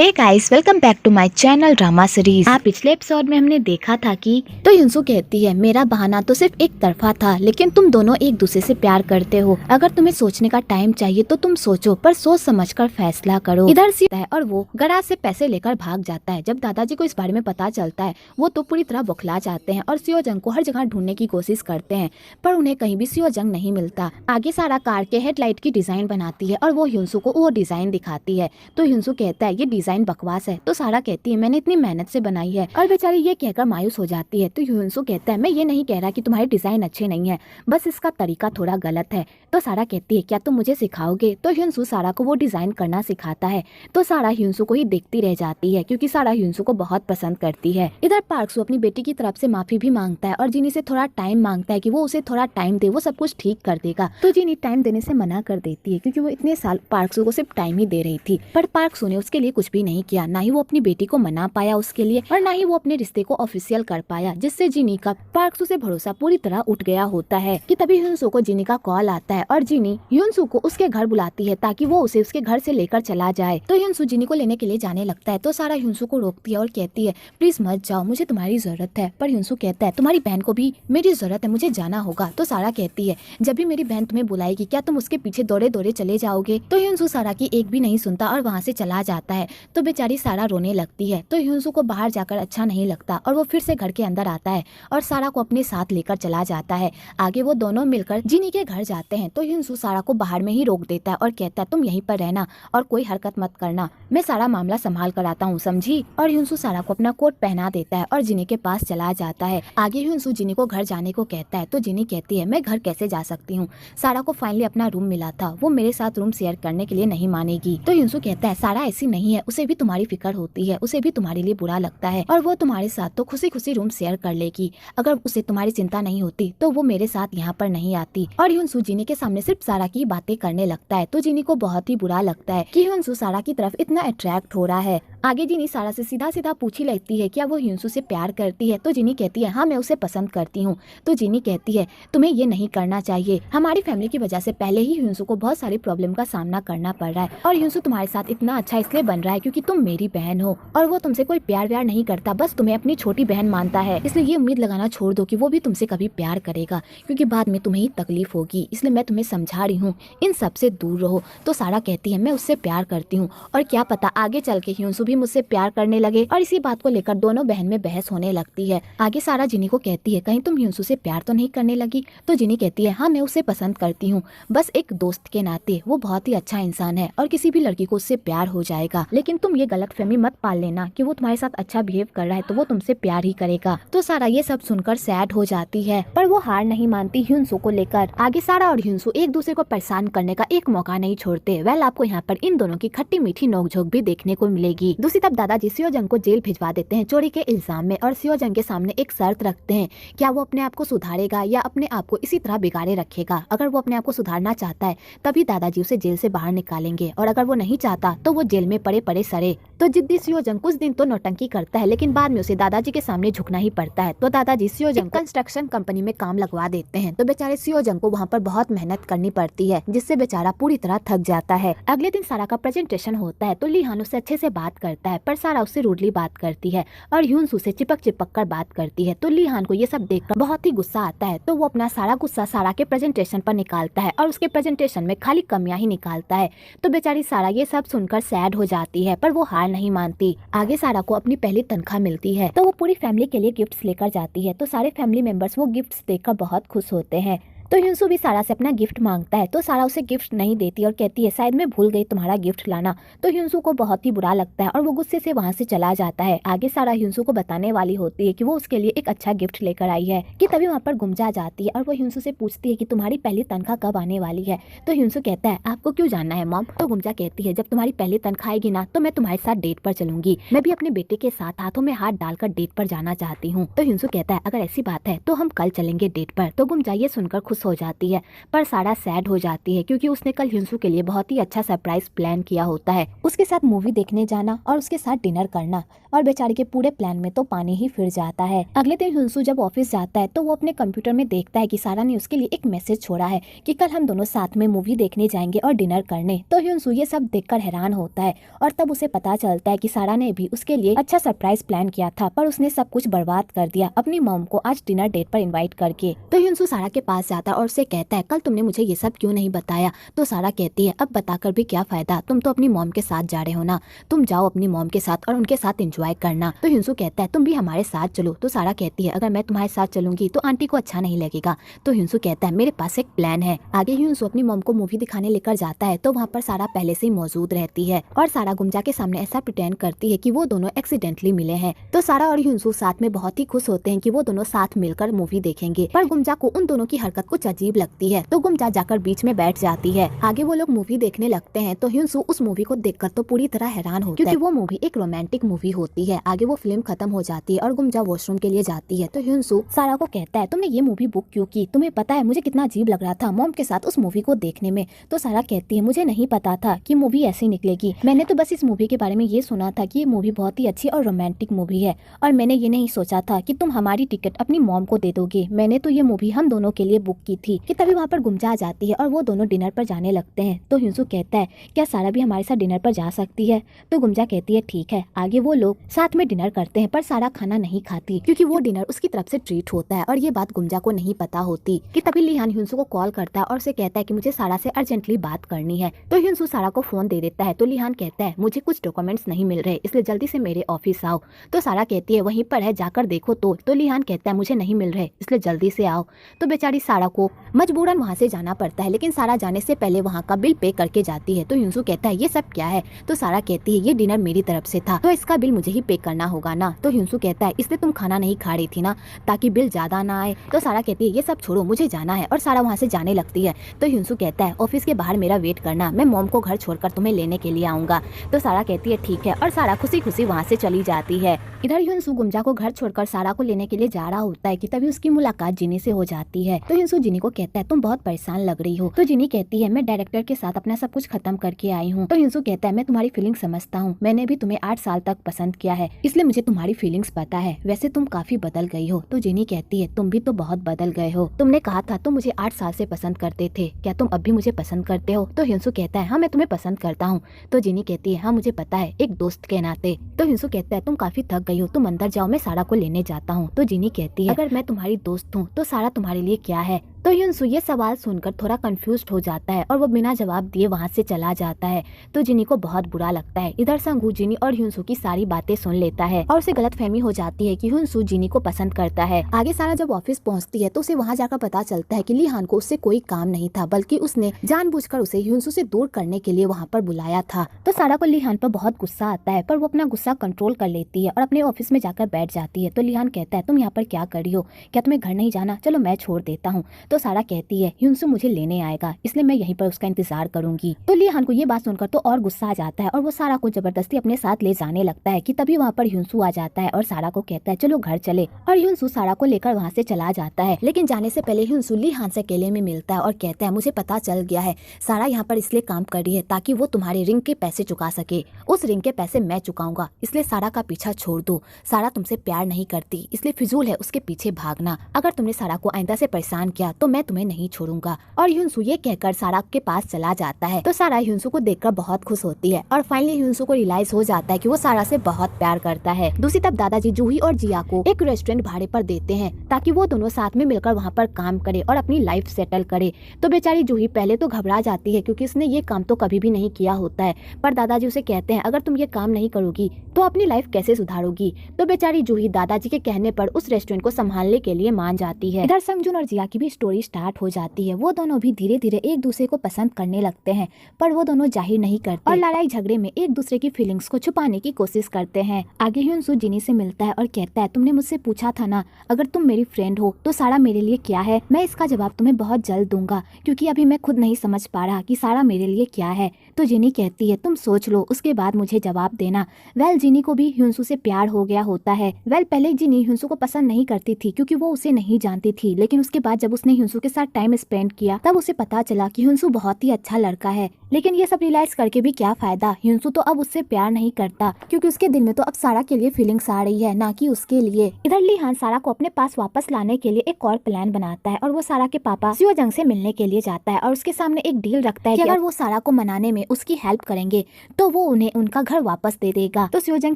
Hey guys, welcome back to my channel drama series. पिछले episode में हमने देखा था कि तो युनसू कहती है मेरा बहाना तो सिर्फ एक तरफा था, लेकिन तुम दोनों एक दूसरे से प्यार करते हो। अगर तुम्हें सोचने का टाइम चाहिए तो तुम सोचो, पर सोच समझकर फैसला करो। इधर से है और वो गराज से पैसे लेकर भाग जाता है। जब दादाजी को इस बारे में पता चलता है वो तो पूरी तरह बौखला जाते हैं और सियोजंग को हर जगह ढूंढने की कोशिश करते हैं, पर उन्हें कहीं भी सियोजंग नहीं मिलता। आगे सारा कार के हेडलाइट की डिजाइन बनाती है और वो युनसू को वो डिजाइन दिखाती है। तो युनसू कहता है ये डिजाइन बकवास है। तो सारा कहती है मैंने इतनी मेहनत से बनाई है, और बेचारी ये कहकर मायूस हो जाती है। तो युनसू कहता है मैं ये नहीं कह रहा कि तुम्हारे डिजाइन अच्छे नहीं है, बस इसका तरीका थोड़ा गलत है। तो सारा कहती है क्या तुम मुझे सिखाओगे? तो युनसू सारा को वो डिजाइन करना सिखाता है। तो सारा युनसू को ही देखती रह जाती है क्योंकि सारा युनसू को बहुत पसंद करती है। इधर पार्क सू अपनी बेटी की तरफ से माफी भी मांगता है और जिनी से थोड़ा टाइम मांगता है कि वो उसे थोड़ा टाइम दे, वो सब कुछ ठीक कर देगा। तो जिनी टाइम देने से मना कर देती है क्योंकि वो इतने साल पार्क सू को सिर्फ टाइम ही दे रही थी, पर पार्क सू ने उसके लिए कुछ भी नहीं किया। ना ही वो अपनी बेटी को मना पाया उसके लिए, और ना ही वो अपने रिश्ते को ऑफिशियल कर पाया, जिससे जिनी का पार्क सू से भरोसा पूरी तरह उठ गया होता है। कि तभी युनसू को जिनी का कॉल आता है और जिनी युनसू को उसके घर बुलाती है ताकि वो उसे उसके घर से लेकर चला जाए। तो युनसू जिनी को लेने के लिए जाने लगता है। तो सारा युनसू को रोकती है और कहती है प्लीज मत जाओ, मुझे तुम्हारी जरूरत है। पर युनसू कहता है तुम्हारी बहन को भी मेरी जरूरत है, मुझे जाना होगा। तो सारा कहती है जब भी मेरी बहन तुम्हें बुलाएगी क्या तुम उसके पीछे दौड़े दौड़े चले जाओगे? तो युनसू सारा की एक भी नहीं सुनता और वहाँ से चला जाता है। तो बेचारी सारा रोने लगती है। तो युनसू को बाहर जाकर अच्छा नहीं लगता और वो फिर से घर के अंदर आता है और सारा को अपने साथ लेकर चला जाता है। आगे वो दोनों मिलकर जिनी के घर जाते हैं। तो युनसू सारा को बाहर में ही रोक देता है और कहता है तुम यहीं पर रहना और कोई हरकत मत करना, मैं सारा मामला संभाल कर आता हूँ, समझी? और युनसू सारा को अपना कोट पहना देता है और जिनी के पास चला जाता है। आगे युनसू जिनी को घर जाने को कहता है। तो जिनी कहती है मैं घर कैसे जा सकती हूँ, सारा को फाइनली अपना रूम मिला था, वो मेरे साथ रूम शेयर करने के लिए नहीं मानेगी। तो युनसू कहता है सारा ऐसी नहीं है, उसे भी तुम्हारी फिक्र होती है, उसे भी तुम्हारे लिए बुरा लगता है और वो तुम्हारे साथ तो खुशी खुशी रूम शेयर कर लेगी। अगर उसे तुम्हारी चिंता नहीं होती तो वो मेरे साथ यहाँ पर नहीं आती। और युनसू जिनी के सामने सिर्फ सारा की बातें करने लगता है। तो जिनी को बहुत ही बुरा लगता है कि युनसू सारा की तरफ इतना अट्रैक्ट हो रहा है। आगे जिनी सारा से सीधा सीधा पूछी लगती है क्या वो युनसू से प्यार करती है? तो जिनी कहती है हाँ मैं उसे पसंद करती हूँ। तो जिनी कहती है तुम्हें ये नहीं करना चाहिए, हमारी फैमिली की वजह से पहले ही युनसू को बहुत सारी प्रॉब्लम का सामना करना पड़ रहा है और युनसू तुम्हारे साथ इतना अच्छा इसलिए बन रहा है क्योंकि तुम मेरी बहन हो और वो तुमसे कोई प्यार व्यार नहीं करता, बस तुम्हें अपनी छोटी बहन मानता है। इसलिए ये उम्मीद लगाना छोड़ दो कि वो भी तुमसे कभी प्यार करेगा क्योंकि बाद में तुम्हें ही तकलीफ होगी, इसलिए मैं तुम्हें समझा रही हूँ इन सब से दूर रहो। तो सारा कहती है मैं उससे प्यार करती हूँ और क्या पता आगे चल के युनसू भी मुझसे प्यार करने लगे, और इसी बात को लेकर दोनों बहन में बहस होने लगती है। आगे सारा जिनी को कहती है कहीं तुम युनसू से प्यार तो नहीं करने लगी? तो जिनी कहती है हाँ मैं उसे पसंद करती हूँ, बस एक दोस्त के नाते, वो बहुत ही अच्छा इंसान है और किसी भी लड़की को उससे प्यार हो जाएगा, लेकिन तुम ये गलतफहमी मत पाल लेना कि वो तुम्हारे साथ अच्छा बिहेव कर रहा है तो वो तुमसे प्यार ही करेगा। तो सारा ये सब सुनकर सैड हो जाती है, पर वो हार नहीं मानती युनसू को लेकर। आगे सारा और युनसू एक दूसरे को परेशान करने का एक मौका नहीं छोड़ते। वेल आपको यहाँ पर इन दोनों की खट्टी मीठी नोकझोंक भी देखने को मिलेगी। दूसरी तरफ दादाजी सियोजंग को जेल भिजवा देते हैं चोरी के इल्जाम में और सियोजंग के सामने एक शर्त रखते हैं, क्या वो अपने आप को सुधारेगा या अपने आप को इसी तरह बिगाड़े रखेगा। अगर वो अपने आप को सुधारना चाहता है तभी दादाजी उसे जेल से बाहर निकालेंगे, और अगर वो नहीं चाहता तो वो जेल में पड़े पड़े सड़े। तो जिद्दी सियोजंग कुछ दिन तो नौटंकी करता है, लेकिन बाद में उसे दादाजी के सामने झुकना ही पड़ता है। तो दादाजी सियोजंग को कंस्ट्रक्शन कंपनी में काम लगवा देते हैं। तो बेचारे सियोजंग को वहाँ पर बहुत मेहनत करनी पड़ती है, जिससे बेचारा पूरी तरह थक जाता है। अगले दिन सारा का प्रेजेंटेशन होता है तो लीहान उससे अच्छे से बात करता है, पर सारा उससे रूडली बात करती है और युनसू से चिपक चिपक कर बात करती है। तो लीहान को ये सब देखकर बहुत ही गुस्सा आता है, तो वो अपना सारा गुस्सा सारा के प्रेजेंटेशन पर निकालता है और उसके प्रेजेंटेशन में खाली कमियां ही निकालता है। तो बेचारी सारा ये सब सुनकर सैड हो जाती है, पर वो हार नहीं मानती। आगे सारा को अपनी पहली तनख्वाह मिलती है तो वो पूरी फैमिली के लिए गिफ्ट्स लेकर जाती है। तो सारे फैमिली मेंबर्स वो गिफ्ट्स देखकर बहुत खुश होते हैं। तो युनसू भी सारा से अपना गिफ्ट मांगता है, तो सारा उसे गिफ्ट नहीं देती और कहती है शायद मैं भूल गई तुम्हारा गिफ्ट लाना। तो युनसू को बहुत ही बुरा लगता है और वो गुस्से से वहाँ से चला जाता है। आगे सारा युनसू को बताने वाली होती है कि वो उसके लिए एक अच्छा गिफ्ट लेकर आई है कि तभी वहाँ पर गुमजा जाती है और वो युनसू से पूछती है कि तुम्हारी पहली तनख्वाह कब आने वाली है। तो युनसू कहता है आपको क्यों जानना है मॉम? तो गुमजा कहती है जब तुम्हारी पहली तनख्वाह आएगी ना तो मैं तुम्हारे साथ डेट पर चलूंगी, मैं भी अपने बेटे के साथ हाथों में हाथ डालकर डेट पर जाना चाहती हूँ। तो युनसू कहता है अगर ऐसी बात है तो हम कल चलेंगे डेट पर। तो गुमजा ये सुनकर खुश खुश हो जाती है, पर सारा सैड हो जाती है क्योंकि उसने कल ह्यूंसू के लिए बहुत ही अच्छा सरप्राइज प्लान किया होता है, उसके साथ मूवी देखने जाना और उसके साथ डिनर करना, और बेचारी के पूरे प्लान में तो पानी ही फिर जाता है। अगले दिन ह्यूंसू जब ऑफिस जाता है तो वो अपने कंप्यूटर में देखता है कि सारा ने उसके लिए एक मैसेज छोड़ा है कि कल हम दोनों साथ में मूवी देखने जाएंगे और डिनर करने। तो ह्यूंसू ये सब देखकर हैरान होता है और तब उसे पता चलता है कि सारा ने भी उसके लिए अच्छा सरप्राइज प्लान किया था, पर उसने सब कुछ बर्बाद कर दिया अपनी मॉम को आज डिनर डेट पर इनवाइट करके। तो ह्यूंसू सारा के पास जाता है और उसे कहता है कल तुमने मुझे ये सब क्यों नहीं बताया। तो सारा कहती है अब बताकर भी क्या फायदा, तुम तो अपनी मॉम के साथ जा रहे हो ना, तुम जाओ अपनी मॉम के साथ और उनके साथ एंजॉय करना। तो ह्यूंसू कहता है तुम भी हमारे साथ चलो। तो सारा कहती है अगर मैं तुम्हारे साथ चलूंगी तो आंटी को अच्छा नहीं लगेगा। तो ह्यूंसू कहता है मेरे पास एक प्लान है। आगे ह्यूंसू अपनी मॉम को मूवी दिखाने लेकर जाता है तो वहाँ पर सारा पहले से ही मौजूद रहती है और सारा गुमजा के सामने ऐसा प्रिटेंड करती है कि वो दोनों एक्सीडेंटली मिले हैं। तो सारा और ह्यूंसू साथ में बहुत ही खुश होते हैं कि वो दोनों साथ मिलकर मूवी देखेंगे, पर गुमजा को उन दोनों की हरकत कुछ अजीब लगती है तो गुमजा जाकर बीच में बैठ जाती है। आगे वो लोग मूवी देखने लगते हैं तो ह्यूंसू उस मूवी को देखकर तो पूरी तरह हैरान होता है क्योंकि वो मूवी एक रोमांटिक मूवी होती है। आगे वो फिल्म खत्म हो जाती है और गुमजा वॉशरूम के लिए जाती है तो ह्यूंसू सारा को कहता है तुमने ये मूवी बुक क्यों की, तुम्हें पता है मुझे कितना अजीब लग रहा था मॉम के साथ उस मूवी को देखने में। तो सारा कहती है मुझे नहीं पता था कि मूवी ऐसी निकलेगी, मैंने तो बस इस मूवी के बारे में ये सुना था कि ये मूवी बहुत ही अच्छी और रोमांटिक मूवी है और मैंने ये नहीं सोचा था कि तुम हमारी टिकट अपनी मॉम को दे दोगे। मैंने तो ये मूवी हम दोनों के लिए बुक की थी। कि तभी वहाँ पर गुमजा आ जाती है और वो दोनों डिनर पर जाने लगते हैं। तो ह्यूंसू कहता है क्या सारा भी हमारे साथ डिनर पर जा सकती है। तो गुमजा कहती है ठीक है। आगे वो लोग साथ में डिनर करते हैं पर सारा खाना नहीं खाती क्योंकि वो डिनर उसकी तरफ से ट्रीट होता है और ये बात गुमजा को नहीं पता होती। कि तभी लिहान ह्यूंसू को कॉल करता है और उसे कहता है कि मुझे सारा से अर्जेंटली बात करनी है। तो ह्यूंसू सारा को फोन दे देता है तो लिहान कहता है मुझे कुछ डॉक्यूमेंट्स नहीं मिल रहे इसलिए जल्दी से मेरे ऑफिस आओ। तो सारा कहती है वहीं पर है जाकर देखो। तो लिहान कहता है मुझे नहीं मिल रहे इसलिए जल्दी से आओ। तो बेचारी सारा को मजबूरन वहाँ से जाना पड़ता है, लेकिन सारा जाने से पहले वहाँ का बिल पे करके जाती है। तो ह्यूंसू कहता है ये सब क्या है। तो सारा कहती है ये डिनर मेरी तरफ से था तो इसका बिल मुझे ही पे करना होगा ना। तो ह्यूंसू कहता है इसलिए तुम खाना नहीं खा रही थी ना ताकि बिल ज्यादा ना आए। तो सारा कहती है ये सब छोड़ो मुझे जाना है और सारा वहाँ से जाने लगती है। तो ह्यूंसू कहता है ऑफिस के बाहर मेरा वेट करना, मैं मॉम को घर छोड़कर तुम्हें लेने के लिए आऊंगा। तो सारा कहती है ठीक है और सारा खुशी खुशी वहाँ से चली जाती है। इधर ह्यूंसू गुमजा को घर छोड़कर सारा को लेने के लिए जा रहा होता है कि तभी उसकी मुलाकात जिनी से हो जाती है। तो ह्यूंसू जिनी को कहता है तुम बहुत परेशान लग रही हो। तो जिनी कहती है मैं डायरेक्टर के साथ अपना सब कुछ खत्म करके आई हूँ। तो ह्यूंसू कहता है मैं तुम्हारी फीलिंग समझता हूँ, मैंने भी तुम्हें 8 साल तक पसंद किया है इसलिए मुझे तुम्हारी फीलिंग्स पता है, वैसे तुम काफी बदल गई हो। तो जिनी कहती है तुम भी तो बहुत बदल गए हो, तुमने कहा था तुम मुझे 8 साल से पसंद करते थे, क्या तुम अब भी मुझे पसंद करते हो। तो ह्यूंसू कहता है हाँ मैं तुम्हें पसंद करता हूँ। तो जिनी कहती है हाँ मुझे पता है, एक दोस्त के नाते। तो ह्यूंसू कहता है तुम काफी थक गई हो, तुम अंदर जाओ मैं सारा को लेने जाता हूँ। तो जिनी कहती है अगर मैं तुम्हारी दोस्त हूँ तो सारा तुम्हारे लिए क्या है। तो ह्यूंसू ये सवाल सुनकर थोड़ा कंफ्यूज्ड हो जाता है और वो बिना जवाब दिए वहाँ से चला जाता है। तो जिनी को बहुत बुरा लगता है। इधर संगू जिनी और ह्यूंसू की सारी बातें सुन लेता है और उसे गलतफहमी हो जाती है कि ह्यूंसू जिनी को पसंद करता है। आगे सारा जब ऑफिस पहुँचती है तो उसे वहाँ जाकर पता चलता है कि लिहान को उससे कोई काम नहीं था, बल्कि उसने जानबूझकर उसे ह्यूंसू से दूर करने के लिए वहाँ पर बुलाया था। तो सारा को लिहान पर बहुत गुस्सा आता है पर वो अपना गुस्सा कंट्रोल कर लेती है और अपने ऑफिस में जाकर बैठ जाती है। तो लिहान कहता है तुम यहाँ पर क्या कर रही हो, क्या तुम्हें घर नहीं जाना, चलो मैं छोड़ देता हूँ। तो सारा कहती है ह्यूंसू मुझे लेने आएगा इसलिए मैं यहीं पर उसका इंतजार करूंगी। तो लिहान को ये बात सुनकर तो और गुस्सा आ जाता है और वो सारा को जबरदस्ती अपने साथ ले जाने लगता है। कि तभी वहाँ पर ह्यूंसू आ जाता है और सारा को कहता है चलो घर चले, और ह्यूंसू सारा को लेकर वहाँ से चला जाता है। लेकिन जाने से पहले ह्यूंसू लिहान से अकेले में मिलता है और कहता है मुझे पता चल गया है सारा यहाँ पर इसलिए काम कर रही है ताकि वो तुम्हारे रिंग के पैसे चुका सके, उस रिंग के पैसे मैं चुकाऊंगा, इसलिए सारा का पीछा छोड़ दो। सारा तुमसे प्यार नहीं करती इसलिए फिजूल है उसके पीछे भागना, अगर तुमने सारा को आइंदा से परेशान किया तो मैं तुम्हें नहीं छोड़ूंगा। और ह्यूंसू ये कहकर सारा के पास चला जाता है। तो सारा ह्यूंसू को देखकर बहुत खुश होती है और फाइनली ह्यूंसू को रियलाइज हो जाता है कि वो सारा से बहुत प्यार करता है। दूसरी तरफ दादाजी जूही और जिया को एक रेस्टोरेंट भाड़े पर देते हैं ताकि वो दोनों साथ में मिलकर वहाँ पर काम करे और अपनी लाइफ सेटल करे। तो बेचारी जूही पहले तो घबरा जाती है क्योंकि उसने ये काम तो कभी भी नहीं किया होता है, पर दादाजी उसे कहते हैं अगर तुम ये काम नहीं करोगी तो अपनी लाइफ कैसे सुधारोगी। तो बेचारी जूही दादाजी के कहने पर उस रेस्टोरेंट को संभालने के लिए मान जाती है। इधर संगजुन और जिया की भी स्टोरी स्टार्ट हो जाती है। वो दोनों भी धीरे धीरे एक दूसरे को पसंद करने लगते हैं पर वो दोनों जाहिर नहीं करते और लड़ाई झगड़े में एक दूसरे की फीलिंग्स को छुपाने की कोशिश करते हैं। आगे ह्यूंसू जिनी से मिलता है और कहता है तुमने मुझसे पूछा था ना अगर तुम मेरी फ्रेंड हो तो सारा मेरे लिए क्या है, मैं इसका जवाब तुम्हें बहुत जल्द दूंगा क्योंकि अभी मैं खुद नहीं समझ पा रहा कि सारा मेरे लिए क्या है। तो तो जिनी कहती है तुम सोच लो, उसके बाद मुझे जवाब देना। वेल जिनी को भी ह्यूंसू से प्यार हो गया होता है। वेल पहले जिनी ह्यूंसू को पसंद नहीं करती थी क्योंकि वो उसे नहीं जानती थी, लेकिन उसके बाद जब उसने ह्यूंसू के साथ टाइम स्पेंड किया तब उसे पता चला कि ह्यूंसू बहुत ही अच्छा लड़का है। लेकिन ये सब रियलाइज करके भी क्या फायदा, ह्यूंसू तो अब उससे प्यार नहीं करता क्योंकि उसके दिल में तो अब सारा के लिए फीलिंग्स आ रही है, ना कि उसके लिए। इधर ली-हान सारा को अपने पास वापस लाने के लिए एक और प्लान बनाता है और वो सारा के पापा सियोजंग से मिलने के लिए जाता है और उसके सामने एक डील रखता है कि अगर वो सारा को मनाने में उसकी हेल्प करेंगे तो वो उन्हें उनका घर वापस दे देगा। तो सियोजंग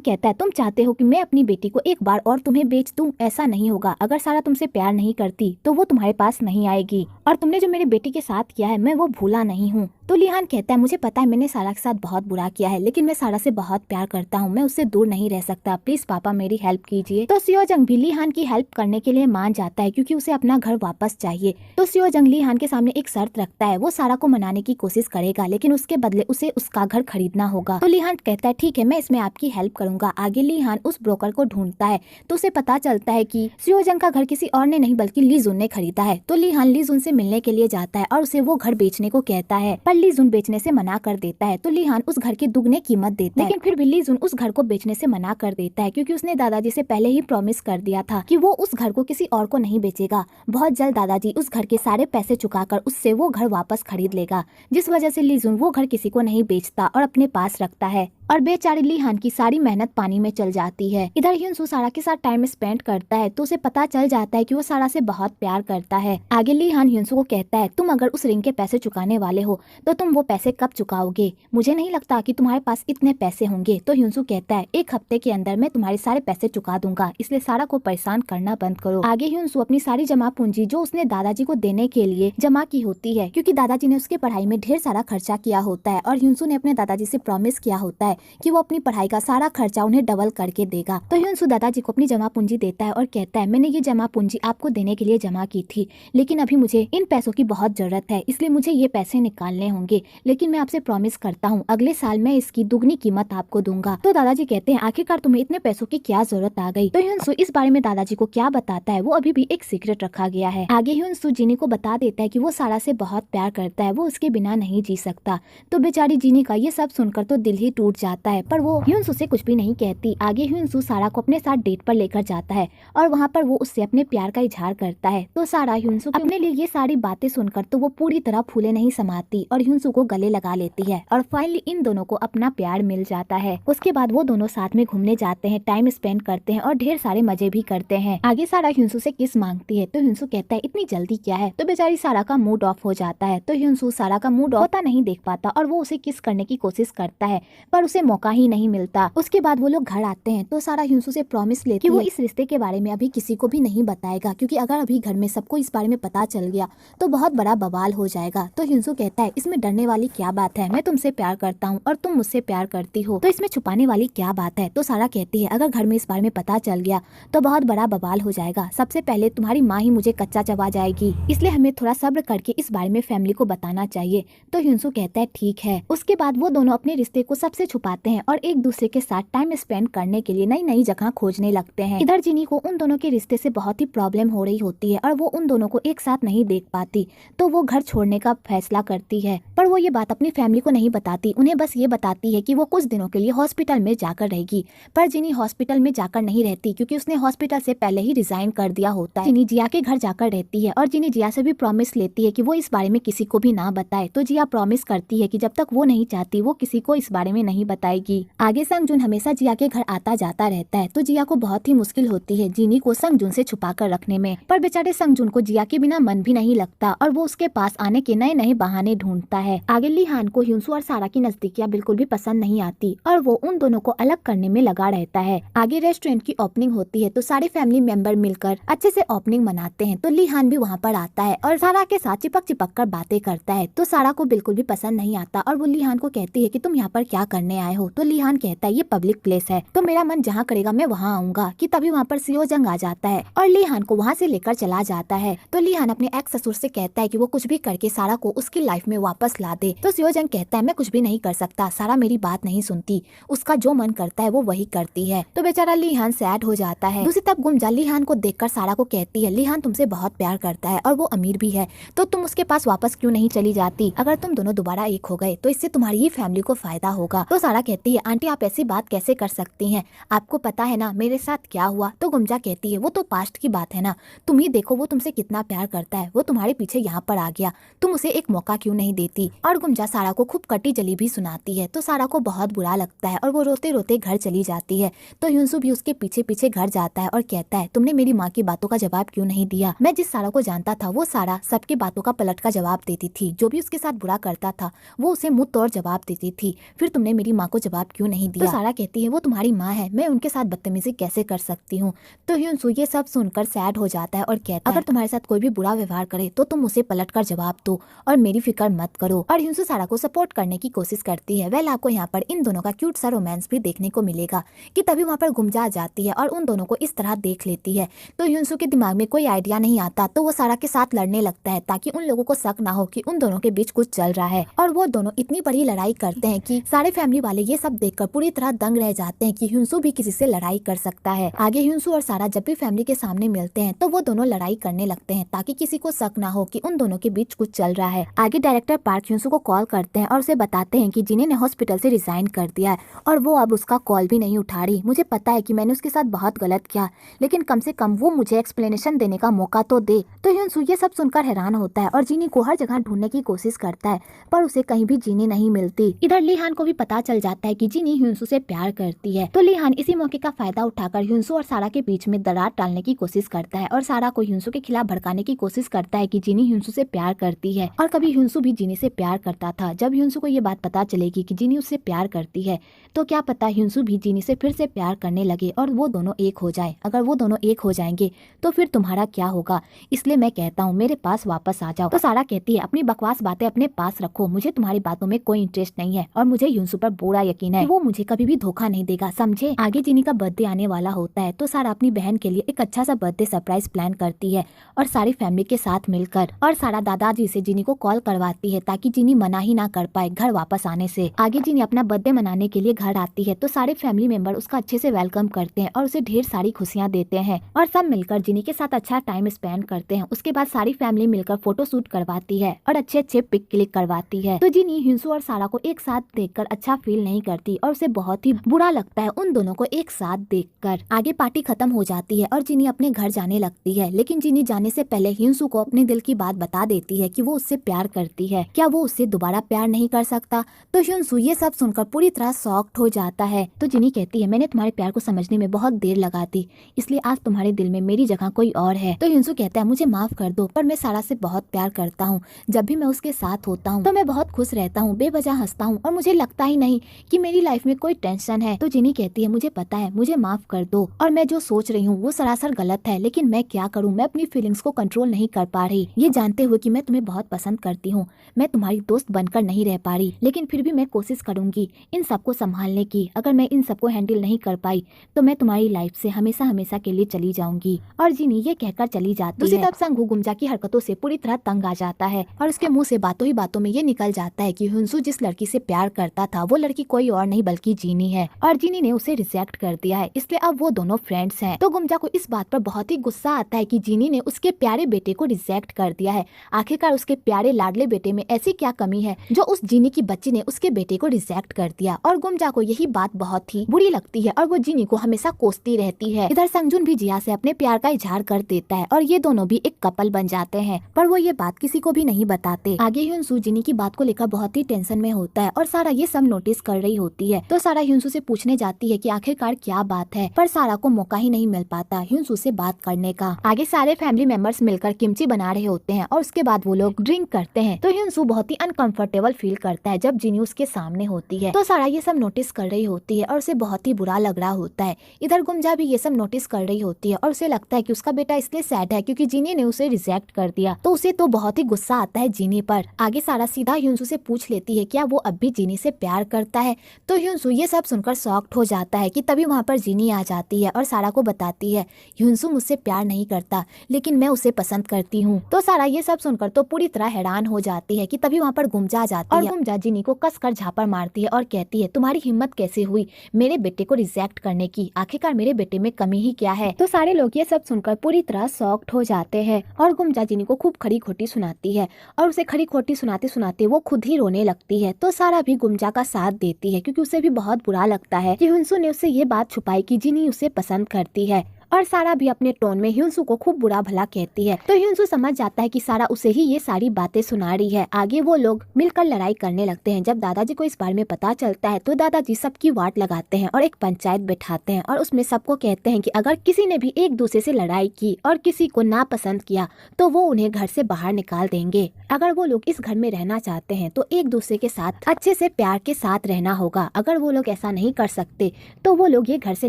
कहता है तुम चाहते हो कि मैं अपनी बेटी को एक बार और तुम्हें बेच दूं? ऐसा नहीं होगा। अगर सारा तुमसे प्यार नहीं करती तो वो तुम्हारे पास नहीं आएगी, और तुमने जो मेरी बेटी के साथ किया है मैं वो भूला नहीं हूँ। तो ली-हान कहता है मुझे पता है मैंने सारा के साथ बहुत बुरा किया है, लेकिन मैं सारा से बहुत प्यार करता हूँ, मैं उससे दूर नहीं रह सकता, प्लीज पापा मेरी हेल्प कीजिए। तो सियोजंग भी ली-हान की हेल्प करने के लिए मान जाता है क्योंकि उसे अपना घर वापस चाहिए। तो सियोजंग ली-हान के सामने एक शर्त रखता है, वो सारा को मनाने की कोशिश करेगा लेकिन उसके बदले उसे उसका घर खरीदना होगा। तो ली-हान कहता है ठीक है मैं इसमें आपकी हेल्प करूंगा। आगे ली-हान उस ब्रोकर को ढूंढता है तो उसे पता चलता है कि सियोजंग का घर किसी और ने नहीं बल्कि ली-जुन ने खरीदा है। तो ली-हान ली-जुन से मिलने के लिए जाता है और उसे वो घर बेचने को कहता है, पर ली-जुन बेचने से मना कर देता है। तो ली-हान उस घर की दुगने कीमत देता है, लेकिन फिर भी ली-जुन उस घर को बेचने से मना कर देता है क्योंकि उसने दादाजी से पहले ही प्रॉमिस कर दिया था कि वो उस घर को किसी और को नहीं बेचेगा। बहुत जल्द दादाजी उस घर के सारे पैसे चुकाकर उससे वो घर वापस खरीद लेगा, जिस वजह से ली-जुन वो घर किसी को नहीं बेचता और अपने पास रखता है। और बेचारी ली-हान की सारी मेहनत पानी में चल जाती है। इधर ह्यूंसू सारा के साथ टाइम स्पेंड करता है तो उसे पता चल जाता है कि वो सारा से बहुत प्यार करता है। आगे ली-हान ह्यूंसू को कहता है तुम अगर उस रिंग के पैसे चुकाने वाले हो तो तुम वो पैसे कब चुकाओगे? मुझे नहीं लगता कि तुम्हारे पास इतने पैसे होंगे। तो ह्यूंसू कहता है 1 हफ्ते के अंदर मैं तुम्हारे सारे पैसे चुका दूंगा, इसलिए सारा को परेशान करना बंद करो। आगे ह्यूंसू अपनी सारी जमा पूंजी जो उसने दादाजी को देने के लिए जमा की होती है क्योंकि दादाजी ने उसकी पढ़ाई में ढेर सारा खर्चा किया होता है और ह्यूंसू ने अपने दादाजी से प्रॉमिस किया होता है कि वो अपनी पढ़ाई का सारा खर्चा उन्हें डबल करके देगा। तो ह्यूंसू दादाजी को अपनी जमा पूंजी देता है और कहता है मैंने ये जमा पूंजी आपको देने के लिए जमा की थी, लेकिन अभी मुझे इन पैसों की बहुत जरूरत है, इसलिए मुझे ये पैसे निकालने होंगे, लेकिन मैं आपसे प्रॉमिस करता हूँ अगले साल मैं इसकी दुगनी कीमत आपको दूंगा। तो दादाजी कहते हैं आखिरकार तुम्हें इतने पैसों की क्या जरूरत आ गई? तो ह्यूंसू इस बारे में दादाजी को क्या बताता है वो अभी भी एक सीक्रेट रखा गया है। आगे ह्यूंसू जिनी को बता देता है कि वो सारा से बहुत प्यार करता है, वो उसके बिना नहीं जी सकता। तो बेचारी जिनी का ये सब सुनकर तो दिल ही टूट जाता है, पर वो ह्यूंसू से कुछ भी नहीं कहती। आगे ह्यूंसू सारा को अपने साथ डेट पर लेकर जाता है और वहाँ पर वो उससे अपने प्यार का इजहार करता है। तो सारा ह्यूंसू अपने लिए ये सारी बातें सुनकर तो वो पूरी तरह फूले नहीं समाती और ह्यूंसू को गले लगा लेती है और फाइनली इन दोनों को अपना प्यार मिल जाता है। उसके बाद वो दोनों साथ में घूमने जाते हैं, टाइम स्पेंड करते हैं और ढेर सारे मजे भी करते हैं। आगे सारा ह्यूंसू से किस मांगती है तो ह्यूंसू कहता है इतनी जल्दी क्या है? तो बेचारी सारा का मूड ऑफ हो जाता है। तो ह्यूंसू सारा का मूड होता नहीं देख पाता और वो उसे किस करने की कोशिश करता है पर उसे मौका ही नहीं मिलता। उसके बाद वो लोग घर आते हैं तो सारा ह्यूंसू से प्रॉमिस लेती है कि वो इस रिश्ते के बारे में अभी किसी को भी नहीं बताएगा क्योंकि अगर अभी घर में सबको इस बारे में पता चल गया तो बहुत बड़ा बवाल हो जाएगा। तो ह्यूंसू कहता है इसमें डरने वाली क्या बात है, मैं तुमसे प्यार करता हूँ और तुम मुझसे प्यार करती हो, तो इसमें छुपाने वाली क्या बात है? तो सारा कहती है अगर घर में इस बारे में पता चल गया तो बहुत बड़ा बवाल हो जाएगा, सबसे पहले तुम्हारी माँ ही मुझे कच्चा चबा जाएगी, इसलिए हमें थोड़ा सब्र करके इस बारे में फैमिली को बताना चाहिए। तो ह्यूंसू कहता है ठीक है। उसके बाद वो दोनों अपने रिश्ते को सबसे छुपाते हैं और एक दूसरे के साथ टाइम स्पेंड करने के लिए नई नई जगह खोजने लगते हैं। इधर जिनी को उन दोनों के रिश्ते से बहुत ही प्रॉब्लम हो रही होती है और वो उन दोनों को एक साथ नहीं देख पाती, तो वो घर छोड़ने का फैसला करती है, पर वो ये बात अपनी फैमिली को नहीं बताती, उन्हें बस ये बताती है कि वो कुछ दिनों के लिए हॉस्पिटल में जाकर रहेगी। पर जिनी हॉस्पिटल में जाकर नहीं रहती क्योंकि उसने हॉस्पिटल से पहले ही रिजाइन कर दिया होता है। जिनी जिया के घर जाकर रहती है और जिनी जिया से भी प्रॉमिस लेती है कि वो इस बारे में किसी को भी ना बताए। तो जिया प्रॉमिस करती है कि जब तक वो नहीं चाहती वो किसी को इस बारे में नहीं बताएगी। आगे संगजुन हमेशा जिया के घर आता जाता रहता है तो जिया को बहुत ही मुश्किल होती है जिनी को संगजुन से छुपा कर रखने में, पर बेचारे संगजुन को जिया के बिना मन भी नहीं लगता और वो उसके पास आने के नए नए बहाने ढूंढता है। आगे ली-हान को ह्यूंसू और सारा की नजदीकियां बिल्कुल भी पसंद नहीं आती और वो उन दोनों को अलग करने में लगा रहता है। आगे रेस्टोरेंट की ओपनिंग होती है तो सारे फैमिली मेंबर मिलकर अच्छे से ओपनिंग मनाते हैं। तो ली-हान भी वहाँ पर आता है और सारा के साथ चिपक चिपक कर बातें करता है। तो सारा को बिल्कुल भी पसंद नहीं आता और वो ली-हान को कहती है कि तुम यहाँ पर क्या करने आए हो? तो लीहान कहता है ये पब्लिक प्लेस है, तो मेरा मन जहाँ करेगा मैं वहाँ आऊंगा। कि तभी वहाँ पर सियोजंग आ जाता है और लीहान को वहाँ से लेकर चला जाता है। तो लीहान अपने एक्स ससुर से कहता है कि वो कुछ भी करके सारा को उसकी लाइफ में वापस ला दे। तो सियोजंग कहता है मैं कुछ भी नहीं कर सकता, सारा मेरी बात नहीं सुनती, उसका जो मन करता है वो वही करती है। तो बेचारा लीहान सैड हो जाता है। दूसरी तरफ गुमजा लीहान को देखकर सारा को कहती है लीहान तुमसे बहुत प्यार करता है और वो अमीर भी है, तो तुम उसके पास वापस क्यों नहीं चली जाती? अगर तुम दोनों दोबारा एक हो गए तो इससे तुम्हारी ही फैमिली को फायदा होगा। तो सारा कहती है आंटी आप ऐसी बात कैसे कर सकती हैं, आपको पता है ना मेरे साथ क्या हुआ? तो गुमजा कहती है वो तो पास्ट की बात है ना, तुम ही देखो वो तुमसे कितना प्यार करता है, वो तुम्हारे पीछे यहाँ पर आ गया, तुम उसे एक मौका क्यों नहीं देती? और गुमजा सारा को खूब कटी जली भी सुनाती है। तो सारा को बहुत बुरा लगता है और वो रोते रोते घर चली जाती है। तो ह्यूंसू भी उसके पीछे पीछे घर जाता है और कहता है तुमने मेरी माँ की बातों का जवाब क्यों नहीं दिया? मैं जिस सारा को जानता था वो सारा सबकी बातों का पलट का जवाब देती थी, जो भी उसके साथ बुरा करता था वो उसे मुंह तोड़ जवाब देती थी, फिर तुमने मेरी माँ को जवाब क्यों नहीं दिया? तो सारा कहती है वो तुम्हारी माँ है, मैं उनके साथ बदतमीजी कैसे कर सकती हूँ? तो ह्यूंसू ये सब सुनकर सैड हो जाता है और कहता है अगर तुम्हारे साथ कोई भी बुरा व्यवहार करे तो तुम उसे पलट कर जवाब दो और मेरी फिक्र मत करो। और ह्यूंसू सारा को सपोर्ट करने की कोशिश करती है। वेल आपको यहाँ पर इन दोनों का क्यूट सा रोमांस भी देखने को मिलेगा कि तभी वहाँ पर गुमजा आ जाती है और उन दोनों को इस तरह देख लेती है। तो ह्यूंसू के दिमाग में कोई आइडिया नहीं आता, तो वो सारा के साथ लड़ने लगता है ताकि उन लोगों को शक ना हो कि उन दोनों के बीच कुछ चल रहा है। और वो दोनों इतनी बड़ी लड़ाई करते हैं कि सारे फैमिली वाले ये सब देखकर पूरी तरह दंग रह जाते हैं कि ह्यूंसू भी किसी से लड़ाई कर सकता है। आगे ह्यूंसू और सारा जब भी फैमिली के सामने मिलते हैं तो वो दोनों लड़ाई करने लगते हैं ताकि किसी को शक ना हो कि उन दोनों के बीच कुछ चल रहा है। आगे डायरेक्टर पार्क ह्यूंसू को कॉल करते हैं और उसे बताते हैं कि जिन्हें ने हॉस्पिटल से रिजाइन कर दिया है और वो अब उसका कॉल भी नहीं उठा रही। मुझे पता है कि मैंने उसके साथ बहुत गलत किया, लेकिन कम से कम वो मुझे एक्सप्लेनेशन देने का मौका तो दे। तो ह्यूंसू ये सब सुनकर हैरान होता है और जीनी को हर जगह ढूंढने की कोशिश करता है पर उसे कहीं भी जीनी नहीं मिलती। इधर लीहान को भी पता चल जाता है कि जीनी ह्यूंसू से प्यार करती है। तो लीहान इसी मौके का फायदा उठाकर ह्यूंसू और सारा के बीच में दरार डालने की कोशिश करता है और सारा को ह्यूंसू के खिलाफ भड़काने की कोशिश करता है कि जीनी ह्यूंसू से प्यार करती है और कभी ह्यूंसू भी जीनी से प्यार करता था। जब ह्यूंसू को ये बात पता चलेगी कि जीनी उससे प्यार करती है तो क्या पता ह्यूंसू भी जीनी से फिर से प्यार करने लगे और वो दोनों एक हो जाए। अगर वो दोनों एक हो जाएंगे तो फिर तुम्हारा क्या होगा? इसलिए मैं कहता हूँ मेरे पास वापस आ जाओ। तो सारा कहती है अपनी बकवास बातें अपने पास रखो, मुझे तुम्हारी बातों में कोई इंटरेस्ट नहीं है और मुझे ह्यूंसू पर पूरा यकीन है कि वो मुझे कभी भी धोखा नहीं देगा, समझे? आगे जीनी का बर्थडे आने वाला होता है तो सारा अपनी बहन के लिए एक अच्छा सा बर्थडे सरप्राइज प्लान करती है और सारी फैमिली के साथ मिलकर। और सारा दादाजी से जीनी को कॉल करवाती है ताकि जीनी मना ही ना कर पाए घर वापस आने से। आगे जीनी अपना बर्थडे मनाने के लिए घर आती है तो सारे फैमिली मेंबर उसका अच्छे से वेलकम करते हैं और उसे ढेर सारी खुशियाँ देते हैं और सब मिलकर जीनी के साथ अच्छा टाइम स्पेंड करते हैं। उसके बाद सारी फैमिली मिलकर फोटो शूट करवाती है और अच्छे अच्छे पिक क्लिक करवाती है। तो जीनी ह्यूंसू और सारा को एक साथ देखकर अच्छा फील नहीं करती और उसे बहुत ही बुरा लगता है उन दोनों को एक साथ देखकर। आगे पार्टी खत्म हो जाती है और जीनी अपने घर जाने लगती है, लेकिन जीनी जाने से पहले ह्यूंसू को अपने दिल की बात बता देती है कि वो उससे प्यार करती है, क्या वो उससे दोबारा प्यार नहीं कर सकता? तो ह्यूंसू ये सब सुनकर पूरी तरह शॉक्ड हो जाता है। तो जीनी कहती है मैंने तुम्हारे प्यार को समझने में बहुत देर लगा दी, इसलिए आज तुम्हारे दिल में मेरी जगह कोई और है। तो ह्यूंसू कहता है मुझे माफ कर दो, पर मैं सारा से बहुत प्यार करता हूँ। जब भी मैं उसके साथ होता हूँ तो मैं बहुत खुश रहता हूँ, बेवजह हंसता हूँ और मुझे लगता ही नहीं कि मेरी लाइफ में कोई टेंशन है। तो जीनी कहती है मुझे पता है, मुझे माफ कर दो और मैं जो सोच रही हूँ वो सरासर गलत है, लेकिन मैं क्या करूँ, मैं अपनी फीलिंग्स को कंट्रोल नहीं कर पा रही। ये जानते हुए कि मैं तुम्हें बहुत पसंद करती हूँ, मैं तुम्हारी दोस्त बनकर नहीं रह पा रही, लेकिन फिर भी मैं कोशिश करूंगी इन सबको संभालने की। अगर मैं इन सबको हैंडल नहीं कर पाई तो मैं तुम्हारी लाइफ से हमेशा हमेशा के लिए चली जाऊंगी। और जीनी ये कहकर चली जाती है। दूसरी तरफ संगू गुमजा की हरकतों से पूरी तरह तंग आ जाता है और उसके मुंह से बातों ही बातों में ये निकल जाता है कि ह्यूंसू जिस लड़की से प्यार करता था वो लड़की कोई और नहीं बल्कि जीनी है और जीनी ने उसे रिजेक्ट कर दिया है, इसलिए अब वो दोनों फ्रेंड्स हैं। तो गुमजा को इस बात पर बहुत ही गुस्सा आता है कि जीनी ने उसके प्यारे बेटे को रिजेक्ट कर दिया है। आखिरकार उसके प्यारे लाडले बेटे में ऐसी क्या कमी है जो उस जीनी की बच्ची ने उसके बेटे को रिजेक्ट कर दिया? और गुमजा को यही बात बहुत ही बुरी लगती है और वो जीनी को हमेशा कोसती रहती है। इधर संगजुन भी जिया से अपने प्यार का इजहार कर देता है और ये दोनों भी एक कपल बन जाते हैं, पर वो ये बात किसी को भी नहीं बताते। आगे ह्यूंसू जीनी की बात को लेकर बहुत ही टेंशन में होता है और सारा ये सब नोटिस कर रही होती है। तो सारा ह्यूंसू से पूछने जाती है कि आखिरकार क्या बात है, पर सारा को मौका ही नहीं मिल पाता ह्यूंसू से बात करने का। आगे सारे फैमिली मेंबर्स मिलकर किमची बना रहे होते हैं और उसके बाद वो लोग ड्रिंक करते हैं। तो ह्यूंसू बहुत ही अनकंफर्टेबल फील करता है जब जीनी उसके सामने होती है। तो सारा ये सब नोटिस कर रही होती है और उसे बहुत ही बुरा लग रहा होता है। इधर गुमजा भी ये सब नोटिस कर रही होती है और उसे लगता है कि उसका बेटा इसलिए सैड है क्योंकि जीनी ने उसे रिजेक्ट कर दिया। तो उसे तो बहुत ही गुस्सा आता है जीनी पर। आगे सारा सीधा ह्यूंसू से पूछ लेती है क्या वो अब भी जीनी से प्यार करता करता है। तो ह्युनसू ये सब सुनकर शॉक्ड हो जाता है कि तभी वहाँ पर जिनी आ जाती है और सारा को बताती है ह्युनसू मुझसे प्यार नहीं करता लेकिन मैं उसे पसंद करती हूँ। तो सारा ये सब सुनकर तो पूरी तरह हैरान हो जाती है कि तभी वहाँ पर गुमजा आ जाती है और गुमजा जिनी को कसकर झापड़ मारती है और कहती है तुम्हारी हिम्मत कैसे हुई मेरे बेटे को रिजेक्ट करने की, आखिरकार मेरे बेटे में कमी ही क्या है। तो सारे लोग ये सब सुनकर पूरी तरह शॉक्ड हो जाते हैं और गुमजा जिनी को खूब खड़ी खोटी सुनाती है और उसे खड़ी खोटी सुनाते सुनाते वो खुद ही रोने लगती है। तो सारा भी गुमजा का साथ देती है क्योंकि उसे भी बहुत बुरा लगता है कि ह्युनसू ने उससे ये बात छुपाई कि जिनी उसे पसंद करती है और सारा भी अपने टोन में ह्युनसू को खूब बुरा भला कहती है। तो ह्युनसू समझ जाता है कि सारा उसे ही ये सारी बातें सुना रही है। आगे वो लोग मिलकर लड़ाई करने लगते हैं। जब दादाजी को इस बारे में पता चलता है तो दादाजी सबकी वाट लगाते हैं और एक पंचायत बैठाते हैं और उसमें सबको कहते हैं कि अगर किसी ने भी एक दूसरे से लड़ाई की और किसी को नापसंद किया तो वो उन्हें घर से बाहर निकाल देंगे। अगर वो लोग इस घर में रहना चाहते हैं तो एक दूसरे के साथ अच्छे से प्यार के साथ रहना होगा। अगर वो लोग ऐसा नहीं कर सकते तो वो लोग ये घर से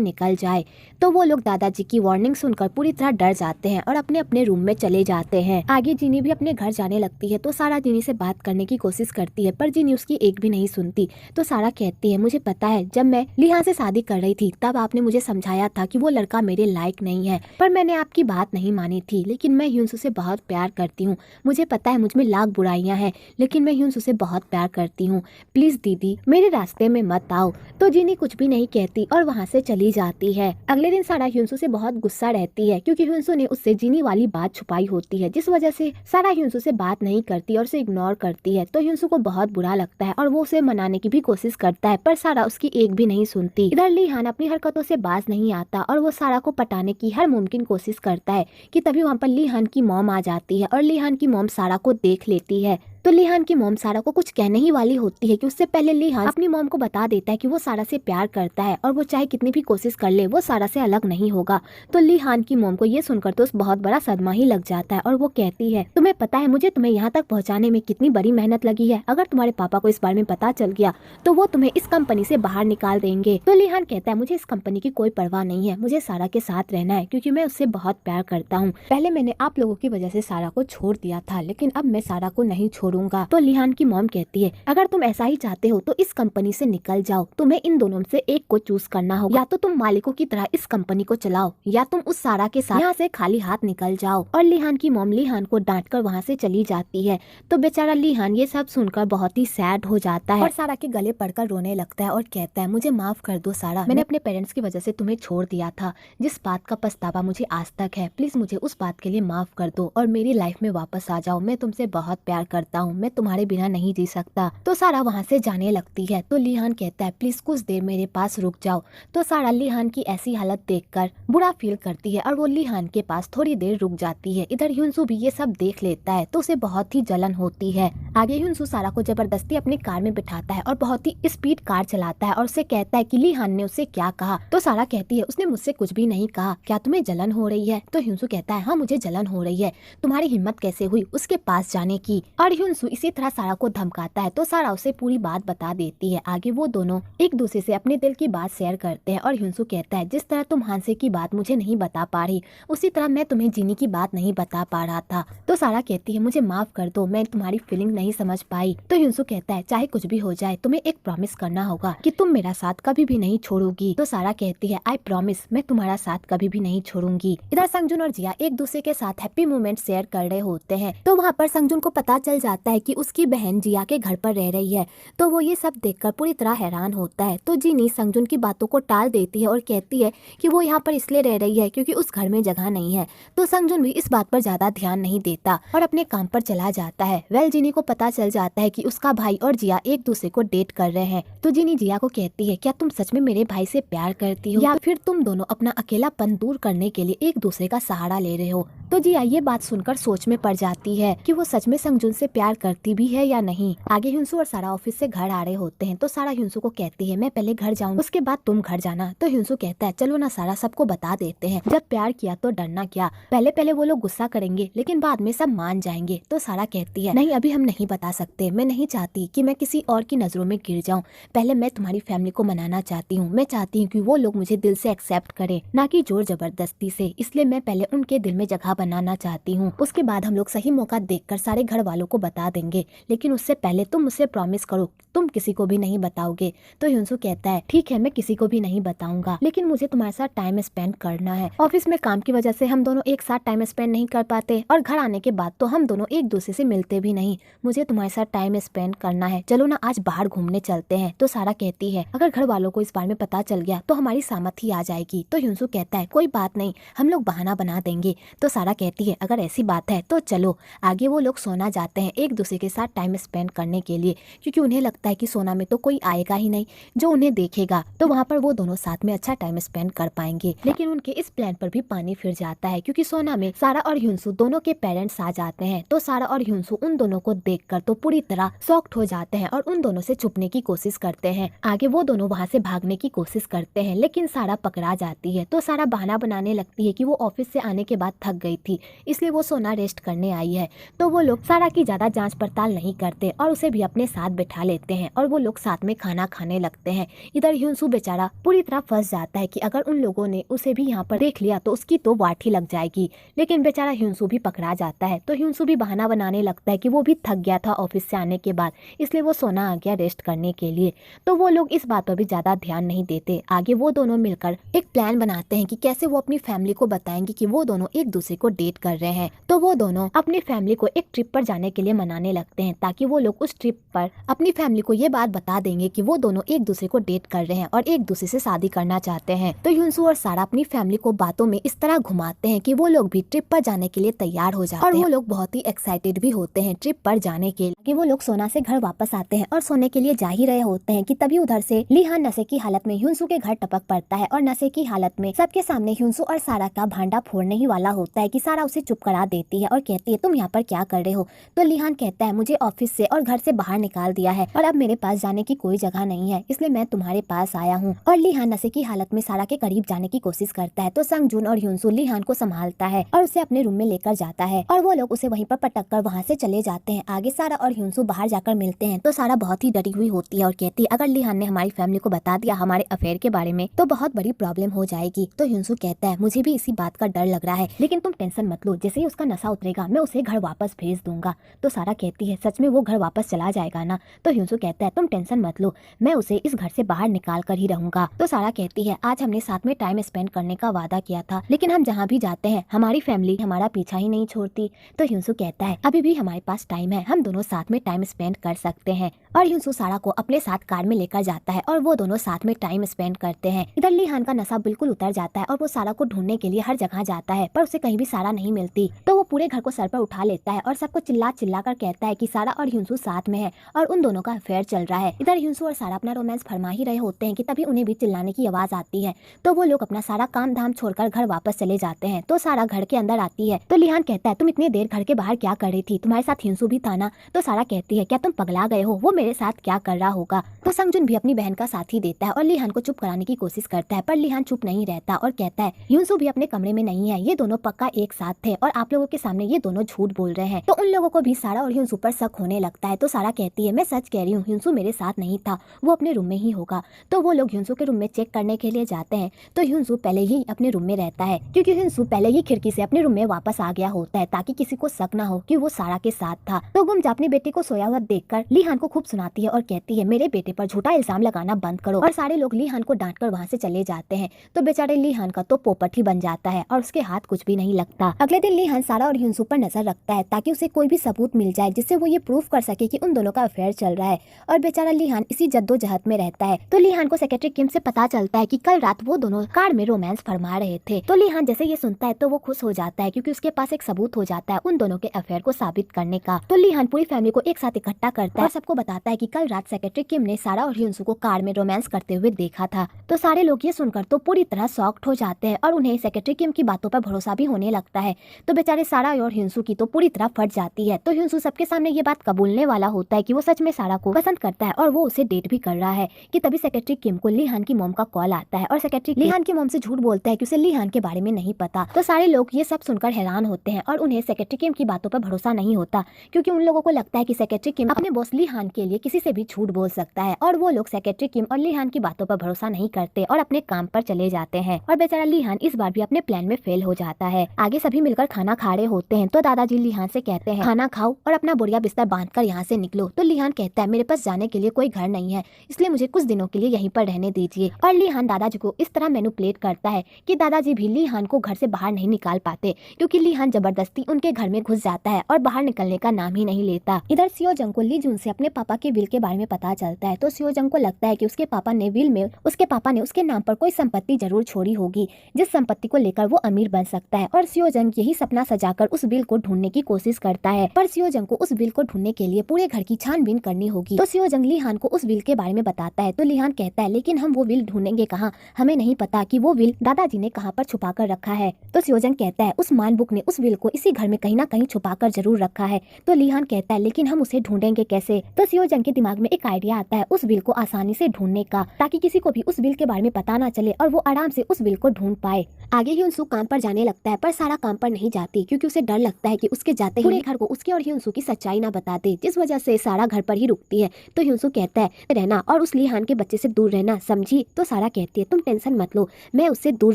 निकल जाए। तो वो लोग दादाजी की वार्निंग सुनकर पूरी तरह डर जाते हैं और अपने अपने रूम में चले जाते हैं। आगे जिनी भी अपने घर जाने लगती है तो सारा जिनी से बात करने की कोशिश करती है पर जिनी उसकी एक भी नहीं सुनती। तो सारा कहती है मुझे पता है जब मैं लिहान से शादी कर रही थी तब आपने मुझे समझाया था कि वो लड़का मेरे लायक नहीं है, पर मैंने आपकी बात नहीं मानी थी। लेकिन मैं ह्युनसू से बहुत प्यार करती हूँ। मुझे पता है मुझ में लाख बुराइयां हैं लेकिन मैं ह्युनसू से बहुत प्यार करती हूँ। प्लीज दीदी मेरे रास्ते में मत आओ। तो जिनी कुछ भी नहीं कहती और वहाँ से चली जाती है। अगले दिन सारा ह्युनसू से बहुत गुस्सा रहती है क्योंकि ह्युनसू ने उससे जिनी वाली बात छुपाई होती है, जिस वजह से सारा ह्युनसू से बात नहीं करती और उसे इग्नोर करती है। तो ह्युनसू को बहुत बुरा लगता है और वो उसे मनाने की भी कोशिश करता है पर सारा उसकी एक भी नहीं सुनती। इधर लिहान अपनी हरकतों से बाज नहीं आता और वो सारा को पटाने की हर मुमकिन कोशिश करता है कि तभी वहाँ पर लिहान की मॉम आ जाती है और लिहान की मॉम सारा को देख लेती है। तो लिहान की मॉम सारा को कुछ कहने ही वाली होती है कि उससे पहले लिहान अपनी मॉम को बता देता है कि वो सारा से प्यार करता है और वो चाहे कितनी भी कोशिश कर ले वो सारा से अलग नहीं होगा। तो लिहान की मॉम को ये सुनकर तो बहुत बड़ा सदमा ही लग जाता है और वो कहती है तुम्हें पता है मुझे तुम्हें यहाँ तक पहुँचाने में कितनी बड़ी मेहनत लगी है। अगर तुम्हारे पापा को इस बारे में पता चल गया तो वो तुम्हें इस कंपनी से बाहर निकाल देंगे। तो लिहान कहता है मुझे इस कंपनी की कोई परवाह नहीं है, मुझे सारा के साथ रहना है क्योंकि मैं उससे बहुत प्यार करता हूँ। पहले मैंने आप लोगों की वजह से सारा को छोड़ दिया था लेकिन अब मैं सारा को नहीं छोड़ूंगा। तो लिहान की मॉम कहती है अगर तुम ऐसा ही चाहते हो तो इस कंपनी से निकल जाओ। तुम्हें इन दोनों से एक को चूज करना होगा, या तो तुम मालिकों की तरह इस कंपनी को चलाओ या तुम उस सारा के साथ यहाँ से खाली हाथ निकल जाओ। और लिहान की मॉम लिहान को डांटकर वहाँ से चली जाती है। तो बेचारा लिहान ये सब सुनकर बहुत ही सैड हो जाता है और सारा के गले पड़कर रोने लगता है और कहता है मुझे माफ कर दो सारा, मैंने अपने पेरेंट्स की वजह से तुम्हें छोड़ दिया था। जिस बात का पछतावा मुझे आज तक है, प्लीज मुझे उस बात के लिए माफ कर दो और मेरी लाइफ में वापस आ जाओ। मैं तुमसे बहुत प्यार करता हूँ, मैं तुम्हारे बिना नहीं जी सकता। तो सारा वहाँ से जाने लगती है। तो लिहान कहता है प्लीज कुछ देर मेरे पास रुक जाओ। तो सारा लिहान की ऐसी हालत देखकर बुरा फील करती है और वो लिहान के पास थोड़ी देर रुक जाती है। इधर ह्युनसू भी ये सब देख लेता है तो उसे बहुत ही जलन होती है। आगे ह्युनसू सारा को जबरदस्ती अपनी कार में बिठाता है और बहुत ही स्पीड कार चलाता है और उसे कहता है कि लिहान ने उसे क्या कहा। तो सारा कहती है उसने मुझसे कुछ भी नहीं कहा, क्या तुम्हें जलन हो रही है। तो ह्युनसू कहता है हाँ मुझे जलन हो रही है, तुम्हारी हिम्मत कैसे हुई उसके पास जाने की। और ह्युनसू इसी तरह सारा को धमकाता है तो सारा उसे पूरी बात बता देती है। आगे वो दोनों एक दूसरे से अपने दिल की बात शेयर करते हैं और ह्युनसू कहता है जिस तरह तुम हांसे की बात मुझे नहीं बता पा रही उसी तरह मैं तुम्हें जिनी की बात नहीं बता पा रहा था। तो सारा कहती है मुझे माफ कर दो, मैं तुम्हारी फीलिंग नहीं समझ पाई। तो ह्युनसू कहता है चाहे कुछ भी हो जाए तुम्हें एक प्रॉमिस करना होगा कि तुम मेरा साथ कभी भी नहीं छोड़ोगी। तो सारा कहती है आई प्रॉमिस, मैं तुम्हारा साथ कभी भी नहीं छोड़ूंगी। इधर संगजुन और जिया एक दूसरे के साथ हैप्पी मोमेंट शेयर कर रहे होते हैं। तो वहाँ पर संगजुन को पता चल जाता है कि उसकी बहन जिया के घर पर रह रही है। तो वो ये सब देखकर पूरी तरह हैरान होता है। तो जिनी संगजुन की बातों को टाल देती है और कहती है कि वो यहाँ पर इसलिए रह रही है क्योंकि उस घर में जगह नहीं है। तो संगजुन भी इस बात पर ज्यादा ध्यान नहीं देता और अपने काम पर चला जाता है। वेल जिनी को पता चल जाता है कि उसका भाई और जिया एक दूसरे को डेट कर रहे हैं। तो जिनी जिया को कहती है क्या तुम सच में मेरे भाई से प्यार करती हो या फिर तुम दोनों अपना अकेलापन दूर करने के लिए एक दूसरे का सहारा ले रहे हो। तो जिया ये बात सुनकर सोच में पड़ जाती है कि वो सच में संगजुन से प्यार करती भी है या नहीं। आगे ह्युनसू और सारा ऑफिस से घर आ रहे होते हैं। तो सारा ह्युनसू को कहती है मैं पहले घर जाऊंगी उसके बाद तुम घर जाना। तो ह्युनसू कहता है चलो ना सारा, सबको बता देते हैं, जब प्यार किया तो डरना क्या, पहले पहले वो लोग गुस्सा करेंगे लेकिन बाद में सब मान जाएंगे। तो सारा कहती है नहीं अभी हम नहीं बता सकते, मैं नहीं चाहती कि मैं किसी और की नजरों में गिर जाऊं, पहले मैं तुम्हारी फैमिली को मनाना चाहती हूँ। मैं चाहती हूँ कि वो लोग मुझे दिल से एक्सेप्ट करें, ना कि जोर जबरदस्ती से, इसलिए मैं पहले उनके दिल में जगह बनाना चाहती हूँ। उसके बाद हम लोग सही मौका देखकर सारे घर वालों को बता बता देंगे, लेकिन उससे पहले तुम मुझसे प्रॉमिस करो तुम किसी को भी नहीं बताओगे। तो ह्यूनसू कहता है ठीक है मैं किसी को भी नहीं बताऊंगा, लेकिन मुझे तुम्हारे साथ टाइम स्पेंड करना है। ऑफिस में काम की वजह से हम दोनों एक साथ टाइम स्पेंड नहीं कर पाते और घर आने के बाद तो हम दोनों एक दूसरे से मिलते भी नहीं। मुझे तुम्हारे साथ टाइम स्पेंड करना है, चलो ना आज बाहर घूमने चलते हैं। तो सारा कहती है अगर घर वालों को इस बारे में पता चल गया तो हमारी सहमति आ जाएगी। तो ह्यूनसू कहता है कोई बात नहीं, हम लोग बहाना बना देंगे। तो सारा कहती है अगर ऐसी बात है तो चलो। आगे वो लोग सोना जाते हैं एक दूसरे के साथ टाइम स्पेंड करने के लिए, क्योंकि उन्हें लगता है कि सोना में तो कोई आएगा ही नहीं जो उन्हें देखेगा, तो वहाँ पर वो दोनों साथ में अच्छा टाइम स्पेंड कर पाएंगे। लेकिन उनके इस प्लान पर भी पानी फिर जाता है, क्योंकि सोना में सारा और ह्यूनसू दोनों के पेरेंट्स आ जाते हैं। तो सारा और ह्यूनसू उन दोनों को देखकर तो पूरी तरह शॉक्ड हो जाते हैं और उन दोनों से छुपने की कोशिश करते हैं। आगे वो दोनों वहाँ से भागने की कोशिश करते हैं, लेकिन सारा पकड़ा जाती है। तो सारा बहाना बनाने लगती है कि वो ऑफिस से आने के बाद थक गई थी, इसलिए वो सोना रेस्ट करने आई है। तो वो लोग सारा की ज्यादा जांच पड़ताल नहीं करते और उसे भी अपने साथ बिठा लेते हैं और वो लोग साथ में खाना खाने लगते हैं। इधर ह्यूनसू बेचारा पूरी तरह फंस जाता है कि अगर उन लोगों ने उसे भी यहाँ पर देख लिया तो उसकी तो वाट ही लग जाएगी। लेकिन बेचारा ह्यूनसू भी पकड़ा जाता है। तो ह्यूनसू भी बहाना बनाने लगता है कि वो भी थक गया था ऑफिस से आने के बाद, इसलिए वो सोना आ गया रेस्ट करने के लिए। तो वो लोग इस बात पर भी ज्यादा ध्यान नहीं देते। आगे वो दोनों मिलकर एक प्लान बनाते हैं कि कैसे वो अपनी फैमिली को बताएंगे कि वो दोनों एक दूसरे को डेट कर रहे हैं। तो वो दोनों अपनी फैमिली को एक ट्रिप पर जाने के लिए मनाने लगते हैं, ताकि वो लोग उस ट्रिप पर अपनी फैमिली को ये बात बता देंगे कि वो दोनों एक दूसरे को डेट कर रहे हैं और एक दूसरे से शादी करना चाहते हैं। तो ह्यूनसू और सारा अपनी फैमिली को बातों में इस तरह घुमाते हैं कि वो लोग भी ट्रिप पर जाने के लिए तैयार हो जाते हैं और वो लोग बहुत ही एक्साइटेड भी होते हैं ट्रिप पर जाने के लिए। कि वो लोग सोना से घर वापस आते हैं और सोने के लिए जा ही रहे होते हैं कि तभी उधर से लीहान नशे की हालत में ह्यूनसू के घर टपक पड़ता है और नशे की हालत में सबके सामने ह्यूनसू और सारा का भांडा फोड़ने ही वाला होता है कि सारा उसे चुप करा देती है और कहती है तुम यहाँ पर क्या कर रहे हो। तो लीहान कहता है मुझे ऑफिस से और घर से बाहर निकाल दिया है और अब मेरे पास जाने की कोई जगह नहीं है, इसलिए मैं तुम्हारे पास आया हूँ। और लीहान नशे की हालत में सारा के करीब जाने की कोशिश करता है। तो संगजून और ह्यूनसू लीहान को संभालता है और उसे अपने रूम में लेकर जाता है और वो लोग उसे वहीं पर पटक कर वहाँ से चले जाते हैं। आगे सारा और ह्यूनसू बाहर जाकर मिलते हैं। तो सारा बहुत ही डरी हुई होती है और कहती है अगर लीहान ने हमारी फैमिली को बता दिया हमारे अफेयर के बारे में तो बहुत बड़ी प्रॉब्लम हो जाएगी। तो ह्यूनसू कहता है मुझे भी इसी बात का डर लग रहा है, लेकिन तुम टेंशन मत लो, जैसे ही उसका नशा उतरेगा मैं उसे घर वापस भेज दूंगा। तो सारा कहती है सच में वो घर वापस चला जाएगा ना। तो ह्यूनसू कहता है तुम टेंशन मत लो, मैं उसे इस घर से बाहर निकाल कर ही रहूंगा। तो सारा कहती है आज हमने साथ में टाइम स्पेंड करने का वादा किया था, लेकिन हम जहाँ भी जाते हैं हमारी फैमिली हमारा पीछा ही नहीं छोड़ती। तो ह्यूनसू कहता है अभी भी हमारे पास टाइम है, हम दोनों साथ में टाइम स्पेंड कर सकते हैं। और ह्यूनसू सारा को अपने साथ कार में लेकर जाता है और वो दोनों साथ में टाइम स्पेंड करते हैं। इधर लीहान का नशा बिल्कुल उतर जाता है और वो सारा को ढूंढने के लिए हर जगह जाता है, पर उसे कहीं भी सारा नहीं मिलती। तो वो पूरे घर को सर पर उठा लेता है और सबको चिल्ला चिल्ला कर कहता है कि सारा और ह्यूनसू साथ में है और उन दोनों का अफेयर चल रहा है। इधर ह्यूनसू और सारा अपना रोमांस फरमा ही रहे होते हैं कि तभी उन्हें भी चिल्लाने की आवाज आती है। तो वो लोग अपना सारा काम धाम छोड़कर घर वापस चले जाते हैं। तो सारा घर के अंदर आती है। तो लीहान कहता है तुम इतनी देर घर के बाहर क्या कर रही थी, तुम्हारे साथ ह्यूनसू भी था ना। तो सारा कहती है क्या तुम पगला गए हो, वो मेरे साथ क्या कर रहा होगा। तो संगजुन भी अपनी बहन का साथ ही देता है और लीहान को चुप कराने की कोशिश करता है, पर लीहान चुप नहीं रहता और कहता है ह्यूनसू भी अपने कमरे में नहीं है, ये दोनों पक्का एक साथ थे और आप लोगों के सामने ये दोनों झूठ बोल रहे हैं। तो उन लोगों को भी सारा और ह्यूनसू पर शक होने लगता है। तो सारा कहती है मैं सच कह रही हूँ, ह्यूनसू मेरे साथ नहीं था, वो अपने रूम में ही होगा। तो वो लोग ह्यूनसू के रूम में चेक करने के लिए जाते हैं। तो ह्यूनसू पहले ही अपने रूम में रहता है, क्योंकि ह्यूनसू पहले ही खिड़की से अपने रूम में वापस आ गया होता है ताकि किसी को शक ना हो कि वो सारा के साथ था। तो गुमजा अपने बेटे को सोया हुआ देखकर लीहान को खूब सुनाती है और कहती है मेरे बेटे पर झूठा इल्जाम लगाना बंद करो। और सारे लोग लीहान को डांटकर वहाँ से चले जाते हैं। तो बेचारे लीहान का तो पोपट ही बन जाता है और उसके हाथ कुछ भी नहीं लगता। अगले दिन लीहान सारा और ह्यूनसू पर नजर रखता है ताकि उसे कोई भी सबूत मिल जाए जिससे वो ये प्रूफ कर सके कि उन दोनों का अफेयर चल रहा है। और बेचारा लीहान इसी जद्दोजहद में रहता है। तो लीहान को सेक्रेटरी किम से पता चलता है कि कल रात वो दोनों कार में रोमांस फरमा रहे थे। तो लीहान जैसे ये सुनता है तो वो खुश हो जाता है, क्योंकि उसके पास एक सबूत हो जाता है उन दोनों के अफेयर को साबित करने का। तो लीहान पूरी फैमिली को एक साथ इकट्ठा करता है और सबको बताता है कि कल रात सेक्रेटरी किम ने सारा और ह्यूनसू को कार में रोमांस करते हुए देखा था। तो सारे लोग ये सुनकर तो पूरी तरह शॉक्ड हो जाते हैं और उन्हें सेक्रेटरी किम की बातों पर भरोसा भी होने लगता है। तो बेचारे सारा और ह्यूनसू की तो पूरी तरह फट जाती है। तो ह्यूनसू सबके सामने ये बात कबूलने वाला होता है कि वो सच में सारा को पसंद करता है और वो उसे डेट भी कर रहा है कि तभी सेक्रेटरी किम को लीहान की मॉम का कॉल आता है और सेक्रेटरी लीहान की मॉम से झूठ बोलता है कि उसे लीहान के बारे में नहीं पता। तो सारे लोग ये सब सुनकर हैरान होते हैं और उन्हें सेक्रेटरी किम की बातों पर भरोसा नहीं होता, क्योंकि उन लोगों को लगता है कि सेक्रेटरी किम अपने बॉस लीहान के लिए किसी से भी झूठ बोल सकता है। और वो लोग सेक्रेटरी किम और लीहान की बातों पर भरोसा नहीं करते और अपने काम पर चले जाते हैं। और बेचारा लीहान इस बार भी अपने प्लान में फेल हो जाता है। आगे सभी मिलकर खाना खा रहे होते हैं। तो दादाजी लीहान से कहते हैं खाना खाओ और अपना बोरिया बिस्तर बांधकर यहाँ से निकलो। तो लिहान कहता है मेरे पास जाने के लिए कोई घर नहीं है, इसलिए मुझे कुछ दिनों के लिए यहीं पर रहने दीजिए। और लिहान दादाजी को इस तरह मैनिपुलेट करता है कि दादाजी भी लिहान को घर से बाहर नहीं निकाल पाते, क्योंकि लिहान जबरदस्ती उनके घर में घुस जाता है और बाहर निकलने का नाम ही नहीं लेता। इधर सियोजंग को ली जून से अपने पापा के विल के बारे में पता चलता है, तो सियोजंग को लगता है कि उसके पापा ने विल में उसके पापा ने उसके नाम पर कोई संपत्ति जरूर छोड़ी होगी, जिस संपत्ति को लेकर वो अमीर बन सकता है। और सियोजंग यही सपना सजाकर उस विल को ढूंढने की कोशिश करता है, पर सियोजंग को उस विल को ढूंढने के लिए पूरे घर की छानबीन करनी होगी। तो सियोजंग लिहान को उस विल के बारे में बताता है, तो लिहान कहता है लेकिन हम वो विल ढूंढेंगे कहाँ, हमें नहीं पता कि वो विल दादाजी ने कहाँ पर छुपा कर रखा है। तो सियोजंग कहता है उस मानबुक ने उस विल को इसी घर में कहीं ना कहीं छुपा कर जरूर रखा है। तो लिहान कहता है लेकिन हम उसे ढूंढेंगे कैसे। तो सियोजंग के दिमाग में एक आइडिया आता है उस विल को आसानी से ढूंढने का, ताकि किसी को भी उस विल के बारे में पता ना चले और वो आराम से उस विल को ढूंढ पाए। आगे ह्यूनसू काम पर जाने लगता है, पर सारा काम पर नहीं जाती, क्योंकि उसे डर लगता है कि उसके जाते ही पूरे घर को उसके और ह्यूनसू की सच्चाई ना बता दे, जिस वजह से सारा घर पर ही रुकती है। तो ह्यूनसू कहता है रहना और उस लिहान के बच्चे से दूर रहना, समझी। तो सारा कहती है तुम टेंशन मत लो, मैं उससे दूर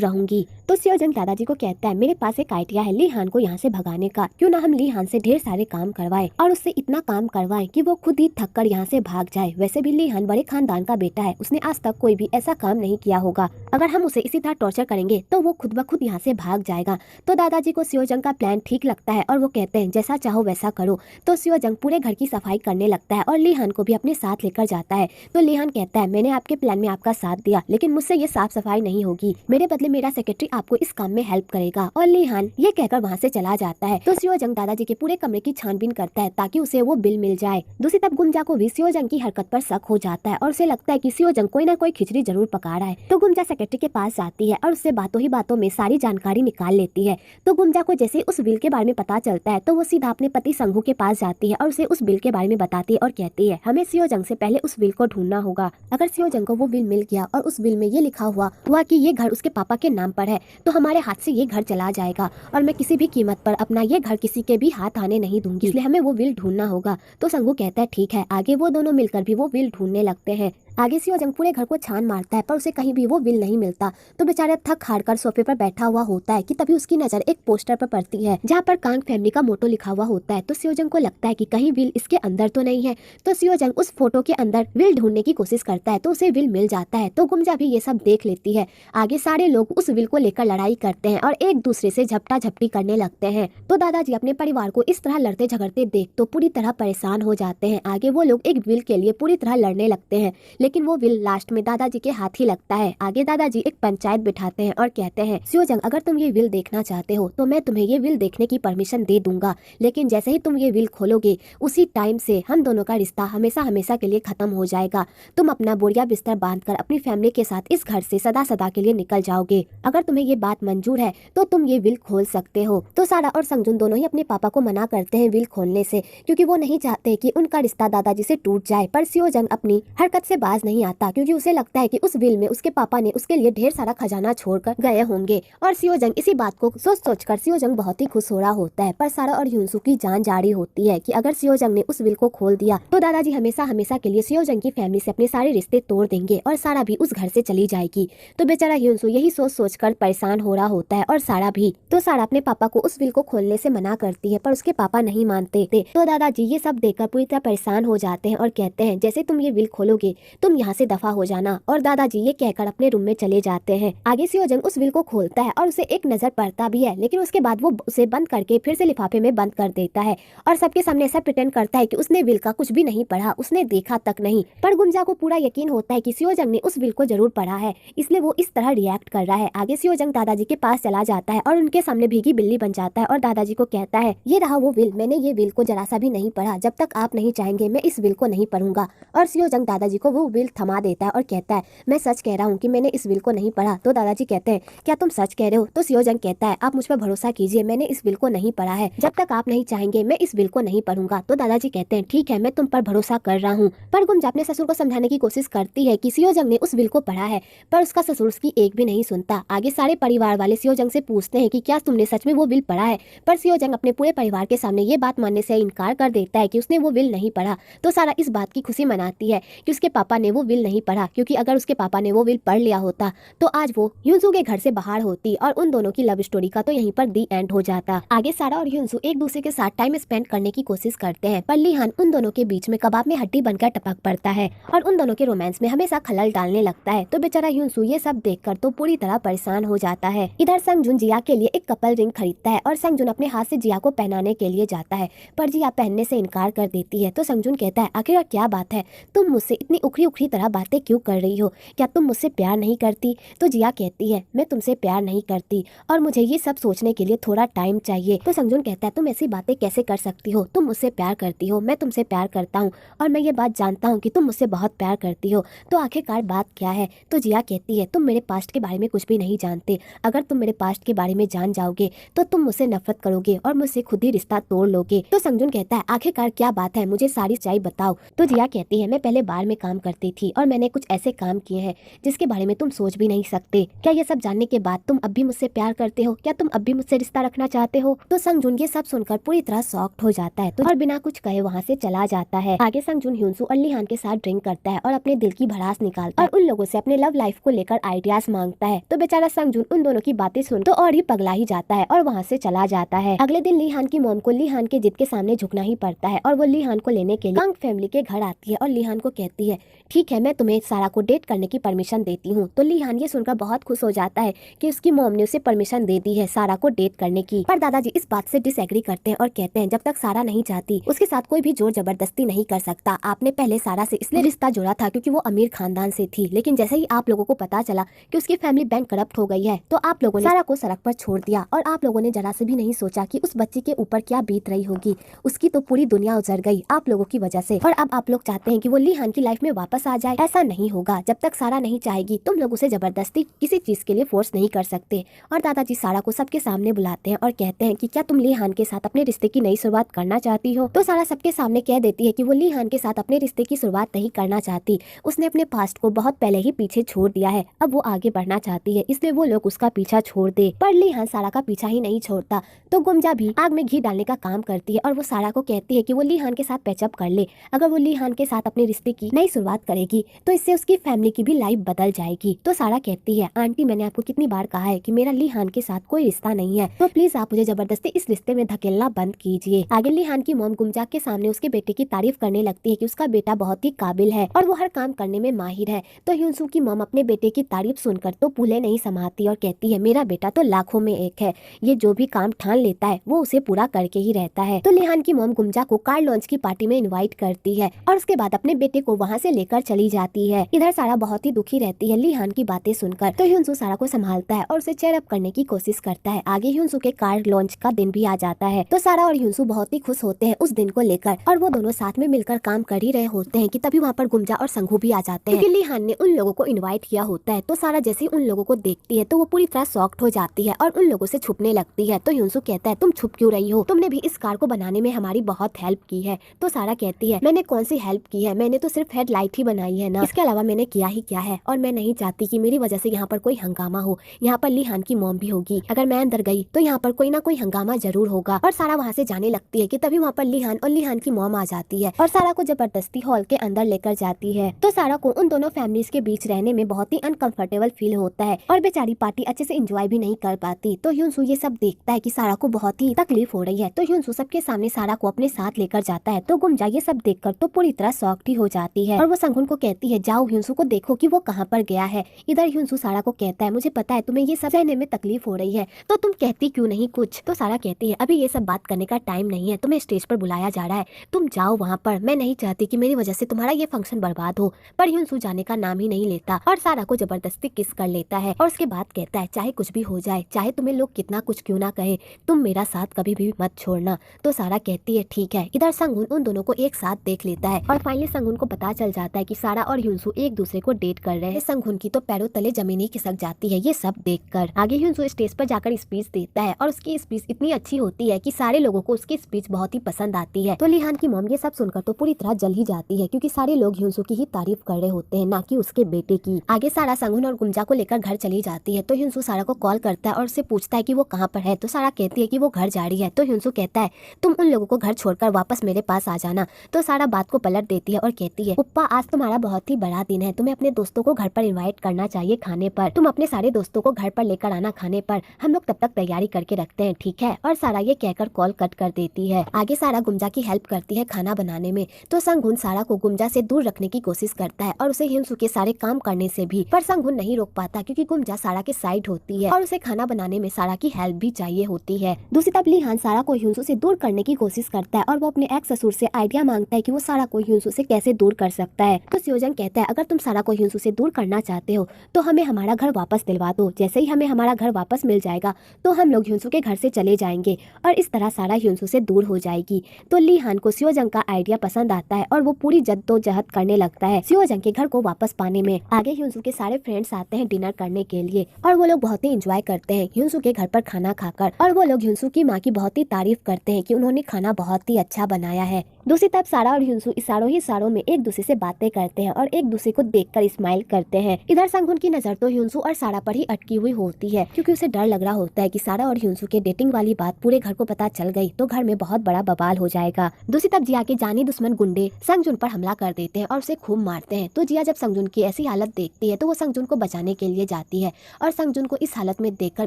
रहूंगी। तो सियोजंग दादाजी को कहता है मेरे पास एक आइडिया है लिहान को यहाँ से भगाने का, क्यों ना हम लिहान से ढेर सारे काम करवाएं और उससे इतना काम करवाएं कि वो खुद ही थक कर यहाँ से भाग जाए। वैसे भी लिहान बड़े खानदान का बेटा है, उसने आज तक कोई भी ऐसा काम नहीं किया होगा। अगर हम उसे इसी तरह टॉर्चर करेंगे तो वो खुद ब खुद यहाँ से भाग जाएगा। तो दादाजी को सियोजंग का प्लान ठीक लगता है और वो कहते हैं जैसा चाहो वैसा करो। तो सियोजंग पूरे घर की सफाई करने लगता है और लिहान को भी अपने साथ लेकर जाता है। तो लिहान कहता है मैंने आपके प्लान में आपका साथ दिया, लेकिन मुझसे ये साफ सफाई नहीं होगी, मेरे बदले मेरा सेक्रेटरी आपको इस काम में हेल्प करेगा। और लिहान ये कहकर वहाँ से चला जाता है। तो सियोजंग दादाजी के पूरे कमरे की छानबीन करता है ताकि उसे वो बिल मिल जाए। दूसरी तरफ गुमजा को भी सियोजंग की हरकत पर शक हो जाता है और उसे लगता है कि सियोजंग कोई ना कोई खिचड़ी जरूर पका रहा है। तो गुमजा सेक्रेटरी के पास जाती है और उससे बातों ही बातों में सारी जानकारी निकाल लेती है। तो गुमजा को जैसे उस बिल के बारे में पता चलता है तो वो सीधा अपने पति संघू के पास जाती है और उसे उस बिल के बारे में बताती है और कहती है हमें सियोजंग से पहले उस बिल को ढूंढना होगा। अगर सियोजंग को वो बिल मिल गया और उस बिल में ये लिखा हुआ कि ये घर उसके पापा के नाम पर है, तो हमारे हाथ से ये घर चला जाएगा और मैं किसी भी कीमत पर अपना ये घर किसी के भी हाथ आने नहीं दूंगी, इसलिए हमें वो बिल ढूंढना होगा। तो संघू कहता है ठीक है। आगे वो दोनों मिलकर भी वो बिल ढूंढने लगते हैं। आगे सियोजंग पूरे घर को छान मारता है पर उसे कहीं भी वो विल नहीं मिलता। तो बेचारा थक हार कर सोफे पर बैठा हुआ होता है कि तभी उसकी नजर एक पोस्टर पर पड़ती है जहाँ पर कांग फैमिली का मोटो लिखा हुआ होता है। तो सियोजंग को लगता है कि कहीं विल इसके अंदर तो नहीं है। तो सियोजंग उस फोटो के अंदर विल ढूंढने की कोशिश करता है तो उसे विल मिल जाता है। तो गुमजा भी ये सब देख लेती है। आगे सारे लोग उस विल को लेकर लड़ाई करते हैं और एक दूसरे से झपटा झपटी करने लगते हैं। तो दादाजी अपने परिवार को इस तरह लड़ते झगड़ते देख तो पूरी तरह परेशान हो जाते हैं। आगे वो लोग एक विल के लिए पूरी तरह लड़ने लगते हैं, लेकिन वो विल लास्ट में दादाजी के हाथ ही लगता है। आगे दादाजी एक पंचायत बिठाते हैं और कहते हैं सियोजंग अगर तुम ये विल देखना चाहते हो तो मैं तुम्हें ये विल देखने की परमिशन दे दूंगा, लेकिन जैसे ही तुम ये विल खोलोगे उसी टाइम से हम दोनों का रिश्ता हमेशा हमेशा के लिए खत्म हो जाएगा। तुम अपना बोरिया बिस्तर बांधकर अपनी फैमिली के साथ इस घर से सदा सदा के लिए निकल जाओगे। अगर तुम्हें ये बात मंजूर है तो तुम ये विल खोल सकते हो। तो सारा और संगजुन दोनों ही अपने पापा को मना करते हैं विल खोलने से, क्योंकि वो नहीं चाहते कि उनका रिश्ता दादाजी से टूट जाए। पर सियोजंग अपनी हरकत से बाज नहीं आता, क्योंकि उसे लगता है कि उस विल में उसके पापा ने उसके लिए ढेर सारा खजाना छोड़कर गए होंगे। और सियोजंग इसी बात को सोच कर सियोजंग बहुत ही खुश हो रहा होता है। पर सारा और ह्यूनसू की जान जा रही होती है कि अगर सियोजंग ने उस विल को खोल दिया तो दादाजी हमेशा हमेशा के लिए सियोजंग की फैमिली से अपने सारे रिश्ते तोड़ देंगे और सारा भी उस घर से चली जाएगी। तो बेचारा ह्यूनसू यही सोच कर परेशान हो रहा होता है और सारा भी। तो सारा अपने पापा को उस विल को खोलने से मना करती है पर उसके पापा नहीं मानते थे। तो दादाजी ये सब देखकर पूरी तरह परेशान हो जाते हैं और कहते हैं जैसे तुम ये विल खोलोगे तुम यहाँ से दफा हो जाना। और दादाजी ये कहकर अपने रूम में चले जाते हैं। आगे सियोजंग उस विल को खोलता है और उसे एक नजर पड़ता भी है, लेकिन उसके बाद वो उसे बंद करके फिर से लिफाफे में बंद कर देता है और सबके सामने ऐसा प्रिटेंड करता है कि उसने विल का कुछ भी नहीं पढ़ा, उसने देखा तक नहीं। पर गुमजा को पूरा यकीन होता है कि सियोजंग ने उस विल को जरूर पढ़ा है, इसलिए वो इस तरह रिएक्ट कर रहा है। आगे सियोजंग दादाजी के पास चला जाता है और उनके सामने भीगी बिल्ली बन जाता है और दादाजी को कहता है ये रहा वो विल, मैंने ये विल को जरा सा भी नहीं पढ़ा, जब तक आप नहीं चाहेंगे मैं इस विल को नहीं पढ़ूंगा। और सियोजंग दादाजी को वो विल थमा देता है और कहता है मैं सच कह रहा हूँ कि मैंने इस विल को नहीं पढ़ा। तो दादाजी कहते हैं क्या तुम सच कह रहे हो? तो सियोजंग कहता है आप मुझ पर भरोसा कीजिए, मैंने इस विल को नहीं पढ़ा है, जब तक आप नहीं चाहेंगे मैं इस विल को नहीं पढ़ूंगा। तो दादाजी कहते हैं ठीक है मैं तुम पर भरोसा कर रहा हूँ। पर गुमजा अपने ससुर को समझाने की कोशिश करती है कि सियोजंग ने उस विल को पढ़ा है, पर उसका ससुर उसकी एक भी नहीं सुनता। आगे सारे परिवार वाले सियोजंग से पूछते हैं कि क्या तुमने सच में वो विल पढ़ा है, पर सियोजंग अपने पूरे परिवार के सामने ये बात मानने से इनकार कर देता है कि उसने वो विल नहीं पढ़ा। तो सारा इस बात की खुशी मनाती है कि उसके पापा ने वो विल नहीं पढ़ा, क्योंकि अगर उसके पापा ने वो विल पढ़ लिया होता तो आज वो ह्यूनसू के घर से बाहर होती और उन दोनों की लव स्टोरी का तो यहीं पर दी एंड हो जाता। आगे सारा और ह्यूनसू एक दूसरे के साथ टाइम स्पेंड करने की कोशिश करते हैं, पर लीहान उन दोनों के बीच में कबाब में हड्डी बनकर टपक पड़ता है और उन दोनों के रोमांस में हमेशा खलल डालने लगता है। तो बेचारा ह्यूनसू ये सब देखकर तो पूरी तरह परेशान हो जाता है। इधर संगजुन जिया के लिए एक कपल रिंग खरीदता है और संगजुन अपने हाथ से जिया को पहनाने के लिए जाता है, पर जिया पहनने से इनकार कर देती है। तो संगजुन कहता है, आखिर क्या बात है, तुम मुझसे इतनी उखड़ी उखड़ी तरह बातें क्यों कर रही हो, क्या तुम मुझसे प्यार नहीं करती? तो जिया कहती है, मैं तुमसे प्यार नहीं करती और मुझे ये सब सोचने के लिए थोड़ा टाइम चाहिए। तो संगजुन कहता है, तुम ऐसी बातें कैसे कर सकती हो, तुम मुझसे प्यार करती हो, मैं तुमसे प्यार करता हूँ और मैं ये बात जानता हूँ कि तुम मुझसे बहुत प्यार करती हो, तो आखिरकार बात क्या है? तो जिया कहती है, तुम मेरे पास्ट के बारे में कुछ भी नहीं जानते, अगर तुम मेरे पास्ट के बारे में जान जाओगे तो तुम मुझसे नफरत करोगे और मुझसे खुद ही रिश्ता तोड़ लोगे। तो संगजुन कहता है, आखिरकार क्या बात है, मुझे सारी सच्चाई बताओ। तो जिया कहती है, मैं पहले बार में काम करती थी और मैंने कुछ ऐसे काम किए हैं जिसके बारे में तुम सोच भी नहीं सकते। क्या ये सब जानने के बाद तुम अब भी मुझसे प्यार करते हो? क्या तुम अब भी मुझसे रिश्ता रखना चाहते हो? तो संगजुन ये सब सुनकर पूरी तरह शॉक्ड हो जाता है तो और बिना कुछ कहे वहाँ से चला जाता है। आगे संगजुन ह्यूनसू और लीहान के साथ ड्रिंक करता है और अपने दिल की भड़ास निकालता है और उन लोगों से अपने लव लाइफ को लेकर आइडियाज मांगता है। तो बेचारा संगजुन उन दोनों की बातें सुन तो और ही पगला ही जाता है और वहाँ से चला जाता है। अगले दिन लीहान की मॉम को लीहान के जिद के सामने झुकना ही पड़ता है और वो लीहान को लेने के लिए कंग फैमिली के घर आती है और लीहान को कहती है, ठीक है, मैं तुम्हें सारा को डेट करने की परमिशन देती हूँ। तो लीहान ये सुनकर बहुत खुश हो जाता है कि उसकी मॉम ने उसे परमिशन दे दी है सारा को डेट करने की। पर दादाजी इस बात से डिसएग्री करते हैं और कहते हैं, जब तक सारा नहीं चाहती उसके साथ कोई भी जोर जबरदस्ती नहीं कर सकता। आपने पहले सारा से इसलिए रिश्ता जोड़ा था क्योंकि वो अमीर खानदान से थी, लेकिन जैसे ही आप लोगों को पता चला कि उसकी फैमिली बैंक करप्ट हो गई है तो आप लोगों ने सारा को सड़क पर छोड़ दिया और आप लोगों ने जरा से भी नहीं सोचा कि उस बच्ची के ऊपर क्या बीत रही होगी। उसकी तो पूरी दुनिया उजड़ गई आप लोगों की वजह से और अब आप लोग चाहते हैं कि वो लीहान की लाइफ में वापस आ जाए। ऐसा नहीं होगा, जब तक सारा नहीं चाहेगी तुम लोग उसे जबरदस्ती किसी चीज के लिए फोर्स नहीं कर सकते। और दादाजी सारा को सबके सामने बुलाते हैं और कहते हैं कि क्या तुम लीहान के साथ अपने रिश्ते की नई शुरुआत करना चाहती हो? तो सारा सबके सामने कह देती है कि वो लीहान के साथ अपने रिश्ते की शुरुआत नहीं करना चाहती। उसने अपने पास्ट को बहुत पहले ही पीछे छोड़ दिया है, अब वो आगे बढ़ना चाहती है, इसलिए वो लोग उसका पीछा छोड़ दे। पर लीहान सारा का पीछा ही नहीं छोड़ता तो गुमजा भी आग में घी डालने का काम करती है और वो सारा को कहती है कि वो लीहान के साथ पैचअप कर ले। अगर वो लीहान के साथ अपने रिश्ते की नई शुरुआत करेगी तो इससे उसकी फैमिली की भी लाइफ बदल जाएगी। तो सारा कहती है, आंटी मैंने आपको कितनी बार कहा है कि मेरा लीहान के साथ कोई रिश्ता नहीं है, तो प्लीज आप मुझे जबरदस्ती इस रिश्ते में धकेलना बंद कीजिए। आगे लीहान की मॉम गुमजा के सामने उसके बेटे की तारीफ करने लगती है कि उसका बेटा बहुत ही काबिल है और वो हर काम करने में माहिर है। तो ह्यूनसू की मॉम अपने बेटे की तारीफ सुनकर तो फूले नहीं समाती और कहती है, मेरा बेटा तो लाखों में एक है, ये जो भी काम ठान लेता है वो उसे पूरा करके ही रहता है। तो लीहान की मॉम गुमजा को कार लॉन्च की पार्टी में इनवाइट करती है और उसके बाद अपने बेटे को वहाँ से लेकर चली जाती है। इधर सारा बहुत ही दुखी रहती है लीहान की बातें सुनकर। तो ह्यूनसू सारा को संभालता है और उसे चेयर अप करने की कोशिश करता है। आगे ह्यूनसू के कार लॉन्च का दिन भी आ जाता है तो सारा और ह्यूनसू बहुत ही खुश होते हैं उस दिन को लेकर और वो दोनों साथ में मिलकर काम कर ही रहे होते हैं कि तभी वहाँ पर गुमजा और संघू भी आ जाते हैं क्योंकि लीहान ने उन लोगों को इन्वाइट किया होता है। तो सारा जैसे ही उन लोगों को देखती है तो वो पूरी तरह शॉक्ड हो जाती है और उन लोगों से छुपने लगती है। तो ह्यूनसू कहता है, तुम छुप क्यों रही हो, तुमने भी इस कार को बनाने में हमारी बहुत हेल्प की है। तो सारा कहती है, मैंने कौन सी हेल्प की है, मैंने तो सिर्फ हेडलाइट ही बनाई है ना, इसके अलावा मैंने किया ही क्या है। और मैं नहीं चाहती कि मेरी वजह से यहाँ पर कोई हंगामा हो, यहाँ पर लीहान की मॉम भी होगी, अगर मैं अंदर गई तो यहाँ पर कोई ना कोई हंगामा जरूर होगा। और सारा वहाँ से जाने लगती है कि तभी वहाँ पर लीहान और लीहान की मॉम आ जाती है और सारा को जबरदस्ती हॉल के अंदर लेकर जाती है। तो सारा को उन दोनों फैमिलीज के बीच रहने में बहुत ही अनकंफर्टेबल फील होता है और बेचारी पार्टी अच्छे से एंजॉय भी नहीं कर पाती। तो ह्यूनसू ये सब देखता है कि सारा को बहुत ही तकलीफ हो रही है तो ह्यूनसू सबके सामने सारा को अपने साथ लेकर जाता है। तो गुमजा ये सब देखकर तो पूरी तरह शॉक्ड ही हो जाती है और वो संगुन को कहती है, जाओ ह्यूनसू को देखो कि वो कहाँ पर गया है। इधर ह्यूनसू सारा को कहता है, मुझे पता है तुम्हें ये सब सहने में तकलीफ हो रही है तो तुम कहती क्यों नहीं कुछ। तो सारा कहती है, अभी ये सब बात करने का टाइम नहीं है, तुम्हें स्टेज पर बुलाया जा रहा है, तुम जाओ वहाँ पर, मैं नहीं चाहती कि मेरी वजह से तुम्हारा ये फंक्शन बर्बाद हो। पर ह्यूनसू जाने का नाम ही नहीं लेता और सारा को जबरदस्ती किस कर लेता है और उसके बाद कहता है, चाहे कुछ भी हो जाए, चाहे तुम्हें लोग कितना कुछ क्यों ना कहे, तुम मेरा साथ कभी भी मत छोड़ना। तो सारा कहती है, ठीक है। इधर संगुन उन दोनों को एक साथ देख लेता है और फाइनली संगुन को पता चल जाता है कि सारा और ह्यूनसू एक दूसरे को डेट कर रहे हैं। संगुन की तो पैरों तले जमीन ही खिसक जाती है ये सब देखकर। आगे ह्यूनसू स्टेज पर जाकर स्पीच देता है और उसकी स्पीच इतनी अच्छी होती है कि सारे लोगों को उसकी स्पीच बहुत ही पसंद आती है। तो लीहान की मॉम ये सब सुनकर तो पूरी तरह जल ही जाती है क्योंकि सारे लोग ह्यूनसू की ही तारीफ कर रहे होते हैं, ना कि उसके बेटे की। आगे सारा संगुन और गुमजा को लेकर घर चली जाती है तो ह्यूनसू सारा को कॉल करता है और उससे पूछता है कि वो कहाँ पर है। तो सारा कहती है कि वो घर जा रही है। तो ह्यूनसू कहता है, तुम उन लोगों को घर छोड़कर वापस मेरे पास आ जाना। तो सारा बात को पलट देती है और कहती है, उप्पा आज तुम्हारा बहुत ही बड़ा दिन है, तुम्हें अपने दोस्तों को घर पर इनवाइट करना चाहिए खाने पर। तुम अपने सारे दोस्तों को घर पर लेकर आना खाने पर, हम लोग तब तक तैयारी करके रखते हैं, ठीक है। और सारा ये कहकर कॉल कट कर देती है। आगे सारा गुमजा की हेल्प करती है खाना बनाने में। तो संगुन सारा को गुमजा से दूर रखने की कोशिश करता है और उसे हिंसू के सारे काम करने से भी, पर संगुन नहीं रोक पाता क्योंकि गुमजा सारा के साइड होती है और उसे खाना बनाने में सारा की हेल्प भी चाहिए होती है। दूसरी तरफ लीहान सारा को हिंसू से दूर करने की कोशिश करता है और वो अपने एक्स ससुर से आइडिया मांगता है कि वो सारा को हिंसू से कैसे दूर कर सकता है। तो सियोजंग कहता है, अगर तुम सारा को हिंसू से दूर करना चाहते हो तो हमें हमारा घर वापस दिलवा दो। जैसे ही हमें हमारा घर वापस मिल जाएगा तो हम लोग हिंसू के घर से चले जाएंगे और इस तरह सारा हिंसू से दूर हो जाएगी। तो लीहान को सियोजंग का आइडिया पसंद आता है और वो पूरी जद्दोजहद करने लगता है सियोजंग के घर को वापस पाने में। आगे हिंसू के सारे फ्रेंड्स आते हैं डिनर करने के लिए और वो लोग बहुत ही एंजॉय करते हैं हिंसू के घर पर खाना खाकर, और वो लोग हिंसू की माँ की बहुत ही तारीफ करते हैं कि उन्होंने खाना बहुत ही अच्छा बनाया है। दूसरी तरफ सारा और हिंसू इशारों ही इशारों में एक दूसरे से बातें करते हैं और एक दूसरे को देखकर स्माइल करते हैं। इधर संगुन की नजर तो हिंसू और सारा पर ही अटकी हुई होती है क्योंकि उसे डर लग रहा होता है कि सारा और हिंसू के डेटिंग वाली बात पूरे घर को पता चल गई तो घर में बहुत बड़ा बवाल हो जाएगा। दूसरी तरफ जिया के जानी दुश्मन गुंडे संगजुन पर हमला कर देते हैं और उसे खूब मारते हैं। तो जिया जब संगजुन की ऐसी हालत देखती है तो वो संगजुन को बचाने के लिए जाती है और संगजुन को इस हालत में देखकर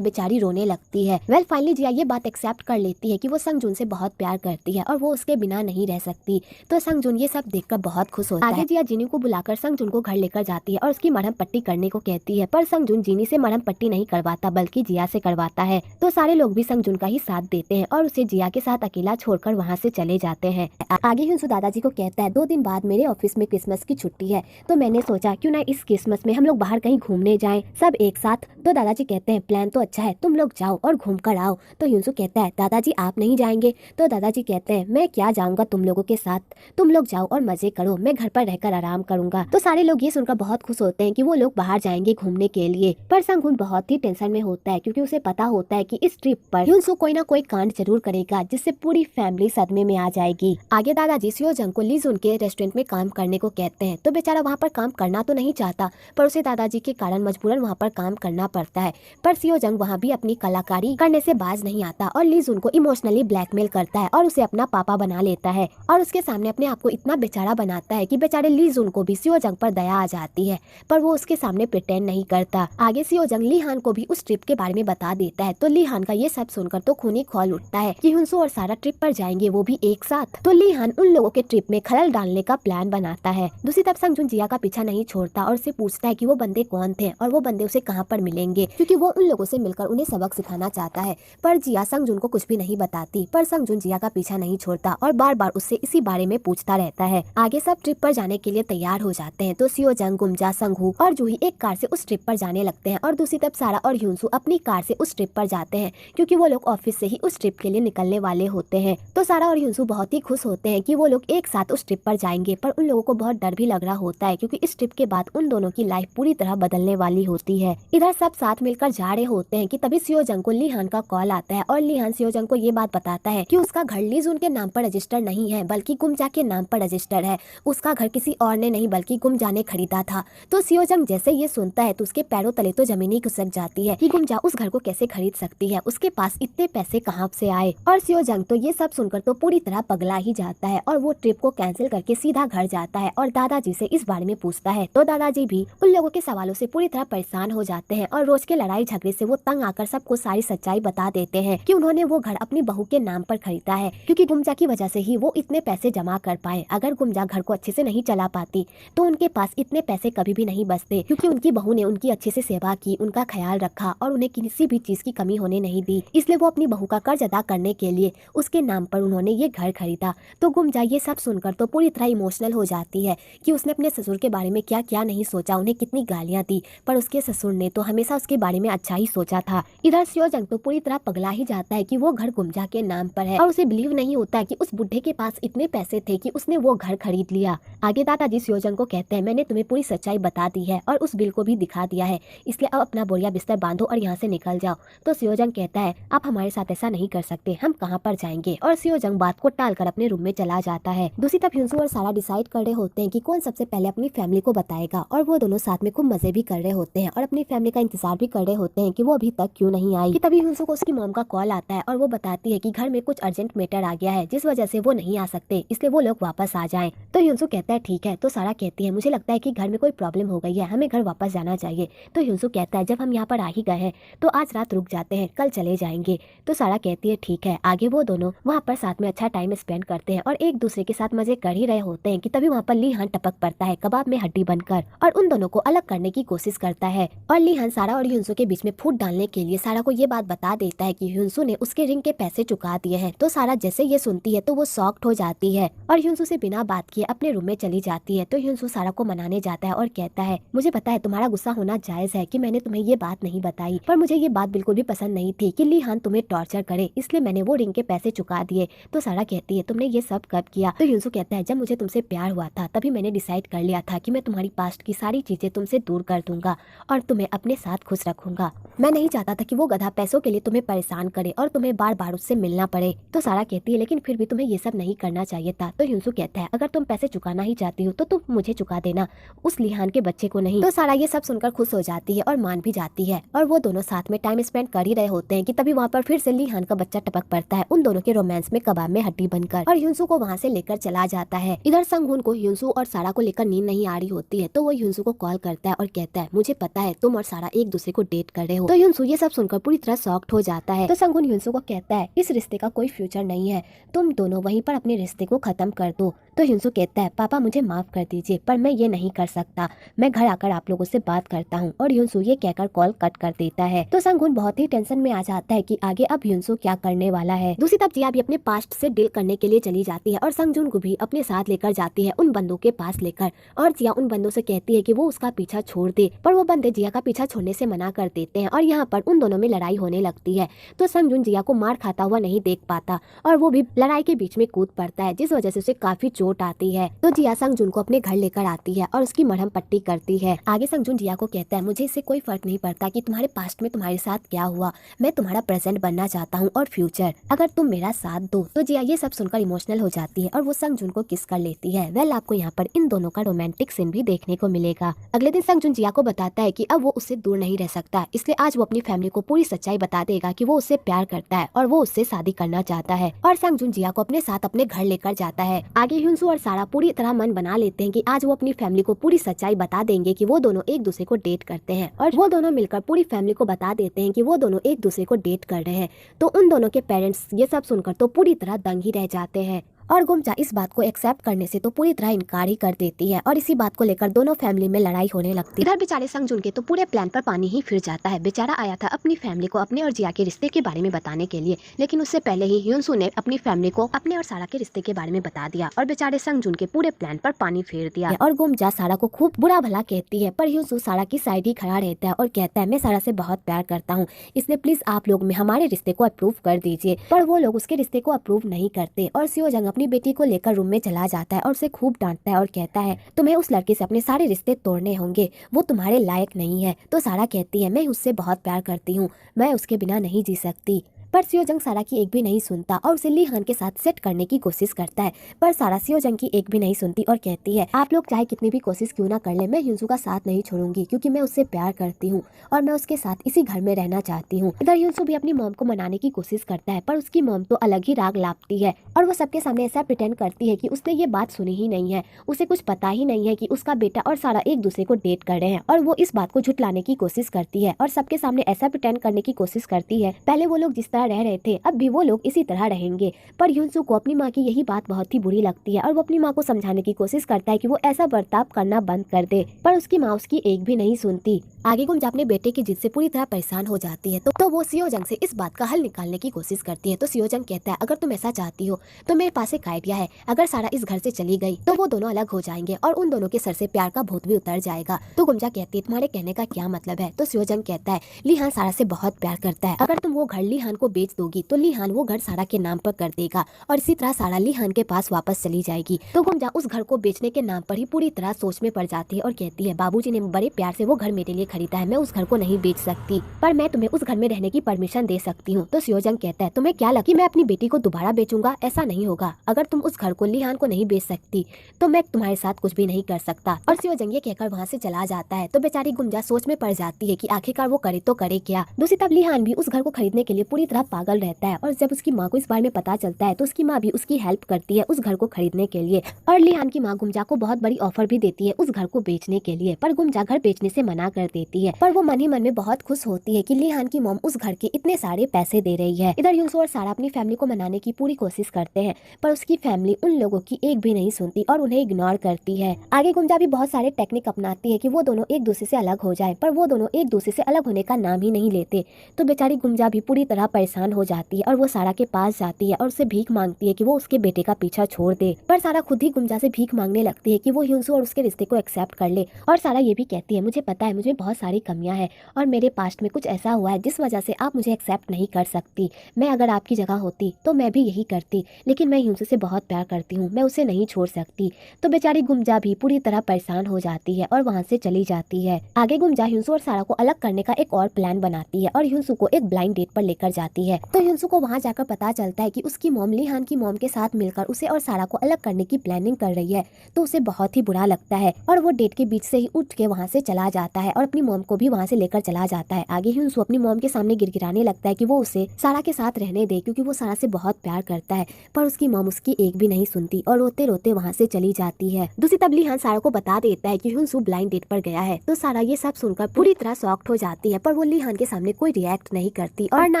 बेचारी रोने लगती है। वेल फाइनली जिया ये बात एक्सेप्ट कर लेती है कि वो संगजुन से बहुत प्यार करती है और वो उसके बिना नहीं रह सकती। तो संगजुन ये सब देखकर बहुत खुश होता है। आगे जिया जिनी को बुलाकर संगजुन को घर लेकर जाती है और उसकी मरहम पट्टी करने को कहती है, पर संगजुन जिनी से मरहम पट्टी नहीं करवाता बल्कि जिया से करवाता है। तो सारे लोग भी संगजुन का ही साथ देते हैं और उसे जिया के साथ अकेला छोड़कर वहाँ से चले जाते हैं। आगे हिंसू दादाजी को कहता है, 2 दिन बाद मेरे ऑफिस में क्रिसमस की छुट्टी है तो मैंने सोचा क्यों ना इस क्रिसमस में हम लोग बाहर कहीं घूमने जाएं सब एक साथ। तो दादाजी कहते हैं, प्लान तो अच्छा है, तुम लोग जाओ और घूम कर आओ। तो हिंसू कहता है, दादाजी आप नहीं जाएंगे? तो दादाजी कहते हैं, मैं क्या जाऊंगा तुम लोगों के साथ, तुम लोग जाओ और मजे करो, मैं घर पर रहकर आराम करूंगा। तो सारे लोग ये सुनकर बहुत खुश होते हैं कि वो लोग बाहर जाएंगे घूमने के लिए, पर संगुन बहुत ही टेंशन में होता है क्योंकि उसे पता होता है कि इस ट्रिप पर हिंसू कोई ना कोई कांड जरूर करेगा जिससे पूरी फैमिली सदमे में आ जाएगी। आगे दादाजी सियोजंग को लीजुन के रेस्टोरेंट में काम करने को कहते हैं। तो बेचारा वहाँ पर काम करना तो नहीं चाहता पर उसे दादाजी के कारण मजबूरन वहाँ पर काम करना पड़ता है। पर सियोजंग वहाँ भी अपनी कलाकारी करने से बाज नहीं आता और लीजुन को इमोशनली ब्लैकमेल करता है और उसे अपना पापा बना लेता है और उसके सामने अपने आप को इतना बेचारा बनाता है कि बेचारे लीजुन को भी सियोजंग पर दया आ जाती है, पर वो उसके सामने प्रिटेंड नहीं करता। आगे सियोजंग लीहान को भी उस ट्रिप के बारे में बता देता है। तो लीहान का ये सब सुनकर तो खून ही खौल उठता है कि हिंसू और सारा ट्रिप पर जाएंगे, वो भी एक साथ। तो लीहान उन लोगों के ट्रिप में खलल डालने का प्लान बनाता है। दूसरी तरफ संगजुन जिया का पीछा नहीं छोड़ता और उससे पूछता है कि वो बंदे कौन थे और वो बंदे उसे कहाँ पर मिलेंगे, क्योंकि वो उन लोगों से मिलकर उन्हें सबक सिखाना चाहता है। पर जिया संगजुन को कुछ भी नहीं बताती, पर संगजुन जिया का पीछा नहीं छोड़ता और बार बार उससे इसी बारे में पूछता रहता है। आगे सब ट्रिप पर जाने के लिए तैयार हो जाते हैं। तो सियोजंग, गुमजा, संगहू और जूही एक कार से उस ट्रिप पर जाने लगते हैं और दूसरी तरफ सारा और ह्यूंसू अपनी कार से उस ट्रिप पर जाते हैं क्योंकि वो लोग ऑफिस से ही उस ट्रिप के लिए निकलने वाले होते हैं। तो सारा और ह्यूंसू बहुत ही खुश होते हैं कि वो लोग एक साथ उस ट्रिप पर जाएंगे, पर उन लोगों को बहुत डर भी लग रहा होता है क्योंकि इस ट्रिप के बाद उन दोनों की लाइफ पूरी तरह बदलने वाली होती है। इधर सब साथ मिलकर जा रहे होते हैं कि तभी सियोजंग को लीहान का कॉल आता है और लीहान सियोजंग को ये बात बताता है कि उसका घर लीजुन के नाम पर रजिस्टर नहीं है बल्कि गुमजा के नाम पर रजिस्टर है। उसका घर किसी और ने नहीं बल्कि गुमजा ने खरीदा था। तो सियोजंग जैसे ये सुनता है तो उसके पैरों तले तो जमीन ही खिसक जाती है कि गुमजा उस घर को कैसे खरीद सकती है, उसके पास इतने पैसे कहाँ से आए। और सियोजंग तो ये सब सुनकर तो पूरी तरह पगला ही जाता है और वो ट्रिप को कैंसिल करके सीधा घर जाता है और दादाजी से इस बारे में पूछता है। तो दादाजी भी उन लोगों के सवालों से पूरी तरह परेशान हो जाते हैं और रोज के लड़ाई झगड़े से वो तंग आकर सबको सारी सच्चाई बता देते हैं कि उन्होंने वो घर अपनी बहू के नाम पर खरीदा है क्योंकि गुमजा की वजह से ही वो इतने पैसे जमा कर पाए। अगर गुमजा घर को अच्छे से नहीं चला पाती तो उनके पास इतने पैसे कभी भी नहीं बचते क्योंकि उनकी बहू ने उनकी अच्छे से सेवा की, उनका ख्याल रखा और उन्हें किसी भी चीज की कमी होने नहीं दी। इसलिए वो अपनी बहू का कर्ज अदा करने के लिए उसके नाम पर उन्होंने ये घर खरीदा। तो गुमजा ये सब सुनकर तो पूरी तरह इमोशनल हो जाती है कि उसने अपने ससुर के बारे में क्या क्या नहीं सोचा, उन्हें कितनी गालियां दी, पर उसके ससुर ने तो हमेशा उसके बारे में अच्छा ही सोचा था। इधर सियोजंग तो पूरी तरह पगला ही जाता है कि वो घर गुमजा के नाम पर है और उसे बिलीव नहीं होता है कि उस बुढ़े के पास इतने पैसे थे कि उसने वो घर खरीद लिया। आगे दादाजी सियोजंग को कहते हैं, मैंने तुम्हें पूरी सच्चाई बता दी है और उस बिल को भी दिखा दिया है, इसलिए अब अपना बोरिया बिस्तर बांधो और यहाँ से निकल जाओ। तो सियोजंग कहता है, आप हमारे साथ ऐसा नहीं कर सकते, हम कहाँ पर जाएंगे। और सियोजंग बात को टालकर अपने रूम में चला जाता है। दूसरी तरफ ह्यूंसू और सारा डिसाइड कर रहे होते हैं कि कौन सबसे पहले अपनी फैमिली को बताएगा और वो दोनों साथ में खूब मजे भी कर रहे होते हैं और अपनी फैमिली का इंतजार भी कर रहे होते हैं कि वो अभी तक क्यों नहीं आई। कि तभी ह्यूंसू को उसकी मॉम का कॉल आता है और वो बताती है कि घर में कुछ अर्जेंट मैटर आ गया है जिस वजह से वो नहीं आ सकते, इसलिए वो लोग वापस आ जाएं। तो ह्यूनसू कहता है ठीक है। तो सारा कहती है मुझे लगता है कि घर में कोई प्रॉब्लम हो गई है, हमें घर वापस जाना चाहिए। तो ह्यूनसू कहता है जब हम यहाँ पर आ ही गए हैं तो आज रात रुक जाते हैं, कल चले जाएंगे। तो सारा कहती है ठीक है। आगे वो दोनों वहाँ पर साथ में अच्छा टाइम स्पेंड करते हैं और एक दूसरे के साथ मजे कर ही रहे होते हैं कि तभी वहाँ पर लीहान टपक पड़ता है कबाब में हड्डी बनकर और उन दोनों को अलग करने की कोशिश करता है। और लीहान सारा और ह्यूनसू के बीच में फूट डालने के लिए सारा को ये बात बता देता है कि ह्यूनसू ने उसके रिंग के पैसे चुका दिए हैं। तो सारा जैसे ये सुनती है तो वो शॉक्ड हो जाती है और ह्यूनसू से बिना बात किए अपने रूम में चली जाती है। तो ह्यूनसू सारा को मनाने जाता है और कहता है मुझे पता है तुम्हारा गुस्सा होना जायज है कि मैंने तुम्हें ये बात नहीं बताई, पर मुझे ये बात बिल्कुल भी पसंद नहीं थी कि लीहान तुम्हें टॉर्चर करे, इसलिए मैंने वो रिंग के पैसे चुका दिए। तो सारा कहती है तुमने ये सब कब किया? तो ह्यूनसू कहता है जब मुझे तुमसे प्यार हुआ था तभी मैंने डिसाइड कर लिया था कि मैं तुम्हारी पास्ट की सारी चीजें तुमसे दूर कर दूंगा और तुम्हें अपने साथ खुश रखूंगा। मैं नहीं चाहता था कि वो गधा पैसों के लिए तुम्हें परेशान करे और तुम्हें बार बार उससे मिलना पड़े। तो सारा कहती है लेकिन फिर भी तुम्हें ये सब नहीं करना चाहिए था। तो ह्यूनसू कहता है अगर तुम पैसे चुकाना ही चाहती हो तो तुम मुझे चुका देना, उस लीहान के बच्चे को नहीं। तो सारा ये सब सुनकर खुश हो जाती है और मान भी जाती है और वो दोनों साथ में टाइम स्पेंड कर ही रहे होते हैं कि तभी वहाँ पर फिर से लीहान का बच्चा टपक पड़ता है उन दोनों के रोमांस में कबाब में हड्डी बनकर और ह्यूनसू को वहाँ से लेकर चला जाता है। इधर संगून को ह्यूनसू और सारा को लेकर नींद नहीं आ रही होती है तो वो ह्यूनसू को कॉल करता है और कहता है मुझे पता है तुम और सारा एक दूसरे को डेट कर रहे हो। तो ह्यूनसू ये सब सुनकर पूरी तरह शॉक्ड हो जाता है। तो संगून ह्यूनसू को कहता है इस रिश्ते का कोई फ्यूचर नहीं है, तुम दोनों वहीं पर अपने रिश्ते को खत्म कर दो। तो ह्यूनसू कहता है पापा मुझे माफ कर दीजिए पर मैं ये नहीं कर सकता, मैं घर आकर आप लोगों से बात करता हूँ। और ह्यूनसू ये कहकर कॉल कट कर देता है। तो संगून बहुत ही टेंशन में आ जाता है कि आगे अब ह्यूनसू क्या करने वाला है। दूसरी तरफ जिया भी अपने पास्ट से डील करने के लिए चली जाती है और संगजून को भी अपने साथ लेकर जाती है उन बंदों के पास लेकर। और जिया उन बंदों से कहती है कि वो उसका पीछा छोड़ दे, पर वो बंदे जिया का पीछा छोड़ने से मना कर देते हैं और यहाँ पर उन दोनों में लड़ाई होने लगती है। तो संगजून जिया को मार खाता हुआ नहीं देख पाता और वो भी लड़ाई के बीच में कूद पड़ता है जिस वजह से उसे काफी चोट आती है। तो जिया संगजून को अपने घर लेकर आती है और उसकी मरहम पट्टी करती है। आगे संगजून जिया को कहता है मुझे इससे कोई फर्क नहीं पड़ता कि तुम्हारे पास्ट में तुम्हारे साथ क्या हुआ, मैं तुम्हारा प्रेजेंट बनना चाहता हूँ और फ्यूचर, अगर तुम मेरा साथ दो। तो जिया ये सब सुनकर इमोशनल हो जाती है और वो संगजून को किस कर लेती है। वेल आपको यहाँ पर इन दोनों का रोमांटिक सीन भी देखने को मिलेगा। अगले दिन संगजून जिया को बताता है कि अब वो उससे दूर नहीं रह सकता, इसलिए आज वो अपनी फैमिली को पूरी सच्चाई बता देगा कि वो उससे प्यार करता है और वो उससे शादी करना चाहता है। और संगजून जिया को अपने साथ अपने घर लेकर जाता है। आगे ह्यूनसू और सारा पूरी तरह मन बना लेते हैं कि आज वो अपनी फैमिली को पूरी सच्चाई बता देंगे कि वो दोनों एक दूसरे को डेट करते हैं और वो दोनों मिलकर पूरी फैमिली को बता देते हैं कि वो दोनों एक दूसरे को डेट कर रहे हैं। तो उन दोनों के पेरेंट्स ये सब सुनकर तो पूरी तरह दंग ही रह जाते हैं और गुमचा इस बात को एक्सेप्ट करने से तो पूरी तरह इनकार ही कर देती है और इसी बात को लेकर दोनों फैमिली में लड़ाई होने लगती है। इधर बेचारे संगजून के तो पूरे प्लान पर पानी ही फिर जाता है। बेचारा आया था अपनी फैमिली को अपने और जिया के रिश्ते के बारे में बताने के लिए, लेकिन उससे पहले ही ह्यूनसू ने अपनी फैमिली को अपने और सारा के रिश्ते के बारे में बता दिया और बेचारे संगजून के पूरे प्लान पर पानी फेर दिया। और गुमचा सारा को खूब बुरा भला कहती है, पर ह्यूनसू सारा की साइड ही खड़ा रहता है और कहता है मैं सारा से बहुत प्यार करता हूँ, इसलिए प्लीज आप लोग हमारे रिश्ते को अप्रूव कर दीजिए। पर वो लोग उसके रिश्ते को अप्रूव नहीं करते और सियोजंग अपनी बेटी को लेकर रूम में चला जाता है और उसे खूब डांटता है और कहता है तुम्हें उस लड़के से अपने सारे रिश्ते तोड़ने होंगे, वो तुम्हारे लायक नहीं है। तो सारा कहती है मैं उससे बहुत प्यार करती हूँ, मैं उसके बिना नहीं जी सकती। पर सियोजंग सारा की एक भी नहीं सुनता और उसे लीहान के साथ सेट करने की कोशिश करता है, पर सारा सियोजंग की एक भी नहीं सुनती और कहती है आप लोग चाहे कितनी भी कोशिश क्यों ना कर ले, मैं ह्यूनसू का साथ नहीं छोड़ूंगी क्योंकि मैं उससे प्यार करती हूँ और मैं उसके साथ इसी घर में रहना चाहती हूँ। इधर ह्यूनसू भी अपनी मॉम को मनाने की कोशिश करता है, पर उसकी मॉम तो अलग ही राग लापती है और वो सबके सामने ऐसा प्रिटेंड करती है कि उसने ये बात सुनी ही नहीं है, उसे कुछ पता ही नहीं है कि उसका बेटा और सारा एक दूसरे को डेट कर रहे हैं और वो इस बात को झुटलाने की कोशिश करती है और सबके सामने ऐसा प्रिटेंड करने की कोशिश करती है पहले वो लोग जिस तरह रह रहे थे अब भी वो लोग इसी तरह रहेंगे। पर ह्यूनसू को अपनी माँ की यही बात बहुत ही बुरी लगती है और वो अपनी माँ को समझाने की कोशिश करता है कि वो ऐसा बर्ताव करना बंद कर दे, पर उसकी माँ उसकी एक भी नहीं सुनती। आगे गुमजा अपने बेटे की जिद से पूरी तरह परेशान हो जाती है तो वो सियोजंग से इस बात का हल निकालने की कोशिश करती है। तो सियोजंग कहता है अगर तुम ऐसा चाहती हो तो मेरे पास एक आइडिया है, अगर सारा इस घर से चली गई तो वो दोनों अलग हो जाएंगे और उन दोनों के सर से प्यार का भूत भी उतर जाएगा। तो गुमजा कहती है तुम्हारे कहने का क्या मतलब है? तो सियोजंग कहता है लीहान सारा से बहुत प्यार करता है, अगर तुम वो घर लीहान को बेच दोगी तो लीहान वो घर सारा के नाम पर कर देगा और इसी तरह सारा लीहान के पास वापस चली जाएगी। तो गुमजा उस घर को बेचने के नाम पर ही पूरी तरह सोच में पड़ जाती है और कहती है बाबूजी ने बड़े प्यार से वो घर मेरे लिए खरीदा है, मैं उस घर को नहीं बेच सकती, पर मैं तुम्हें उस घर में रहने की परमिशन दे सकती हूँ। तो सियोजंग कहता है तुम्हें क्या लगी मैं अपनी बेटी को दोबारा बेचूंगा? ऐसा नहीं होगा, अगर तुम उस घर को लीहान को नहीं बेच सकती तो मैं तुम्हारे साथ कुछ भी नहीं कर सकता। और सियोजंग ये कहकर वहाँ से चला जाता है। तो बेचारी गुमजा सोच में पड़ जाती है कि आखिरकार वो करे तो करे क्या। दूसरी तरफ लीहान भी उस घर को खरीदने के लिए पूरी तरह तरह पागल रहता है। और जब उसकी माँ को इस बारे में पता चलता है तो उसकी माँ भी उसकी हेल्प करती है उस घर को खरीदने के लिए। और लिहान की माँ गुमजा को बहुत बड़ी ऑफर भी देती है उस घर को बेचने के लिए, पर गुमजा घर बेचने से मना कर देती है। पर वो मन ही मन में बहुत खुश होती है कि लिहान की मॉम उस घर के इतने सारे पैसे दे रही है। इधर यूसु और सारा अपनी फैमिली को मनाने की पूरी कोशिश करते हैं, पर उसकी फैमिली उन लोगों की एक भी नहीं सुनती और उन्हें इग्नोर करती है। आगे गुमजा भी बहुत सारे टेक्निक अपनाती है कि वो दोनों एक दूसरे से अलग हो जाए, पर वो दोनों एक दूसरे से अलग होने का नाम ही नहीं लेते। तो बेचारी गुमजा भी पूरी तरह परेशान हो जाती है और वो सारा के पास जाती है और उससे भीख मांगती है कि वो उसके बेटे का पीछा छोड़ दे। पर सारा खुद ही गुमजा से भीख मांगने लगती है कि वो यूसु और उसके रिश्ते को एक्सेप्ट कर ले। और सारा ये भी कहती है, मुझे पता है मुझे बहुत सारी कमियां हैं और मेरे पास्ट में कुछ ऐसा हुआ है जिस वजह से आप मुझे एक्सेप्ट नहीं कर सकती। मैं अगर आपकी जगह होती तो मैं भी यही करती, लेकिन मैं यूसु से बहुत प्यार करती हूँ, मैं उसे नहीं छोड़ सकती। तो बेचारी गुमजा भी पूरी तरह परेशान हो जाती है और वहाँ से चली जाती है। आगे गुमजा यूसु और सारा को अलग करने का एक और प्लान बनाती है और यूसु को एक ब्लाइंड डेट पर लेकर जाती है। तो यूसु को वहाँ जाकर पता चलता है कि उसकी मॉम लिहान की मॉम के साथ मिलकर उसे और सारा को अलग करने की प्लानिंग कर रही है। तो उसे बहुत ही बुरा लगता है और वो डेट के बीच से ही उठ के वहाँ से चला जाता है और अपनी मॉम को भी वहाँ से लेकर चला जाता है। आगे यूसु अपनी मॉम के सामने गिड़गिड़ाने लगता है कि वो उसे सारा के साथ रहने दे क्योंकि वो सारा से बहुत प्यार करता है, पर उसकी मॉम उसकी एक भी नहीं सुनती और रोते रोते वहाँ से चली जाती है। दूसरी तब लिहान सारा को बता देता है कि यूसु ब्लाइंड डेट पर गया है। तो सारा ये सब सुनकर पूरी तरह शॉक्ड हो जाती है, पर वो लिहान के सामने कोई रिएक्ट नहीं करती और ना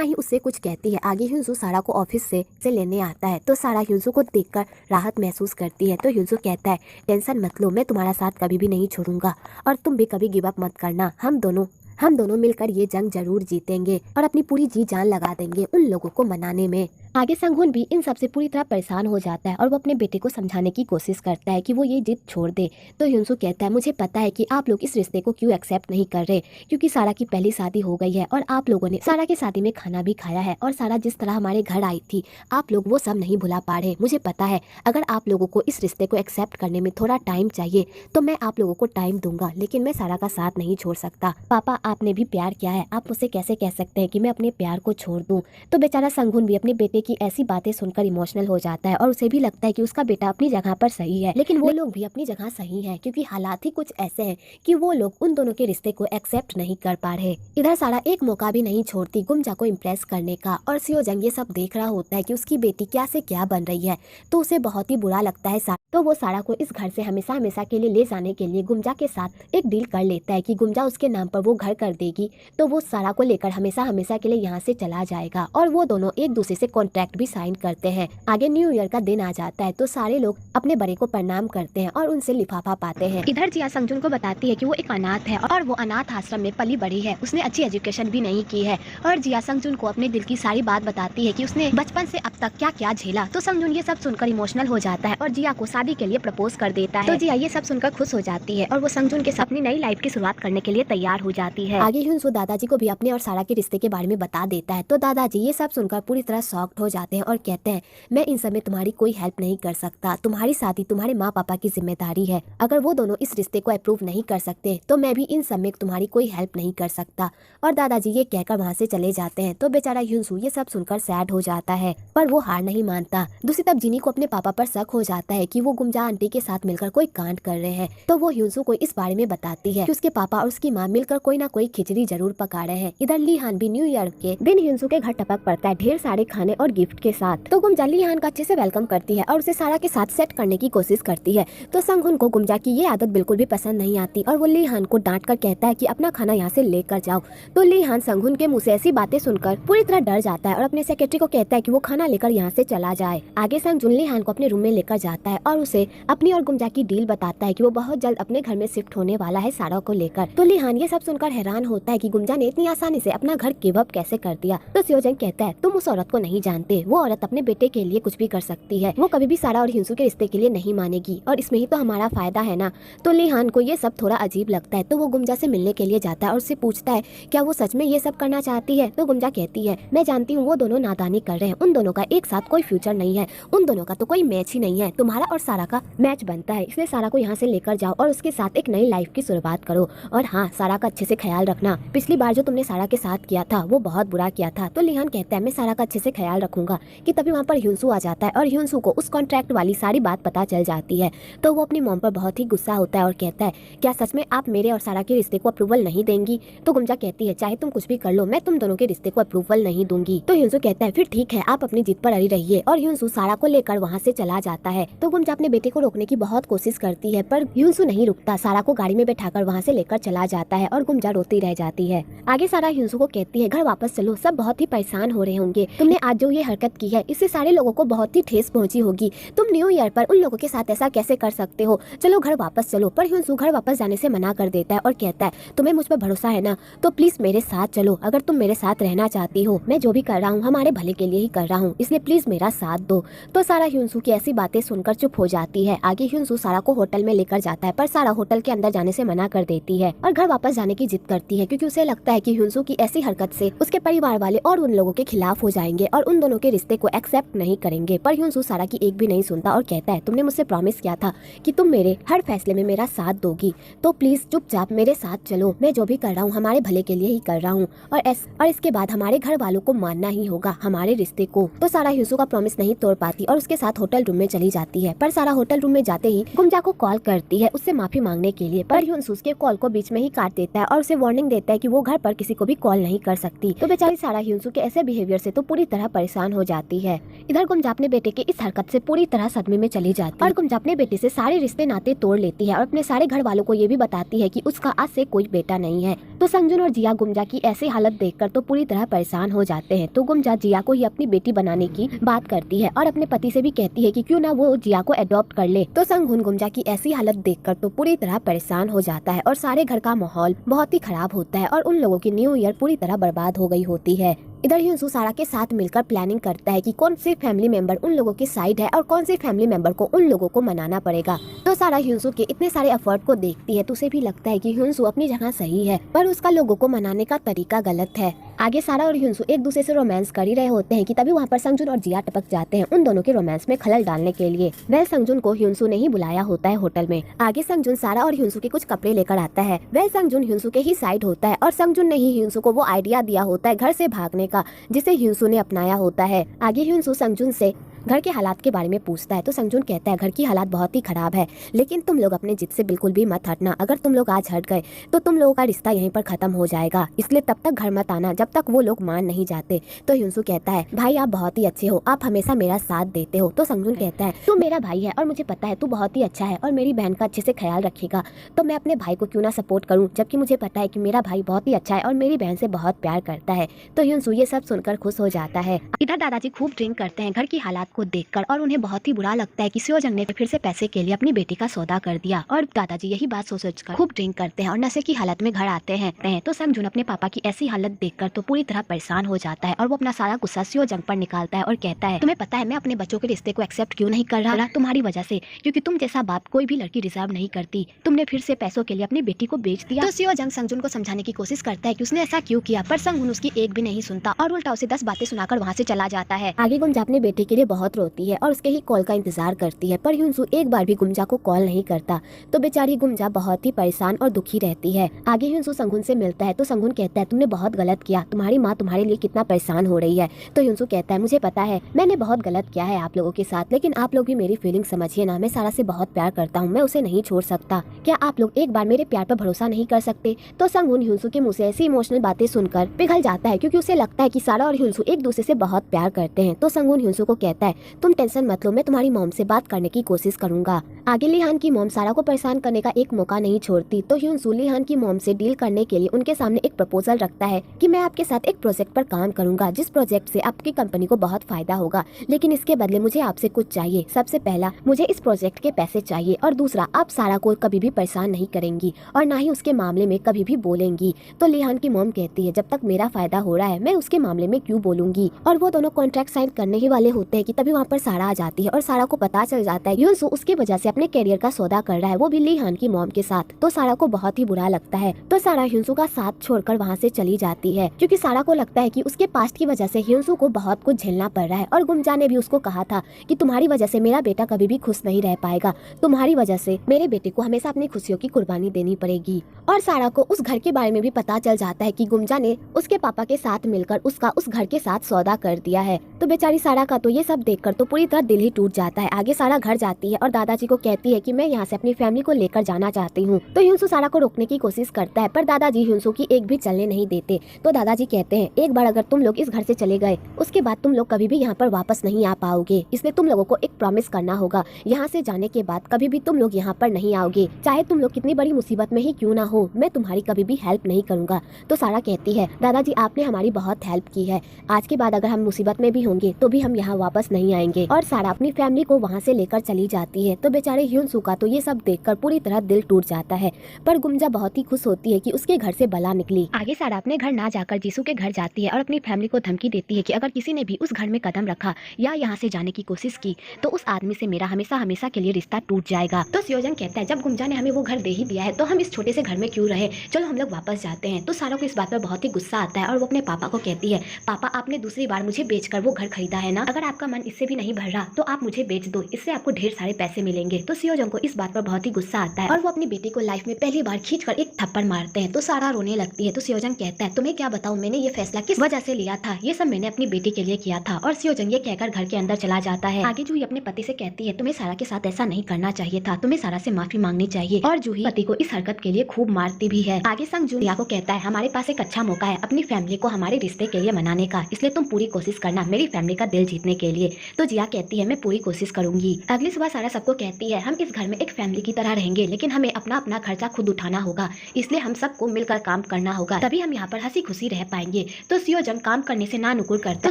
ही उससे कुछ कहती है। आगे यूसु सारा को ऑफिस से लेने आता है तो सारा यूसु को देखकर राहत महसूस करती है। तो यूसु कहता है, टेंशन मत लो, मैं तुम्हारा साथ कभी भी नहीं छोड़ूंगा और तुम भी कभी गिव अप मत करना। हम दोनों मिलकर ये जंग जरूर जीतेंगे और अपनी पूरी जी जान लगा देंगे उन लोगों को मनाने में। आगे संगहुन भी इन सब से पूरी तरह परेशान हो जाता है और वो अपने बेटे को समझाने की कोशिश करता है कि वो ये जिद छोड़ दे। तो यूसु कहता है, मुझे पता है कि आप लोग इस रिश्ते को क्यों एक्सेप्ट नहीं कर रहे, क्योंकि सारा की पहली शादी हो गई है और आप लोगों ने सारा की शादी में खाना भी खाया है और सारा जिस तरह हमारे घर आई थी आप लोग वो सब नहीं भुला पा रहे। मुझे पता है अगर आप लोगों को इस रिश्ते को एक्सेप्ट करने में थोड़ा टाइम चाहिए तो मैं आप लोगों को टाइम दूंगा, लेकिन मैं सारा का साथ नहीं छोड़ सकता। पापा आपने भी प्यार किया है, आप मुझसे कैसे कह सकते हैं कि मैं अपने प्यार को छोड़ दूं। तो बेचारा संगहुन भी अपने बेटे की ऐसी बातें सुनकर इमोशनल हो जाता है और उसे भी लगता है कि उसका बेटा अपनी जगह पर सही है, लेकिन वो लोग भी अपनी जगह सही है क्योंकि हालात ही कुछ ऐसे हैं कि वो लोग उन दोनों के रिश्ते को एक्सेप्ट नहीं कर पा रहे। इधर सारा एक मौका भी नहीं छोड़ती गुमजा को इम्प्रेस करने का और सियोजंग ये सब देख रहा होता है कि उसकी बेटी क्या से क्या बन रही है, तो उसे बहुत ही बुरा लगता है। तो वो सारा को इस घर से हमेशा हमेशा के लिए ले जाने के लिए गुमजा के साथ एक डील कर लेता है कि गुमजा उसके नाम पर वो घर कर देगी तो वो सारा को लेकर हमेशा हमेशा के लिए यहाँ से चला जाएगा और वो दोनों एक दूसरे से कॉन्ट्रैक्ट भी साइन करते हैं। आगे न्यू ईयर का दिन आ जाता है तो सारे लोग अपने बड़े को प्रणाम करते हैं और उनसे लिफाफा पाते हैं। इधर जिया संगजुन को बताती है कि वो एक अनाथ है और वो अनाथ आश्रम में पली बड़ी है, उसने अच्छी एजुकेशन भी नहीं की है और जिया संगजुन को अपने दिल की सारी बात बताती है कि उसने बचपन से अब तक क्या क्या झेला। तो संगजुन ये सब सुनकर इमोशनल हो जाता है और जिया को शादी के लिए प्रपोज कर देता है। तो जिया ये सब सुनकर खुश हो जाती है और वो संगजुन के साथ अपनी नई लाइफ की शुरुआत करने के लिए तैयार हो जाती है। आगे ह्यूनसो दादाजी को भी अपने और सारा के रिश्ते के बारे में बता देता है। तो दादाजी ये सब सुनकर पूरी तरह शॉक्ड हो जाते हैं और कहते हैं, मैं इन सब में तुम्हारी कोई हेल्प नहीं कर सकता, तुम्हारी शादी तुम्हारे माँ पापा की जिम्मेदारी है। अगर वो दोनों इस रिश्ते को अप्रूव नहीं कर सकते तो मैं भी इन सब में तुम्हारी कोई हेल्प नहीं कर सकता। और दादाजी ये कहकर वहाँ से चले जाते हैं। तो बेचारा ह्यूनसो ये सब सुनकर सैड हो जाता है, पर वो हार नहीं मानता। दूसरी तरफ जिनी को अपने पापा पर शक हो जाता है कि वो गुमजा आंटी के साथ मिलकर कोई कांड कर रहे हैं। तो वो ह्यूनसो को इस बारे में बताती है कि उसके पापा और उसकी माँ मिलकर कोई ना कोई खिचड़ी जरूर पका रहे हैं। इधर लीहान भी न्यू ईयर के दिन ह्यूनसो के घर टपक पड़ता है ढेर सारे खाने और गिफ्ट के साथ। तो गुमजा लीहान का अच्छे से वेलकम करती है और उसे सारा के साथ सेट करने की कोशिश करती है। तो संगहुन को गुमजा की ये आदत बिल्कुल भी पसंद नहीं आती और वो लीहान को डांट कर कहता है कि अपना खाना यहाँ से लेकर जाओ। तो लीहान संगहुन के मुँह से ऐसी बातें सुनकर पूरी तरह डर जाता है और अपने सेक्रेटरी को कहता है कि वो खाना लेकर यहाँ से चला जाए। आगे संगजुन लीहान को अपने रूम में लेकर जाता है और उसे अपनी और गुमजा की डील बताता है कि वो बहुत जल्द अपने घर में शिफ्ट होने वाला है सारा को लेकर। तो लीहान ये सब सुनकर हैरान होता है कि गुमजा ने इतनी आसानी से अपना घर गिव अप कैसे कर दिया। तो सियोजंग कहता है, तुम उस औरत को नहीं जानते, वो औरत अपने बेटे के लिए कुछ भी कर सकती है, वो कभी भी सारा और ह्यूनसो के रिश्ते के लिए नहीं मानेगी और इसमें ही तो हमारा फायदा है ना। तो लीहान को ये सब थोड़ा अजीब लगता है। तो वो गुमजा से मिलने के लिए जाता है और उससे पूछता है, क्या वो सच में ये सब करना चाहती है। तो गुमजा कहती है, मैं जानती हूँ वो दोनों नादानी कर रहे हैं, उन दोनों का एक साथ कोई फ्यूचर नहीं है, उन दोनों का तो कोई मैच ही नहीं है, तुम्हारा और सारा का मैच बनता है, इसलिए सारा को यहाँ से लेकर जाओ और उसके साथ एक नई लाइफ की शुरुआत करो। और हाँ, सारा का अच्छे से ख्याल रखना, पिछली बार जो तुमने सारा के साथ किया था वो बहुत बुरा किया था। तो लिहान कहता है मैं सारा का अच्छे से ख्याल रखूंगा। कि तभी वहाँ पर ह्यूंसू आ जाता है और ह्यूंसू को उस कॉन्ट्रैक्ट वाली सारी बात पता चल जाती है। तो वो अपनी मॉम पर बहुत ही गुस्सा होता है और कहता है क्या सच में आप मेरे और सारा के रिश्ते को अप्रूवल नहीं देंगी? तो गुमजा कहती है चाहे तुम कुछ भी कर लो, मैं तुम दोनों के रिश्ते को अप्रूवल नहीं दूंगी। तो ह्यूंसू कहता है फिर ठीक है, आप अपनी जिद पर अड़ी रहिए। और ह्यूंसू सारा को लेकर वहाँ से चला जाता है। तो गुमजा अपने बेटे को रोकने की बहुत कोशिश करती है पर ह्यूंसू नहीं रुकता, सारा को गाड़ी में बैठाकर वहाँ से लेकर चला जाता है और गुमजा रोती रह जाती है। आगे सारा ह्यूंसू को कहती है घर वापस चलो, सब बहुत ही परेशान हो रहे होंगे, तुमने आज जो ये हरकत की है इससे सारे लोगों को बहुत ही ठेस पहुंची होगी, तुम न्यू ईयर पर उन लोगों के साथ ऐसा कैसे कर सकते हो, चलो घर वापस चलो। पर ह्यूंसू घर वापस जाने से मना कर देता है और कहता है तुम्हें मुझ पर भरोसा है ना, तो प्लीज मेरे साथ चलो, अगर तुम मेरे साथ रहना चाहती हो, मैं जो भी कर रहा हूँ हमारे भले के लिए ही कर रहा हूँ, इसलिए प्लीज मेरा साथ दो। तो सारा ह्यूंसू की ऐसी बातें सुनकर चुप हो जाती है। आगे ह्यूंसू सारा को होटल में लेकर जाता है पर सारा होटल के अंदर जाने से मना कर देती है और घर वापस जाने की जिद करती है क्योंकि उसे लगता है कि ह्यूंसू की ऐसी हरकत से उसके परिवार वाले और उन लोगों के खिलाफ हो जाएंगे और उन दोनों के रिश्ते को एक्सेप्ट नहीं करेंगे। पर ह्यूंसू सारा की एक भी नहीं सुनता और कहता है तुमने मुझसे प्रॉमिस किया था कि तुम मेरे हर फैसले में मेरा साथ दोगी, तो प्लीज चुपचाप मेरे साथ चलो, मैं जो भी कर रहा हूँ हमारे भले के लिए ही कर रहा हूँ और इसके बाद हमारे घर वालों को मानना ही होगा हमारे रिश्ते को। तो सारा ह्यूंसू का प्रॉमिस नहीं तोड़ पाती और उसके साथ होटल रूम में चली जाती है। पर सारा होटल रूम में जाते ही गुमजा को कॉल करती है उससे माफी मांगने के लिए, पर ह्यूंसू उसके कॉल को बीच में ही काट देता है और उसे वार्निंग देता है कि वो घर पर किसी को भी कॉल नहीं कर सकती। तो बेचारी सारा ह्यूंसू के ऐसे बिहेवियर से तो पूरी तरह परेशान हो जाती है। इधर गुमजा अपने बेटे के इस हरकत से पूरी तरह सदमे में चली जाती है और गुमजा अपने बेटे से सारे रिश्ते नाते तोड़ लेती है और अपने सारे घर वालों को ये भी बताती है कि उसका आज से कोई बेटा नहीं है। तो संजुन और जिया गुमजा की ऐसी हालत देखकर तो पूरी तरह परेशान हो जाते हैं। तो गुमजा जिया को ही अपनी बेटी बनाने की बात करती है और अपने पति से भी कहती है कि क्यों ना वो जिया को अडॉप्ट कर ले। तो संगुन गुमजा की ऐसी हालत देखकर तो पूरी तरह परेशान हो जाता है और सारे घर का माहौल बहुत ही खराब होता है और उन लोगों की न्यू ईयर पूरी तरह बर्बाद हो गई होती है। इधर ह्यूंसू सारा के साथ मिलकर प्लानिंग करता है कि कौन से फैमिली मेंबर उन लोगों की साइड है और कौन से फैमिली मेंबर को उन लोगों को मनाना पड़ेगा। तो सारा ह्यूंसू के इतने सारे एफर्ट को देखती है तो उसे भी लगता है कि ह्यूंसू अपनी जगह सही है पर उसका लोगों को मनाने का तरीका गलत है। आगे सारा और ह्यूंसू एक दूसरे से रोमांस कर ही रहे होते हैं कि तभी वहाँ पर संजुन और जिया टपक जाते हैं उन दोनों के रोमांस में खलल डालने के लिए। वह संजुन को ह्यूंसू ने ही बुलाया होता है होटल में। आगे संजुन सारा और ह्यूंसू के कुछ कपड़े लेकर आता है। वह संजुन ह्यूंसू के ही साइड होता है और संजुन ने ही ह्यूंसू को वो आइडिया दिया होता है घर से भागने का जिसे ह्यूंसू ने अपनाया होता है। आगे ह्यूंसू संजुन से घर के हालात के बारे में पूछता है तो संजुन कहता है घर की हालात बहुत ही खराब है, लेकिन तुम लोग अपने जिद से बिल्कुल भी मत हटना, अगर तुम लोग आज हट गए तो तुम लोगों का रिश्ता यहीं पर खत्म हो जाएगा, इसलिए तब तक घर मत आना जब तक वो लोग मान नहीं जाते। तो ह्यूंसू कहता है भाई आप बहुत ही अच्छे हो, आप हमेशा मेरा साथ देते हो। तो संजुन कहता है तू मेरा भाई है और मुझे पता है तू बहुत ही अच्छा है और मेरी बहन का अच्छे से ख्याल रखेगा, तो मैं अपने भाई को क्यों ना सपोर्ट करूँ, जबकि मुझे पता है कि मेरा भाई बहुत ही अच्छा है और मेरी बहन से बहुत प्यार करता है। तो ह्यूंसू ये सब सुनकर खुश हो जाता है। इधर दादाजी खूब ड्रिंक करते हैं घर की हालात को देखकर और उन्हें बहुत ही बुरा लगता है कि सियोजंग ने फिर से पैसे के लिए अपनी बेटी का सौदा कर दिया और दादाजी यही बात सोचकर खूब ड्रिंक करते हैं और नशे की हालत में घर आते हैं। तो संजुन अपने पापा की ऐसी हालत देखकर तो पूरी तरह परेशान हो जाता है और वो अपना सारा गुस्सा सियोजंग पर निकालता है और कहता है तुम्हें पता है मैं अपने बच्चों के रिश्ते को एक्सेप्ट क्यों नहीं कर रहा, तुम्हारी वजह से, क्योंकि तुम जैसा बाप कोई भी लड़की डिजर्व नहीं करती, तुमने फिर से पैसों के लिए अपनी बेटी को बेच दिया। तो सियोजंग संजुन को समझाने की कोशिश करता है कि उसने ऐसा क्यों किया, पर संजुन उसकी एक भी नहीं सुनता और उल्टा उसे 10 बातें सुनाकर वहाँ से चला जाता है। आगे गुमजा अपने बेटे के लिए बहुत रोती है और उसके ही कॉल का इंतजार करती है, पर ह्यूंसू एक बार भी गुमजा को कॉल नहीं करता। तो बेचारी गुमजा बहुत ही परेशान और दुखी रहती है। आगे ह्यूंसू संगुन से मिलता है तो संगुन कहता है तुमने बहुत गलत किया, तुम्हारी माँ तुम्हारे लिए कितना परेशान हो रही है। तो ह्यूंसू कहता है मुझे पता है मैंने बहुत गलत किया है आप लोगों के साथ, लेकिन आप लोग भी मेरी फीलिंग समझिए ना, मैं सारा से बहुत प्यार करता हूँ, मैं उसे नहीं छोड़ सकता, क्या आप लोग एक बार मेरे प्यार पर भरोसा नहीं कर सकते। तो संगुन ह्यूंसू के मुँह से ऐसी इमोशनल बातें सुनकर पिघल जाता है क्योंकि उसे लगता है कि सारा और ह्यूंसू एक दूसरे से बहुत प्यार करते हैं। तो संगुन ह्यूंसू को कहता है तुम टेंशन मत लो, मैं तुम्हारी मॉम से बात करने की कोशिश करूंगा। आगे लिहान की मॉम सारा को परेशान करने का एक मौका नहीं छोड़ती। तो ह्यूंसू लिहान की मॉम से डील करने के लिए उनके सामने एक प्रपोजल रखता है कि मैं आपके साथ एक प्रोजेक्ट पर काम करूंगा जिस प्रोजेक्ट से आपकी कंपनी को बहुत फायदा होगा, लेकिन इसके बदले मुझे आपसे कुछ चाहिए। सबसे पहला मुझे इस प्रोजेक्ट के पैसे चाहिए और दूसरा आप सारा को कभी भी परेशान नहीं करेंगी और ना ही उसके मामले में कभी भी बोलेंगी। तो लिहान की मॉम कहती है जब तक मेरा फायदा हो रहा है मैं उसके मामले में क्यों बोलूंगी। और वो दोनों कॉन्ट्रैक्ट साइन करने ही वाले होते हैं कि तभी वहाँ पर सारा आ जाती है और सारा को पता चल जाता है यूनसू उसकी वजह से अपने करियर का सौदा कर रहा है, वो भी ली हान की मॉम के साथ। तो सारा को बहुत ही बुरा लगता है, तो सारा ह्यूनसू का साथ छोड़कर वहाँ से चली जाती है, क्योंकि सारा को लगता है कि उसके पास्ट की वजह से ह्यूनसू को बहुत कुछ झेलना पड़ रहा है। और गुमजा ने भी उसको कहा था कि तुम्हारी वजह से मेरा बेटा कभी भी खुश नहीं रह पाएगा, तुम्हारी वजह से मेरे बेटे को हमेशा अपनी खुशियों की कुर्बानी देनी पड़ेगी। और सारा को उस घर के बारे में भी पता चल जाता है कि गुमजा ने उसके पापा के साथ मिलकर उसका उस घर के साथ सौदा कर दिया है। तो बेचारी सारा का तो ये सब देखकर तो पूरी तरह दिल ही टूट जाता है। आगे सारा घर जाती है और दादाजी को कहती है कि मैं यहाँ से अपनी फैमिली को लेकर जाना चाहती हूँ। तो ह्यूनसू सारा को रोकने की कोशिश करता है, पर दादाजी ह्यूनसू की एक भी चलने नहीं देते। तो दादाजी कहते हैं एक बार अगर तुम लोग इस घर से चले गए उसके बाद तुम लोग कभी भी यहाँ पर वापस नहीं आ पाओगे, इसलिए तुम लोगों को एक प्रॉमिस करना होगा, यहाँ से जाने के बाद कभी भी तुम लोग यहाँ पर नहीं आओगे, चाहे तुम लोग कितनी बड़ी मुसीबत में ही क्यों ना हो, मैं तुम्हारी कभी भी हेल्प नहीं करूंगा। तो सारा कहती है दादाजी आपने हमारी बहुत हेल्प की है, आज के बाद अगर हम मुसीबत में भी होंगे तो भी हम यहाँ वापस नहीं आएंगे। और सारा अपनी फैमिली को वहाँ से लेकर चली जाती है। तो बेचारे ह्यूनसू का तो ये सब देखकर पूरी तरह दिल टूट जाता है, पर गुमजा बहुत ही खुश होती है कि उसके घर से बला निकली। आगे सारा अपने घर ना जाकर जीसू के घर जाती है और अपनी फैमिली को धमकी देती है कि अगर किसी ने भी उस घर में कदम रखा या यहाँ से जाने की कोशिश की तो उस आदमी से मेरा हमेशा हमेशा के लिए रिश्ता टूट जाएगा। तो सियोजन कहता है जब गुमजा ने हमें वो घर दे ही दिया है तो हम इस छोटे से घर में क्यों रहे, चलो हम लोग वापस जाते हैं। तो सारा को इस बात पर बहुत ही गुस्सा आता है और वो अपने पापा को कहती है पापा आपने दूसरी बार मुझे बेचकर वो घर खरीदा है ना, अगर आपका मन इससे भी नहीं भर रहा तो आप मुझे बेच दो, इससे आपको ढेर सारे पैसे मिलेंगे। तो सियोजन को इस बात पर बहुत ही गुस्सा आता है और वो अपनी बेटी को लाइफ में पहली बार खींचकर एक थप्पड़ मारते हैं। तो सारा रोने लगती है। तो सियोजन कहता है तुम्हें क्या बताऊं मैंने ये फैसला किस वजह से लिया था, ये सब मैंने अपनी बेटी के लिए किया था। और सियोजन ये कहकर घर के अंदर चला जाता है। आगे जूही अपने पति से कहती है तुम्हें सारा के साथ ऐसा नहीं करना चाहिए था, तुम्हें सारा से माफी मांगनी चाहिए। और जूही पति को इस हरकत के लिए खूब मारती भी है। आगे संग जूही को कहता है हमारे पास एक अच्छा मौका है अपनी फैमिली को हमारे रिश्ते के लिए मनाने का, इसलिए तुम पूरी कोशिश करना मेरी फैमिली का दिल जीतने के लिए। तो जिया कहती है मैं पूरी कोशिश करूंगी। अगली सुबह सारा सबको कहती है हम इस घर में एक फैमिली की तरह रहेंगे, लेकिन हमें अपना अपना खर्चा खुद उठाना होगा, इसलिए हम सबको मिलकर काम करना होगा, तभी हम यहाँ पर हंसी खुशी रह पाएंगे। तो सियोजन काम करने से ना नुकुर करता। तो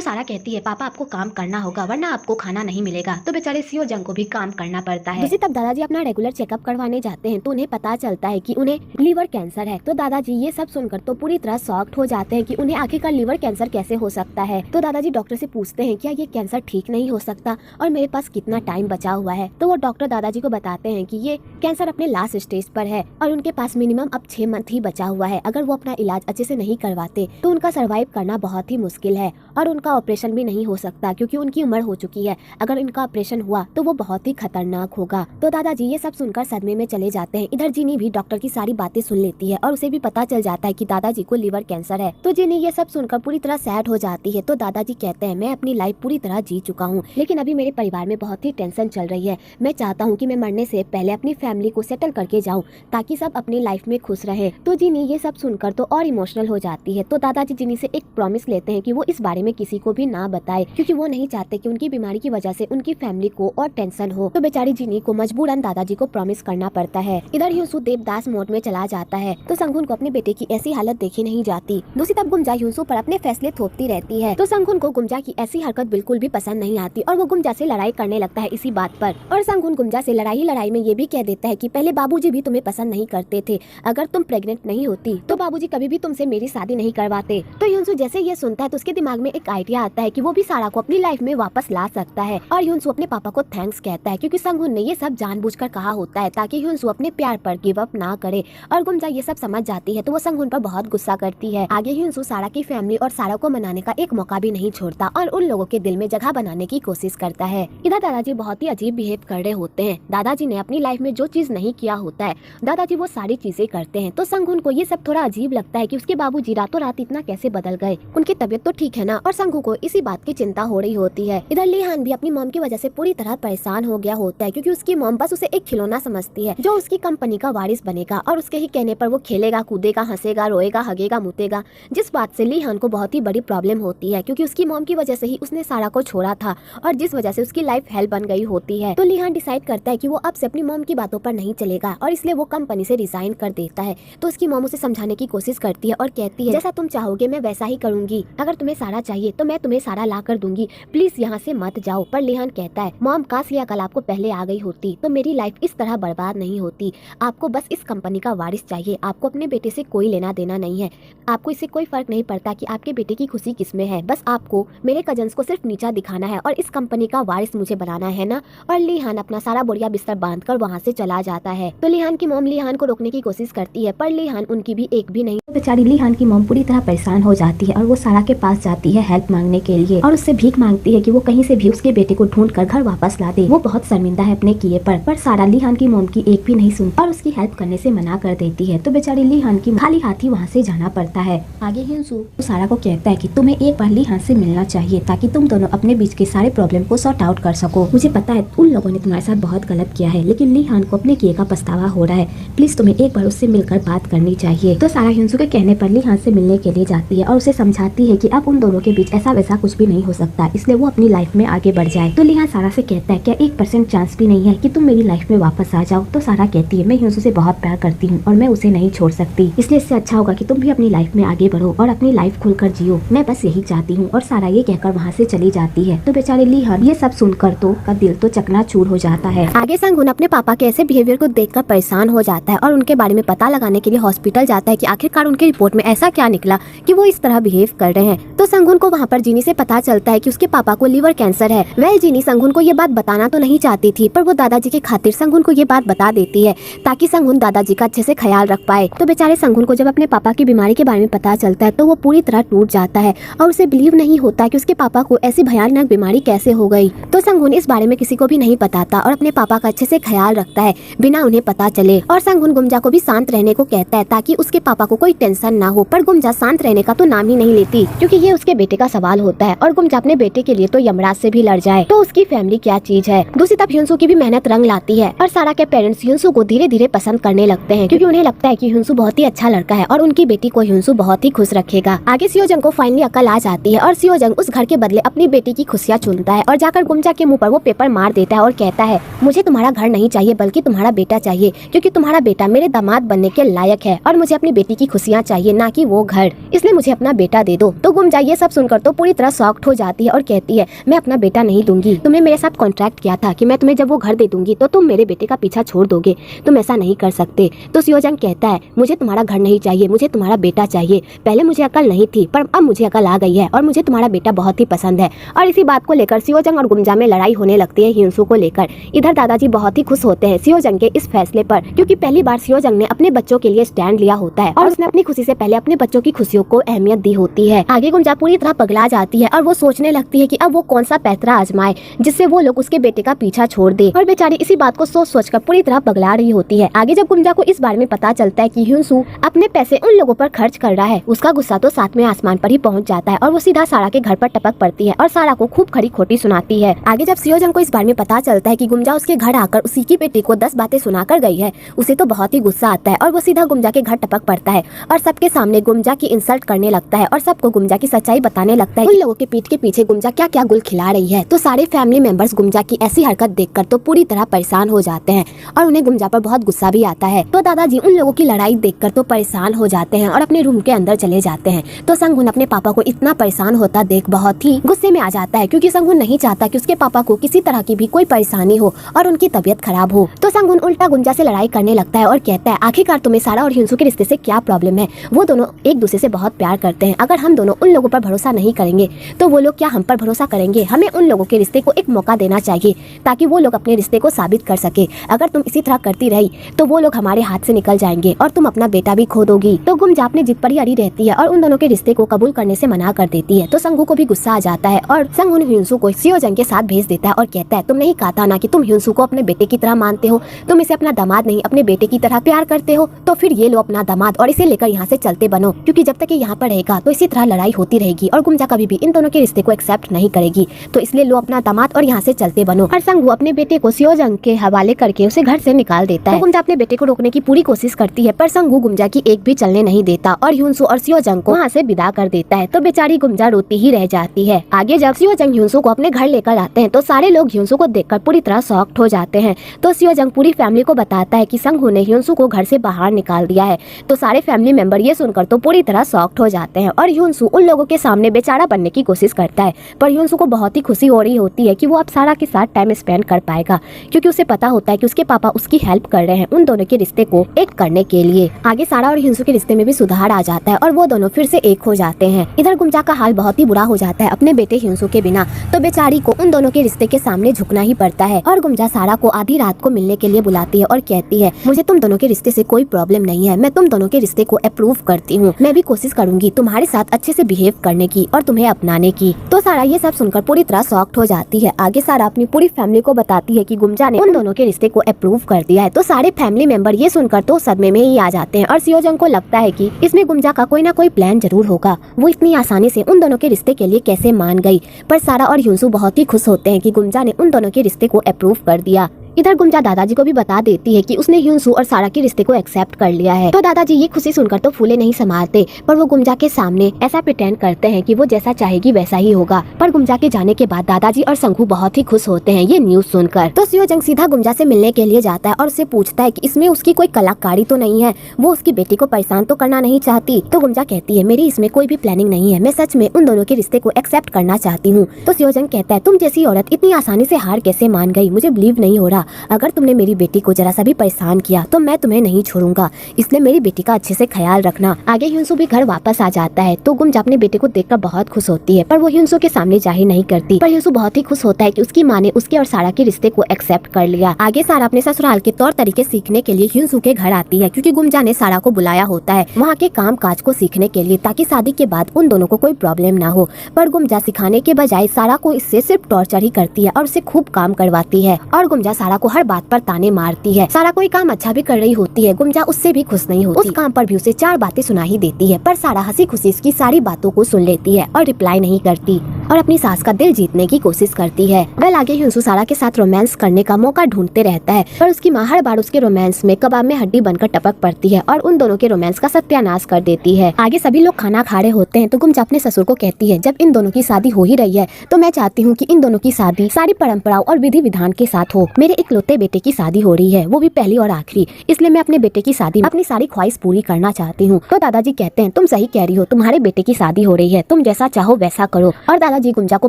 सारा कहती है पापा आपको काम करना होगा वरना आपको खाना नहीं मिलेगा। तो बेचारे सियोजन को भी काम करना पड़ता है। तब दादाजी अपना रेगुलर चेकअप करवाने जाते हैं तो उन्हें पता चलता है कि उन्हें लीवर कैंसर है। तो दादाजी ये सब सुनकर तो पूरी तरह शॉक्ड हो जाते हैं कि उन्हें आखिरकार लीवर कैंसर कैसे हो सकता है। तो दादाजी डॉक्टर से पूछते हैं क्या ये कैंसर ठीक नहीं हो सकता और मेरे पास कितना टाइम बचा हुआ है। तो वो डॉक्टर दादाजी को बताते हैं कि ये कैंसर अपने लास्ट स्टेज पर है और उनके पास मिनिमम अब 6 मंथ ही बचा हुआ है। अगर वो अपना इलाज अच्छे से नहीं करवाते तो उनका सर्वाइव करना बहुत ही मुश्किल है और उनका ऑपरेशन भी नहीं हो सकता क्योंकि उनकी उम्र हो चुकी है। अगर इनका ऑपरेशन हुआ तो वो बहुत ही खतरनाक होगा। तो दादाजी ये सब सुनकर सदमे में चले जाते हैं। इधर जीनी भी डॉक्टर की सारी बातें सुन लेती है और उसे भी पता चल जाता है कि दादाजी को लीवर कैंसर है। तो जीनी ये सब सुनकर पूरी तरह सैड हो जाती है। तो दादाजी कहते हैं मैं अपनी लाइफ पूरी तरह जी चुका हूँ, लेकिन अभी मेरे परिवार में बहुत ही टेंशन चल रही है। मैं चाहता हूँ कि मैं मरने से पहले अपनी फैमिली को सेटल करके जाऊँ ताकि सब अपनी लाइफ में खुश रहे। तो जीनी ये सब सुनकर तो और इमोशनल हो जाती है। तो दादाजी जीनी से एक प्रॉमिस लेते हैं कि वो इस बारे में किसी को भी ना बताए क्योंकि वो नहीं चाहते कि उनकी बीमारी की वजह से उनकी फैमिली को और टेंशन हो। तो बेचारी जीनी को मजबूरन दादाजी को प्रॉमिस करना पड़ता है। इधर ह्यूनसू देवदास मोड में चला जाता है। तो संगुन को अपने बेटे की ऐसी हालत देखी नहीं जाती। दूसरी तरफ गुमजा ह्यूनसू पर अपने फैसले थोपती रहती है। तो संगुन को गुमजा की ऐसी हरकत बिल्कुल भी पसंद नहीं आती और वो गुमजा से लड़ाई करने लगता है इसी बात पर। और संगुन गुमजा से लड़ाई में ये भी कह देता है कि पहले बाबूजी भी तुम्हें पसंद नहीं करते थे, अगर तुम प्रेग्नेंट नहीं होती तो बाबूजी कभी भी तुमसे मेरी शादी नहीं करवाते। तो ह्यूनसू जैसे ये सुनता है तो उसके दिमाग में एक आइडिया आता है कि वो भी सारा को अपनी लाइफ में वापस ला सकता है। और ह्यूनसू अपने पापा को थैंक्स कहता है क्योंकि संगुन ने ये सब जानबूझकर कहा होता है ताकि ह्यूनसू अपने प्यार पर गिव अप ना करे। और गुमजा ये सब समझ जाती है तो वो संगुन पर बहुत गुस्सा करती है। आगे ह्यूनसू सारा की फैमिली और सारा को मनाने का एक मौका भी नहीं छोड़ता और उन लोगों के दिल में जगह बनाने की कोशिश करता है। इधर दादाजी बहुत ही अजीब बिहेव कर रहे होते हैं। दादाजी ने अपनी लाइफ में जो चीज नहीं किया होता है दादाजी वो सारी चीजें करते हैं। तो संगुन को ये सब थोड़ा अजीब लगता है कि उसके बाबूजी रातों रात इतना कैसे बदल गए, उनकी तबीयत तो ठीक है ना। और संगू को इसी बात की चिंता हो रही होती है। इधर लीहान भी अपनी मॉम की वजह से पूरी तरह परेशान हो गया होता है क्योंकि उसकी मॉम बस उसे एक खिलौना समझती है जो उसकी कंपनी का वारिस बनेगा और उसके ही कहने पर वो खेलेगा, कूदेगा, हंसेगा, रोएगा, हगेगा, मुतेगा। जिस बात से लीहान को बहुत ही बड़ी प्रॉब्लम होती है क्योंकि उसकी मॉम की वजह से ही उसने सारा को छोड़ा था और जिस वजह से उसकी लाइफ हेल बन गई होती है। तो लीहान डिसाइड करता है कि वो अब से अपनी मॉम की बातों पर नहीं चलेगा और इसलिए वो कंपनी से रिजाइन कर देता है। तो उसकी मॉम उसे समझाने की कोशिश करती है और कहती है जैसा तुम चाहोगे मैं वैसा ही करूंगी, अगर तुम्हें सारा चाहिए तो मैं तुम्हें सारा ला कर दूंगी, प्लीज यहाँ से मत जाओ। पर लीहान कहता है मॉम काश या कल आपको पहले आ गई होती तो मेरी लाइफ इस तरह बर्बाद नहीं होती। आपको बस इस कंपनी का वारिस चाहिए, आपको अपने बेटे से कोई लेना देना नहीं है, आपको इससे कोई फर्क नहीं पड़ता कि आपके बेटे की खुशी किसमें है, बस आपको मेरे कजन्स को सिर्फ नीचा दिखाना है है और इस कंपनी का वारिस मुझे बनाना है ना। और लिहान अपना सारा बोरिया बिस्तर बांधकर वहाँ से चला जाता है। तो लिहान की मॉम लिहान को रोकने की कोशिश करती है पर लिहान उनकी भी एक भी नहीं। बेचारी लिहान की मॉम पूरी तरह परेशान हो जाती है और वो सारा के पास जाती है हेल्प मांगने के लिए और उससे भीख मांगती है कि वो कहीं से भी उसके बेटे को ढूंढ कर घर वापस ला दे। वो बहुत शर्मिंदा है अपने किए पर सारा लिहान की मॉम की एक भी नहीं सुनती और उसकी हेल्प करने से मना कर देती है। तो बेचारी लिहान की खाली हाथ ही वहाँ से जाना पड़ता है। आगे हिंसू सारा को कहता है कि तुम्हें एक बार लिहान से मिलना चाहिए ताकि तुम दोनों अपने बीच के सारे प्रॉब्लम को सॉर्ट आउट कर सको। मुझे पता है उन लोगों ने तुम्हारे साथ बहुत गलत किया है लेकिन लिहान को अपने किए का पछतावा हो रहा है। प्लीज तुम्हें एक बार उससे मिलकर बात करनी चाहिए। तो सारा हिंसू के कहने पर लिहान से मिलने के लिए जाती है और उसे समझाती है कि अब उन दोनों के बीच ऐसा वैसा कुछ भी नहीं हो सकता, इसलिए वो अपनी लाइफ में आगे बढ़ जाए। तो लिहान सारा से कहता है क्या 1% चांस भी नहीं है कि तुम मेरी लाइफ में वापस आ जाओ। तो सारा कहती है मैं हिंसू से बहुत प्यार करती हूँ और मैं उसे नहीं छोड़ सकती, इसलिए इससे अच्छा होगा कि तुम भी अपनी लाइफ में आगे बढ़ो और अपनी लाइफ खुलकर जियो, मैं बस यही चाहती हूँ। और सारा ये कहकर वहाँ से चली जाती है। तो बेचारे लिहान ये सब सुनकर तो का दिल तो चकनाचूर हो जाता है। आगे संगुन अपने पापा के ऐसे बिहेवियर को देखकर परेशान हो जाता है और उनके बारे में पता लगाने के लिए हॉस्पिटल जाता है कि आखिरकार उनकी रिपोर्ट में ऐसा क्या निकला कि वो इस तरह बिहेव कर रहे हैं। तो संगुन को वहाँ पर जीनी से पता चलता है कि उसके पापा को लिवर कैंसर है। वह जीनी संगुन को ये बात बताना तो नहीं चाहती थी पर वो दादाजी की खातिर संगुन को ये बात बता देती है ताकि संगुन दादाजी का अच्छे से ख्याल रख पाए। तो बेचारे संगुन को जब अपने पापा की बीमारी के बारे में पता चलता है तो वो पूरी तरह टूट जाता है और उसे बिलीव नहीं होता कि उसके पापा को ऐसी भयानक बीमारी कैसे हो गई। तो संगुन इस बारे में किसी को भी नहीं बताता और अपने पापा का अच्छे से ख्याल रखता है बिना उन्हें पता चले। और संगुन गुमजा को भी शांत रहने को कहता है ताकि उसके पापा को कोई टेंशन ना हो। पर गुमजा शांत रहने का तो नाम ही नहीं लेती क्योंकि ये उसके बेटे का सवाल होता है और गुमजा अपने बेटे के लिए तो यमराज से भी लड़ जाए तो उसकी फैमिली क्या चीज है। दूसरी तरफ ह्यूंसू की भी मेहनत रंग लाती है और सारा के पेरेंट्स ह्यूंसू को धीरे धीरे पसंद करने लगते हैं क्योंकि उन्हें लगता है कि ह्यूंसू बहुत ही अच्छा लड़का है और उनकी बेटी को ह्यूंसू बहुत ही खुश रखेगा। आगे सियोजंग को फाइनली अकल आ जाती है और सियोजंग उस घर के बदले अपनी बेटी की खुशियाँ चुनता है और जाकर गुमजा के मुँह पर वो पेपर मार देता है और कहता है मुझे तुम्हारा घर नहीं चाहिए बल्कि तुम्हारा बेटा चाहिए क्योंकि तुम्हारा बेटा मेरे दामाद बनने के लायक है और मुझे अपनी बेटी की खुशियाँ चाहिए ना कि वो घर, इसलिए मुझे अपना बेटा दे दो। तो गुमजा ये सब सुनकर तो पूरी तरह शॉक्ड हो जाती है और कहती है मैं अपना बेटा नहीं दूंगी, तुमने मेरे साथ कॉन्ट्रैक्ट किया था कि मैं तुम्हें जब वो घर दे दूंगी तो तुम मेरे बेटे का पीछा छोड़ दोगे, तुम ऐसा नहीं कर सकते। तो सियोजंग कहता है मुझे तुम्हारा घर नहीं चाहिए, मुझे तुम्हारा बेटा चाहिए, पहले मुझे अकल नहीं थी पर अब मुझे अकल आ गई है और मुझे तुम्हारा बेटा बहुत ही पसंद है। और इसी बात को लेकर सियोजंग और गुमजा में लड़ाई होने लगती है ह्यूंसू को लेकर। इधर दादाजी बहुत ही खुश होते हैं सियोजंग के इस फैसले पर क्योंकि पहली बार सियोजंग ने अपने बच्चों के लिए स्टैंड लिया होता है और उसने अपनी खुशी से पहले अपने बच्चों की खुशियों को अहमियत दी होती है। आगे गुमजा पूरी तरह पगला जाती है और वो सोचने लगती है कि अब वो कौन सा पैतरा आजमाए जिससे वो लोग उसके बेटे का पीछा छोड़ दे और बेचारी इसी बात को सोच सोच कर पूरी तरह पगला रही होती है। आगे जब गुमजा को इस बारे में पता चलता है कि ह्यूंसू अपने पैसे उन लोगों पर खर्च कर रहा है उसका गुस्सा तो सातवें आसमान पर ही पहुंच जाता है और वो सीधा सारा के घर पर टपक पड़ती है और सारा को खूब खरी खोटी सुनाती है। आगे जब सियोजंग को इस बारे में पता चलता है कि गुमजा उसके घर आकर उसी की बेटी को 10 बातें सुनाकर गई है उसे तो बहुत ही गुस्सा आता है और वो सीधा गुमजा के घर टपक पड़ता है और सबके सामने गुमजा की इंसल्ट करने लगता है और सबको गुमजा की सच्चाई बताने लगता है। उन लोगों के पीठ के पीछे गुमजा क्या क्या गुल खिला रही है। तो सारे फैमिली मेंबर्स गुमजा की ऐसी हरकत देखकर तो पूरी तरह परेशान हो जाते हैं और उन्हें गुमजा पर बहुत गुस्सा भी आता है। तो दादाजी उन लोगों की लड़ाई देखकर तो परेशान हो जाते हैं और अपने रूम के अंदर चले जाते हैं। तो संगुन अपने पापा को इतना परेशान होता देख बहुत ही गुस्से में आ जाता है क्योंकि संगुन नहीं चाहता कि उसके पापा को किसी तरह की भी कोई परेशानी हो और उनकी तबीयत खराब हो। तो संगुन उल्टा गुमजा से लड़ाई करने लगता है और कहता है आखिरकार तुम्हें सारा और ह्यूंसू के रिश्ते से क्या प्रॉब्लम है, वो दोनों एक दूसरे से बहुत प्यार करते हैं, अगर हम दोनों उन लोगों पर भरोसा नहीं करेंगे तो वो लोग क्या हम पर भरोसा करेंगे। हमें उन लोगों के रिश्ते को एक मौका देना चाहिए ताकि वो लोग अपने रिश्ते को साबित कर सके। अगर तुम इसी तरह करती रही तो वो लोग हमारे हाथ से निकल जाएंगे और तुम अपना बेटा भी खो दोगी। तो गुमजा अपने जिद पर ही अड़ी रहती है और उन दोनों के रिश्ते को कबूल करने से मना कर देती है। तो संगू को भी गुस्सा आ जाता है और संगू ह्यूंसू को सियोजंग के साथ भेज देता है और कहता है तुमने ही कहा था ना कि तुम ह्यूंसू को अपने बेटे की तरह मानते हो, तुम इसे अपना दामाद नहीं अपने बेटे की तरह प्यार करते हो, तो फिर ये लो अपना दामाद और इसे लेकर यहाँ से चलते बनो क्योंकि जब तक ये यहाँ पर रहेगा तो इसी तरह लड़ाई होती रहेगी और गुमजा कभी भी इन दोनों के रिश्ते को एक्सेप्ट नहीं करेगी। तो इसलिए लो अपना दामाद और यहाँ से चलते बनो। और संगू अपने बेटे को सियोजंग के हवाले करके उसे घर से निकाल देता है। तो गुमजा अपने बेटे को रोकने की पूरी कोशिश करती है पर संगू गुमजा की एक भी चलने नहीं देता और ह्यूंसू और सियोजंग को वहाँ से विदा कर देता है। तो बेचारी गुमजा रोती ही रह जाती है। आगे जब सियोजंग ह्यूंसू को अपने घर लेकर आते हैं तो सारे लोग ह्यूंसू को देखकर पूरी तरह शॉक्ड हो जाते हैं। तो सियोजंग पूरी फैमिली को बताता है कि संगू ने ह्यूंसू को घर से बाहर निकाल दिया है। तो सारे फैमिली मेंबर ये सुनकर तो पूरी तरह शॉक्ड हो जाते हैं और ह्यूंसू उन लोगों के सामने बेचारा बनने की कोशिश करता है पर ह्यूंसू को बहुत ही खुशी हो रही होती है कि वो अब सारा के साथ टाइम स्पेंड कर पाएगा क्योंकि उसे पता होता है कि उसके पापा उसकी हेल्प कर रहे हैं उन दोनों के रिश्ते को एक करने के लिए। आगे सारा और ह्यूंसू के रिश्ते में भी सुधार आ जाता है और वो दोनों फिर से एक हो जाते हैं। इधर गुमजा का हाल बहुत ही बुरा हो जाता है अपने बेटे ह्यूंसू के बिना तो बेचारी को उन दोनों के रिश्ते के सामने झुकना ही पड़ता है। और गुमजा सारा को आधी रात को मिलने के लिए बुलाती है और कहती है मुझे तुम दोनों के रिश्ते से कोई प्रॉब्लम नहीं है, मैं तुम दोनों के रिश्ते को अप्रूव करती हूँ। मैं भी कोशिश करूंगी तुम्हारे साथ अच्छे से बिहेव करने की और तुम्हें अपनाने की। तो सारा ये सब सुनकर पूरी तरह शॉक्ड हो जाती है। आगे सारा अपनी पूरी फैमिली को बताती है कि गुमजा ने उन दोनों के रिश्ते को अप्रूव कर दिया है। तो सारे फैमिली मेंबर ये सुनकर तो सदमे में ही आ जाते हैं और सियोजंग को लगता है कि इसमें गुमजा का कोई ना कोई प्लान जरूर होगा। वो इतनी आसानी से उन दोनों के रिश्ते के लिए कैसे मान गई। पर सारा और ह्यूंसू बहुत ही खुश होते हैं कि गुमजा ने उन दोनों के रिश्ते को अप्रूव कर दिया। इधर गुमजा दादाजी को भी बता देती है कि उसने ह्यूंसू और सारा के रिश्ते को एक्सेप्ट कर लिया है। तो दादाजी ये खुशी सुनकर तो फूले नहीं समारते, पर वो गुमजा के सामने ऐसा प्रिटेंड करते हैं कि वो जैसा चाहेगी वैसा ही होगा। पर गुमजा के जाने के बाद दादाजी और संघू बहुत ही खुश होते हैं ये न्यूज सुनकर। तो सियोजंग सीधा गुमजा से मिलने के लिए जाता है और उससे पूछता है कि इसमें उसकी कोई कलाकारी तो नहीं है, वो उसकी बेटी को परेशान तो करना नहीं चाहती। तो गुमजा कहती है मेरी इसमें कोई भी प्लानिंग नहीं है, मैं सच में उन दोनों के रिश्ते को एक्सेप्ट करना चाहती हूँ। तो सियोजंग कहता है तुम जैसी औरत इतनी आसानी से हार कैसे मान गई, मुझे बिलीव नहीं हो रहा। अगर तुमने मेरी बेटी को जरा सा भी परेशान किया तो मैं तुम्हें नहीं छोड़ूंगा, इसलिए मेरी बेटी का अच्छे से ख्याल रखना। आगे ह्यूंसू भी घर वापस आ जाता है। तो गुमजा अपने बेटे को देखकर बहुत खुश होती है, पर वो ह्यूंसू के सामने जाहिर नहीं करती। पर ह्यूंसू बहुत ही खुश होता है कि उसकी माँ ने उसके और सारा के रिश्ते को एक्सेप्ट कर लिया। आगे सारा अपने ससुराल के तौर तरीके सीखने के लिए ह्यूंसू के घर आती है, क्योंकि गुमजा ने सारा को बुलाया होता है वहाँ के काम काज को सीखने के लिए, ताकि शादी के बाद उन दोनों को कोई प्रॉब्लम ना हो। पर गुमजा सिखाने के बजाय सारा को इससे सिर्फ टॉर्चर ही करती है और उससे खूब काम करवाती है। और गुमजा सारा को हर बात पर ताने मारती है। सारा कोई काम अच्छा भी कर रही होती है, गुमजा उससे भी खुश नहीं होती। उस काम पर भी उसे 4 बातें सुना ही देती है, पर सारा हंसी खुशी इसकी सारी बातों को सुन लेती है और रिप्लाई नहीं करती और अपनी सास का दिल जीतने की कोशिश करती है। वह आगे ह्यूंसू सारा के साथ रोमांस करने का मौका ढूंढते रहता है, पर उसकी माँ हर बार उसके रोमांस में कबाब में हड्डी बनकर टपक पड़ती है और उन दोनों के रोमांस का सत्यानाश कर देती है। आगे सभी लोग खाना खा रहे होते हैं तो गुमजा अपने ससुर को कहती है जब इन दोनों की शादी हो ही रही है तो मैं चाहती हूँ कि इन दोनों की शादी सारी परंपराओं और विधि विधान के साथ हो। मेरे इकलौते बेटे की शादी हो रही है, वो भी पहली और आखिरी, इसलिए मैं अपने बेटे की शादी में अपनी सारी ख्वाहिश पूरी करना चाहती हूँ। तो दादाजी कहते हैं तुम सही कह रही हो, तुम्हारे बेटे की शादी हो रही है, तुम जैसा चाहो वैसा करो। और दादाजी गुमजा को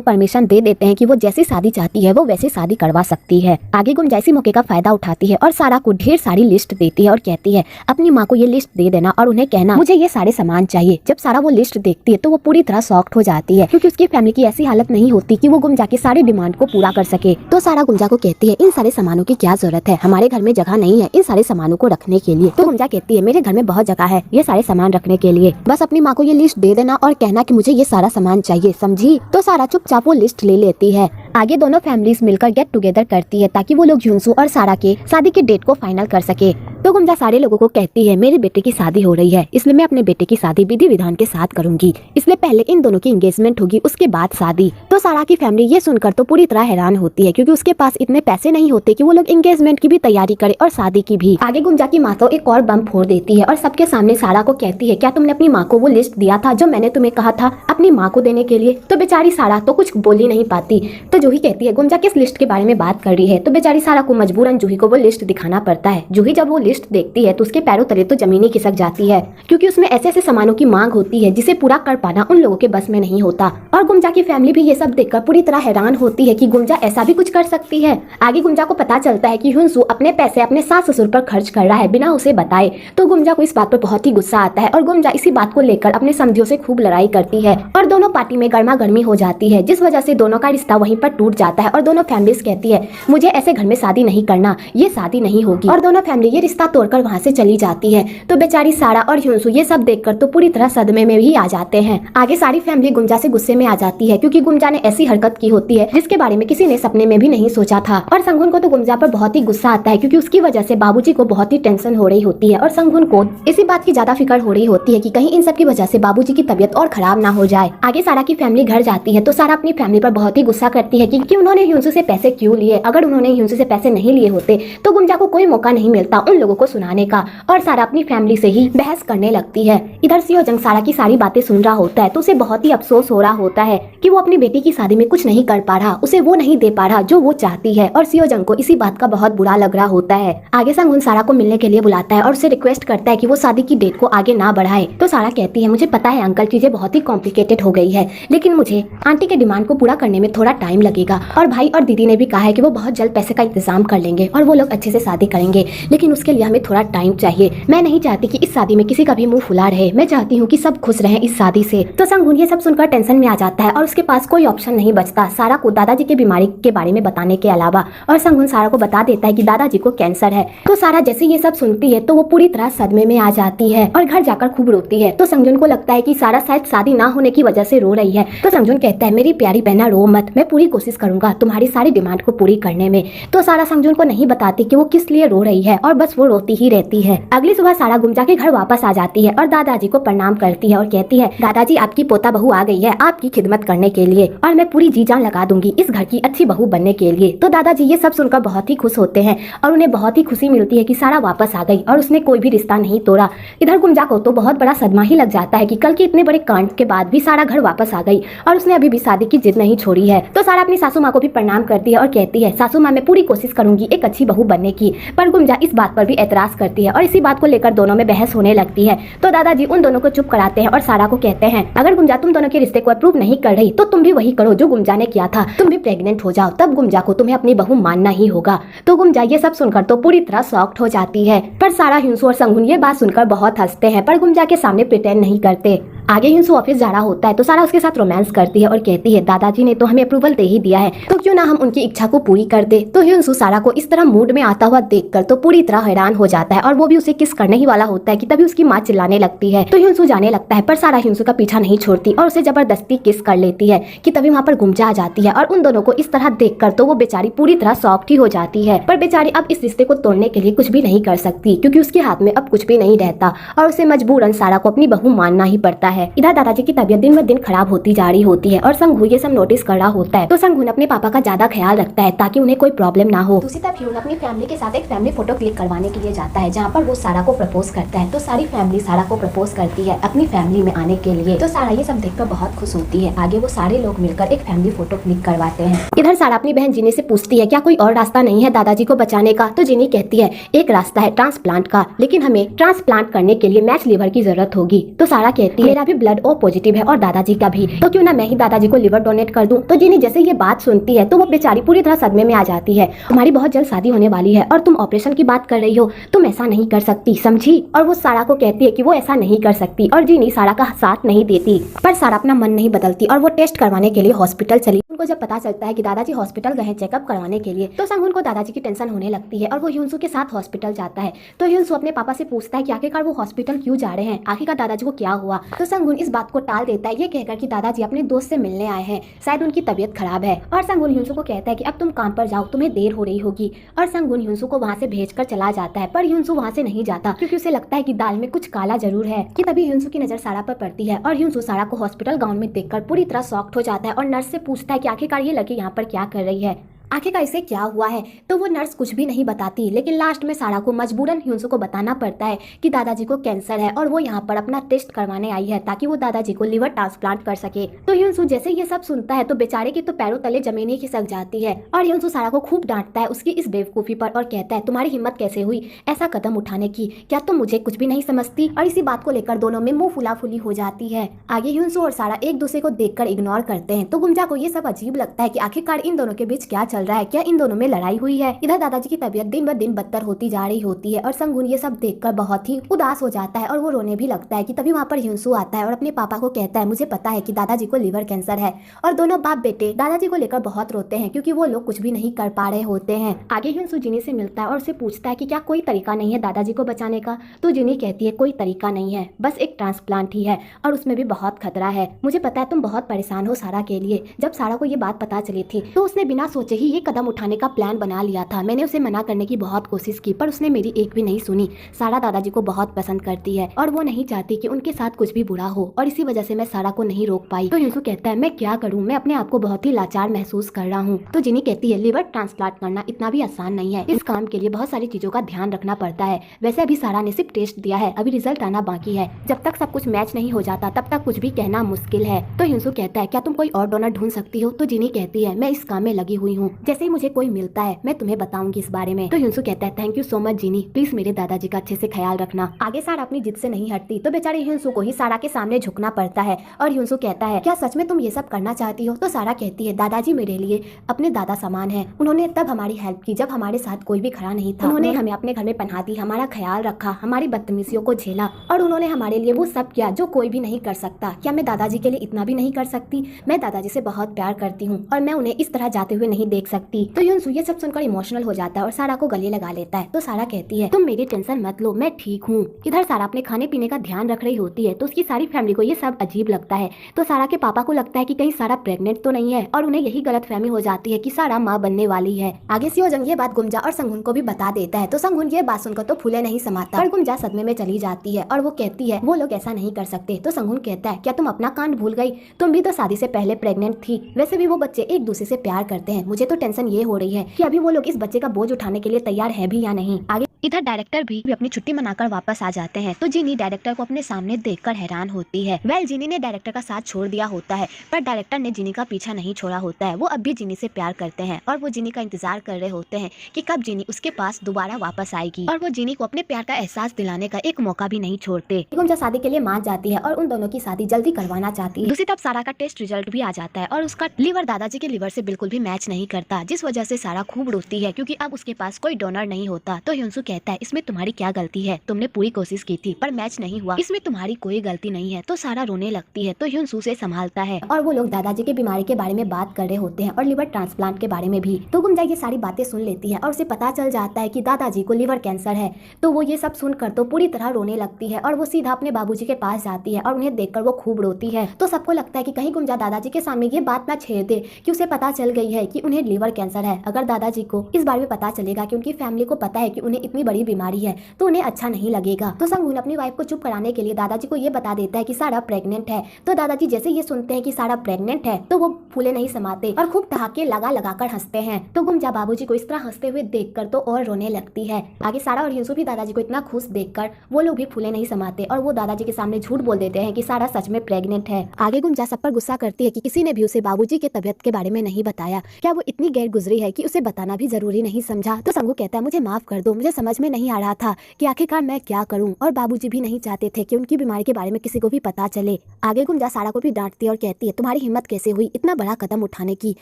परमिशन दे देते हैं कि वो जैसी शादी चाहती है वो वैसी शादी करवा सकती है। आगे गुमजा इसी मौके का फायदा उठाती है और सारा को ढेर सारी लिस्ट देती है और कहती है अपनी माँ को ये लिस्ट दे देना और उन्हें कहना मुझे ये सारे सामान चाहिए। जब सारा वो लिस्ट देखती है तो वो पूरी तरह शॉक्ड हो जाती है, क्योंकि उसकी फैमिली की ऐसी हालत नहीं होती कि वो गुमजा के सारे डिमांड को पूरा कर सके। तो सारा गुमजा को कहती है इन सारे सामानों की क्या जरूरत है, हमारे घर में जगह नहीं है इन सारे सामानों को रखने के लिए। तो गुमजा कहती है मेरे घर में बहुत जगह है ये सारे सामान रखने के लिए, बस अपनी माँ को ये लिस्ट दे देना और कहना कि मुझे ये सारा सामान चाहिए, समझी। तो सारा चुपचाप वो लिस्ट ले लेती है। आगे दोनों फैमिलीज मिलकर गेट टुगेदर करती है ताकि वो लोग ह्यूंसू और सारा के शादी के डेट को फाइनल कर सके। तो गुमजा सारे लोगों को कहती है मेरे बेटे की शादी हो रही है, इसलिए मैं अपने बेटे की शादी विधि विधान के साथ करूंगी, इसलिए पहले इन दोनों की एंगेजमेंट होगी उसके बाद शादी। तो सारा की फैमिली ये सुनकर तो पूरी तरह हैरान होती है, क्योंकि उसके पास इतने पैसे नहीं होते कि वो लोग एंगेजमेंट की भी तैयारी करे और शादी की भी। आगे गुमजा की माँ तो एक और बम फोड़ देती है और सबके सामने सारा को कहती है क्या तुमने अपनी माँ को वो लिस्ट दिया था जो मैंने तुम्हें कहा था अपनी माँ को देने के लिए। तो बेचारी सारा तो कुछ बोल ही नहीं पाती। तो जूही कहती है गुमजा किस लिस्ट के बारे में बात कर रही है। तो बेचारी सारा को मजबूरन जूही को वो लिस्ट दिखाना पड़ता है। जूही जब वो लिस्ट देखती है तो उसके पैरों तले तो जमीन ही खिसक जाती है, क्योंकि उसमें ऐसे ऐसे सामानों की मांग होती है जिसे पूरा कर पाना उन लोगों के बस में नहीं होता। और गुमजा की फैमिली भी ये सब देखकर पूरी तरह हैरान होती है कि गुमजा ऐसा भी कुछ कर सकती है। आगे गुमजा को पता चलता है कि ह्यूंसू अपने पैसे अपने सास ससुर पर खर्च कर रहा है बिना उसे बताए। तो गुमजा को इस बात पर बहुत ही गुस्सा आता है और गुमजा इसी बात को लेकर अपने समधियों से खूब लड़ाई करती है और दोनों पार्टी में गर्मा गर्मी हो जाती है, जिस वजह से दोनों का रिश्ता वहीं पर टूट जाता है। और दोनों फैमिलीज कहती है मुझे ऐसे घर में शादी नहीं करना, ये शादी नहीं होगी। और दोनों फैमिली ये रिश्ता तोड़कर वहाँ से चली जाती है। तो बेचारी सारा और ह्यूंसू ये सब देखकर तो पूरी तरह सदमे में भी आ जाते हैं। आगे सारी फैमिली गुमजा से गुस्से में आ जाती है, क्योंकि गुमजा ने ऐसी हरकत की होती है जिसके बारे में किसी ने सपने में भी नहीं सोचा था। और संगुन को तो गुमजा पर बहुत ही गुस्सा आता है, क्योंकि उसकी वजह से बाबूजी को बहुत ही टेंशन हो रही होती है और संगुन को इसी बात की ज्यादा फिक्र हो रही होती है कि कहीं इन सब की वजह से बाबूजी की तबीयत और खराब ना हो जाए। आगे सारा की फैमिली घर जाती है तो सारा अपनी फैमिली पर बहुत ही गुस्सा करती है कि उन्होंने ह्यूंसू से पैसे क्यों लिए। अगर उन्होंने ह्यूंसू से पैसे नहीं लिए होते तो गुमजा को कोई मौका नहीं मिलता उन लोगों को सुनाने का, और सारा अपनी फैमिली से ही बहस करने लगती है। इधर सियोजंग सारा की सारी बातें सुन रहा होता है तो उसे बहुत ही अफसोस हो रहा होता है कि वो अपनी बेटी की शादी में कुछ नहीं कर पा रहा, उसे वो नहीं दे पा रहा जो वो चाहती है। और सियोजंग को इसी बात का बहुत बुरा लग रहा होता है। आगे संगुन सारा को मिलने के लिए बुलाता है और उसे रिक्वेस्ट करता है कि वो शादी की डेट को आगे ना बढ़ाए। तो सारा कहती है मुझे पता है अंकल चीजें बहुत ही कॉम्प्लिकेटेड हो गई है, लेकिन मुझे आंटी के डिमांड को पूरा करने में थोड़ा टाइम लगेगा। और भाई और दीदी ने भी कहा है कि वो बहुत जल्द पैसे का इंतजाम कर लेंगे और वो लोग अच्छे से शादी करेंगे, लेकिन उसके लिए हमें थोड़ा टाइम चाहिए। मैं नहीं चाहती कि इस शादी में किसी का भी मुंह फुला रहे, मैं चाहती हूँ कि सब खुश रहें इस शादी से। तो संगुन ये सब सुनकर टेंशन में आ जाता है और उसके पास कोई ऑप्शन नहीं बचता सारा को दादाजी की बीमारी के बारे में बताने के अलावा। और संगुन सारा को बता देता है कि दादाजी को कैंसर है। तो सारा जैसे ये सब सुनती है तो वो पूरी तरह सदमे में आ जाती है और घर जाकर खूब रोती है। तो संजुन को लगता है कि सारा शायद शादी ना होने की वजह से रो रही है। तो संजुन कहता है मेरी प्यारी बहना रो मत, मैं पूरी कोशिश करूंगा तुम्हारी सारी डिमांड को पूरी करने में। तो सारा संजुन को नहीं बताती कि वो किस लिए रो रही है और बस वो रोती ही रहती है। अगली सुबह सारा गुमजा के घर वापस आ जाती है और दादाजी को प्रणाम करती है और कहती है दादाजी आपकी पोता बहू आ गई है आपकी खिदमत करने के लिए और मैं पूरी जी जान लगा दूंगी इस घर की अच्छी बहू बनने के लिए। तो दादाजी ये सब सुनकर बहुत ही खुश होते हैं और उन्हें बहुत ही खुशी मिलती है कि सारा वापस आ गई और उसने कोई भी रिश्ता नहीं तोड़ा। इधर गुमजा को तो बहुत बड़ा सदमा ही लग जाता है कि कल के इतने बड़े कांड के बाद भी सारा घर वापस आ गई और उसने अभी भी शादी की जिद नहीं छोड़ी है। तो सारा अपनी सासू माँ को भी प्रणाम करती है और कहती है सासू माँ मैं पूरी कोशिश करूंगी एक अच्छी बहू बनने की। पर गुमजा इस बात पर भी एतराज करती है और इसी बात को लेकर दोनों में बहस होने लगती है। तो दादाजी उन दोनों को चुप कराते हैं और सारा को कहते हैं अगर गुमजा तुम दोनों के रिश्ते को अप्रूव नहीं कर रही तो तुम भी वही करो जो गुमजा ने किया था, तुम भी प्रेग्नेंट हो जाओ, तब गुमजा को तुम्हें अपनी बहू मानना ही होगा। तो गुमजा ये सब सुनकर तो पूरी तरह शॉक्ड हो जाती है। पर सारा हिंसू और संगुन ये बात सुनकर बहुत हंसते हैं पर गुमजा के सामने प्रिटेंड नहीं करते। आगे हिंसू ऑफिस जा रहा होता है तो सारा उसके साथ रोमांस करती है और कहती है दादाजी ने तो हमें अप्रूवल दे ही दिया है तो क्यों ना हम उनकी इच्छा को पूरी कर दे। तो हिंसू सारा को इस तरह मूड में आता हुआ देखकर तो पूरी तरह हैरान हो जाता है और वो भी उसे किस करने ही वाला होता है कि तभी उसकी माँ चिल्लाने लगती है। तो हिंसू जाने लगता है पर सारा हिंसू का पीछा नहीं छोड़ती और उसे जबरदस्ती किस कर लेती है कि तभी वहाँ पर गुमजा आ जाती है और उन दोनों को इस तरह देखकर तो वो बेचारी पूरी तरह सॉफ्ट ही हो जाती है। पर बेचारी अब इस रिश्ते को तोड़ने के लिए कुछ भी नहीं कर सकती क्योंकि उसके हाथ में अब कुछ भी नहीं रहता और उसे मजबूरन सारा को अपनी बहू मानना ही पड़ता है। इधर दादाजी की तबीयत दिन ब दिन खराब होती जा रही होती है और संघू ये सब नोटिस कर रहा होता है। तो संघू अपने पापा का ज्यादा ख्याल रखता है ताकि उन्हें कोई प्रॉब्लम ना हो। दूसरी तरफ ह्यून अपनी फैमिली के साथ एक फैमिली फोटो क्लिक करवाने के लिए जाता है जहाँ पर वो सारा को प्रपोज करता है। तो सारी फैमिली सारा को प्रपोज करती है अपनी फैमिली में आने के लिए। तो सारा ये सब देखकर बहुत खुश होती है। आगे वो सारे लोग मिलकर एक फैमिली फोटो क्लिक करवाते हैं। इधर सारा अपनी बहन जिनी से पूछती है क्या कोई और रास्ता नहीं है दादाजी को बचाने का। तो जिनी कहती है एक रास्ता है ट्रांसप्लांट का, लेकिन हमें ट्रांसप्लांट करने के लिए मैच लीवर की जरूरत होगी। तो सारा कहती है मेरा भी ब्लड ओ पॉजिटिव है और दादाजी का भी, तो क्यों ना मैं ही दादाजी को लिवर डोनेट कर दूं। तो जिनी जैसे ये बात सुनती है तो वो बेचारी पूरी तरह सदमे में आ जाती है। तुम्हारी बहुत जल्द शादी होने वाली है और तुम ऑपरेशन की बात कर रही हो, तुम ऐसा नहीं कर सकती समझी। और वो सारा को कहती है कि वो ऐसा नहीं कर सकती और जिनी सारा का साथ नहीं देती। पर सारा अपना मन नहीं बदलती और वो टेस्ट करवाने के लिए हॉस्पिटल चली। उनको जब पता चलता है कि दादाजी हॉस्पिटल गए चेकअप करवाने के लिए तो संगुन को दादाजी की टेंशन होने लगती है और वो ह्यूनसू के साथ हॉस्पिटल जाता है। तो ह्यूनसू अपने पापा से पूछता है कि आखिरकार वो हॉस्पिटल क्यों जा रहे हैं, आखिरकार दादाजी को क्या हुआ। तो संगुन इस बात को टाल देता है ये कहकर कि दादाजी अपने दोस्त से मिलने आए हैं, शायद उनकी तबीयत खराब है। और संगुन ह्यूनसू को कहता है कि अब तुम काम पर जाओ, तुम्हें देर हो रही होगी। और संगुन ह्यूनसू को वहाँ से भेजकर चला जाता है पर ह्यूनसू वहाँ से नहीं जाता क्योंकि उसे लगता है कि दाल में कुछ काला जरूर है। कि तभी ह्यूनसू की नजर सारा पर पड़ती है और ह्यूनसू सारा को हॉस्पिटल गाउन में देखकर पूरी तरह शॉक्ड हो जाता है और नर्स से पूछता है कि आखिरकार ये लड़की यहाँ पर क्या कर रही है, आखिरकार इसे क्या हुआ है। तो वो नर्स कुछ भी नहीं बताती, लेकिन लास्ट में सारा को मजबूरन ह्यूनसू को बताना पड़ता है कि दादाजी को कैंसर है और वो यहाँ पर अपना टेस्ट करवाने आई है ताकि वो दादाजी को लिवर ट्रांसप्लांट कर सके। तो ह्यूनसू जैसे ये सब सुनता है तो बेचारे की तो पैरों तले जमीन ही खिसक जाती है और ह्यूनसू सारा को खूब डांटता है उसकी इस बेवकूफी पर और कहता है तुम्हारी हिम्मत कैसे हुई ऐसा कदम उठाने की, क्या तुम मुझे कुछ भी नहीं समझती। और इसी बात को लेकर दोनों में मुंह फुलाफुली हो जाती है। आगे ह्यूनसू और सारा एक दूसरे को देखकर इग्नोर करते हैं। तो गुमजा को ये सब अजीब लगता है कि आखिरकार इन दोनों के बीच क्या चल रहा है, क्या इन दोनों में लड़ाई हुई है। इधर दादाजी की तबीयत दिन ब दिन बदतर होती जा रही होती है और संगुन ये सब देखकर बहुत ही उदास हो जाता है और वो रोने भी लगता है। कि तभी वहाँ पर ह्यूनसू आता है और अपने पापा को कहता है मुझे पता है कि दादाजी को लिवर कैंसर है। और दोनों बाप बेटे दादाजी को लेकर बहुत रोते हैं क्योंकि वो लोग कुछ भी नहीं कर पा रहे होते हैं। आगे ह्यूनसू जिनी से मिलता है और उसे पूछता है कि क्या कोई तरीका नहीं है दादाजी को बचाने का। तो जिनी कहती है कोई तरीका नहीं है, बस एक ट्रांसप्लांट ही है और उसमें भी बहुत खतरा है। मुझे पता है तुम बहुत परेशान हो सारा के लिए। जब सारा को ये बात पता चली थी तो उसने बिना सोचे ही ये कदम उठाने का प्लान बना लिया था। मैंने उसे मना करने की बहुत कोशिश की पर उसने मेरी एक भी नहीं सुनी। सारा दादाजी को बहुत पसंद करती है और वो नहीं चाहती कि उनके साथ कुछ भी बुरा हो और इसी वजह से मैं सारा को नहीं रोक पाई। तो ह्यूनसू कहता है मैं क्या करूं, मैं अपने आप को बहुत ही लाचार महसूस कर रहा हूं। तो जिनी कहती है लिवर ट्रांसप्लांट करना इतना भी आसान नहीं है, इस काम के लिए बहुत सारी चीजों का ध्यान रखना पड़ता है। वैसे अभी सारा ने सिर्फ टेस्ट दिया है, अभी रिजल्ट आना बाकी है। जब तक सब कुछ मैच नहीं हो जाता तब तक कुछ भी कहना मुश्किल है। तो ह्यूनसू कहता है क्या तुम कोई और डोनर ढूंढ सकती हो। तो जिनी कहती है मैं इस काम में लगी हुई हूँ जैसे ही मुझे कोई मिलता है मैं तुम्हें बताऊंगी इस बारे में। तो युनसू कहता है thank you so much Jini, please मेरे दादाजी का अच्छे से ख्याल रखना। आगे सारा अपनी जिद से नहीं हटती तो बेचारे युनसू को ही सारा के सामने झुकना पड़ता है और युनसू कहता है क्या सच में तुम ये सब करना चाहती हो? तो सारा कहती है दादाजी मेरे लिए अपने दादा समान है, उन्होंने तब हमारी हेल्प की जब हमारे साथ कोई भी खड़ा नहीं था, उन्होंने हमें अपने घर में पनाह दी, हमारा ख्याल रखा, हमारी बदतमीजियों को झेला और उन्होंने हमारे लिए वो सब किया जो कोई भी नहीं कर सकता। क्या मैं दादाजी के लिए इतना भी नहीं कर सकती? मैं दादाजी से बहुत प्यार करती हूँ और मैं उन्हें इस तरह जाते हुए नहीं देख सकती। तो युनसू ये सब सुनकर इमोशनल हो जाता है और सारा को गले लगा लेता है। तो सारा कहती है तुम मेरी टेंशन मत लो, मैं ठीक हूँ। इधर सारा अपने खाने पीने का ध्यान रख रही होती है तो उसकी सारी फैमिली को ये सब अजीब लगता है। तो सारा के पापा को लगता है कि कहीं सारा प्रेग्नेंट तो नहीं है और उन्हें यही गलतफहमी हो जाती है कि सारा माँ बनने वाली है। आगे सियोजंग ये बात गुमजा और संगुन को भी बता देता है। तो संगुन ये बात सुनकर तो फूले नहीं समाता पर गुमजा सदमे में चली जाती है और वो कहती है वो लोग ऐसा नहीं कर सकते। तो संगुन कहता है क्या तुम अपना कांड भूल गई? तुम भी तो शादी से पहले प्रेग्नेंट थी। वैसे भी वो बच्चे एक दूसरे से प्यार करते हैं। मुझे तो टेंशन ये हो रही है कि अभी वो लोग इस बच्चे का बोझ उठाने के लिए तैयार है भी या नहीं। आगे इधर डायरेक्टर भी अपनी छुट्टी मनाकर वापस आ जाते हैं। तो जीनी डायरेक्टर को अपने सामने देखकर हैरान होती है। जीनी ने डायरेक्टर का साथ छोड़ दिया होता है पर डायरेक्टर ने जीनी का पीछा नहीं छोड़ा होता है। वो अब भी जीनी से प्यार करते हैं और वो जीनी का इंतजार कर रहे होते हैं कि कब जीनी उसके पास दोबारा वापस आएगी और वो जीनी को अपने प्यार का एहसास दिलाने का एक मौका भी नहीं छोड़ते। गुमजा शादी के लिए मान जाती है और उन दोनों की शादी जल्दी करवाना चाहती है। दूसरी तरफ सारा का टेस्ट रिजल्ट भी आ जाता है और उसका लीवर दादाजी के लीवर से बिल्कुल भी मैच नहीं करता, जिस वजह से सारा खूब रोती है क्योंकि अब उसके पास कोई डोनर नहीं होता। तो युनसू कहता है इसमें तुम्हारी क्या गलती है? तुमने पूरी कोशिश की थी पर मैच नहीं हुआ, इसमें तुम्हारी कोई गलती नहीं है। तो सारा रोने लगती है तो युनसू से संभालता है और वो लोग दादाजी की बीमारी के बारे में बात कर रहे होते हैं और लिवर ट्रांसप्लांट के बारे में भी। तो गुमजा ये सारी बातें सुन लेती है और उसे पता चल जाता है कि दादाजी को लिवर कैंसर है। तो वो ये सब सुनकर तो पूरी तरह रोने लगती है और वो सीधा अपने बाबूजी के पास जाती है और उन्हें देखकर वो खूब रोती है। तो सबको लगता है कि कहीं गुमजा दादाजी के सामने ये बात ना छेड़ दे कि उसे पता चल गई है कि उन्हें लिवर कैंसर है। अगर दादाजी को इस बारे में पता चलेगा कि उनकी फैमिली को पता है कि उन्हें इतनी बड़ी बीमारी है तो उन्हें अच्छा नहीं लगेगा। तो संगुन अपनी वाइफ को चुप कराने के लिए दादाजी को ये बता देता है कि सारा प्रेग्नेंट है। तो दादाजी जैसे ये सुनते हैं कि सारा प्रेग्नेंट है तो वो फूले नहीं समाते और खूब ठहाके लगा कर हंसते हैं। तो गुमजा बाबूजी को इस तरह हंसते हुए देखकर तो और रोने लगती है। आगे सारा और युनसू भी दादाजी को इतना खुश देखकर वो लोग भी फूले नहीं समाते और वो दादाजी के सामने झूठ बोल देते हैं कि सारा सच में प्रेग्नेंट है। आगे गुमजा सब पर गुस्सा करती है कि किसी ने भी उसे बाबूजी के तबियत के बारे में नहीं बताया। क्या वो इतनी गैर गुजरी है कि उसे बताना भी जरूरी नहीं समझा? तो संगू कहता है मुझे माफ कर दो, मुझे समझ में नहीं आ रहा था कि आखिरकार मैं क्या करूं और बाबूजी भी नहीं चाहते थे कि उनकी बीमारी के बारे में किसी को भी पता चले। आगे गुमजा सारा को भी डांटती है और कहती है तुम्हारी हिम्मत कैसे हुई इतना बड़ा कदम उठाने की?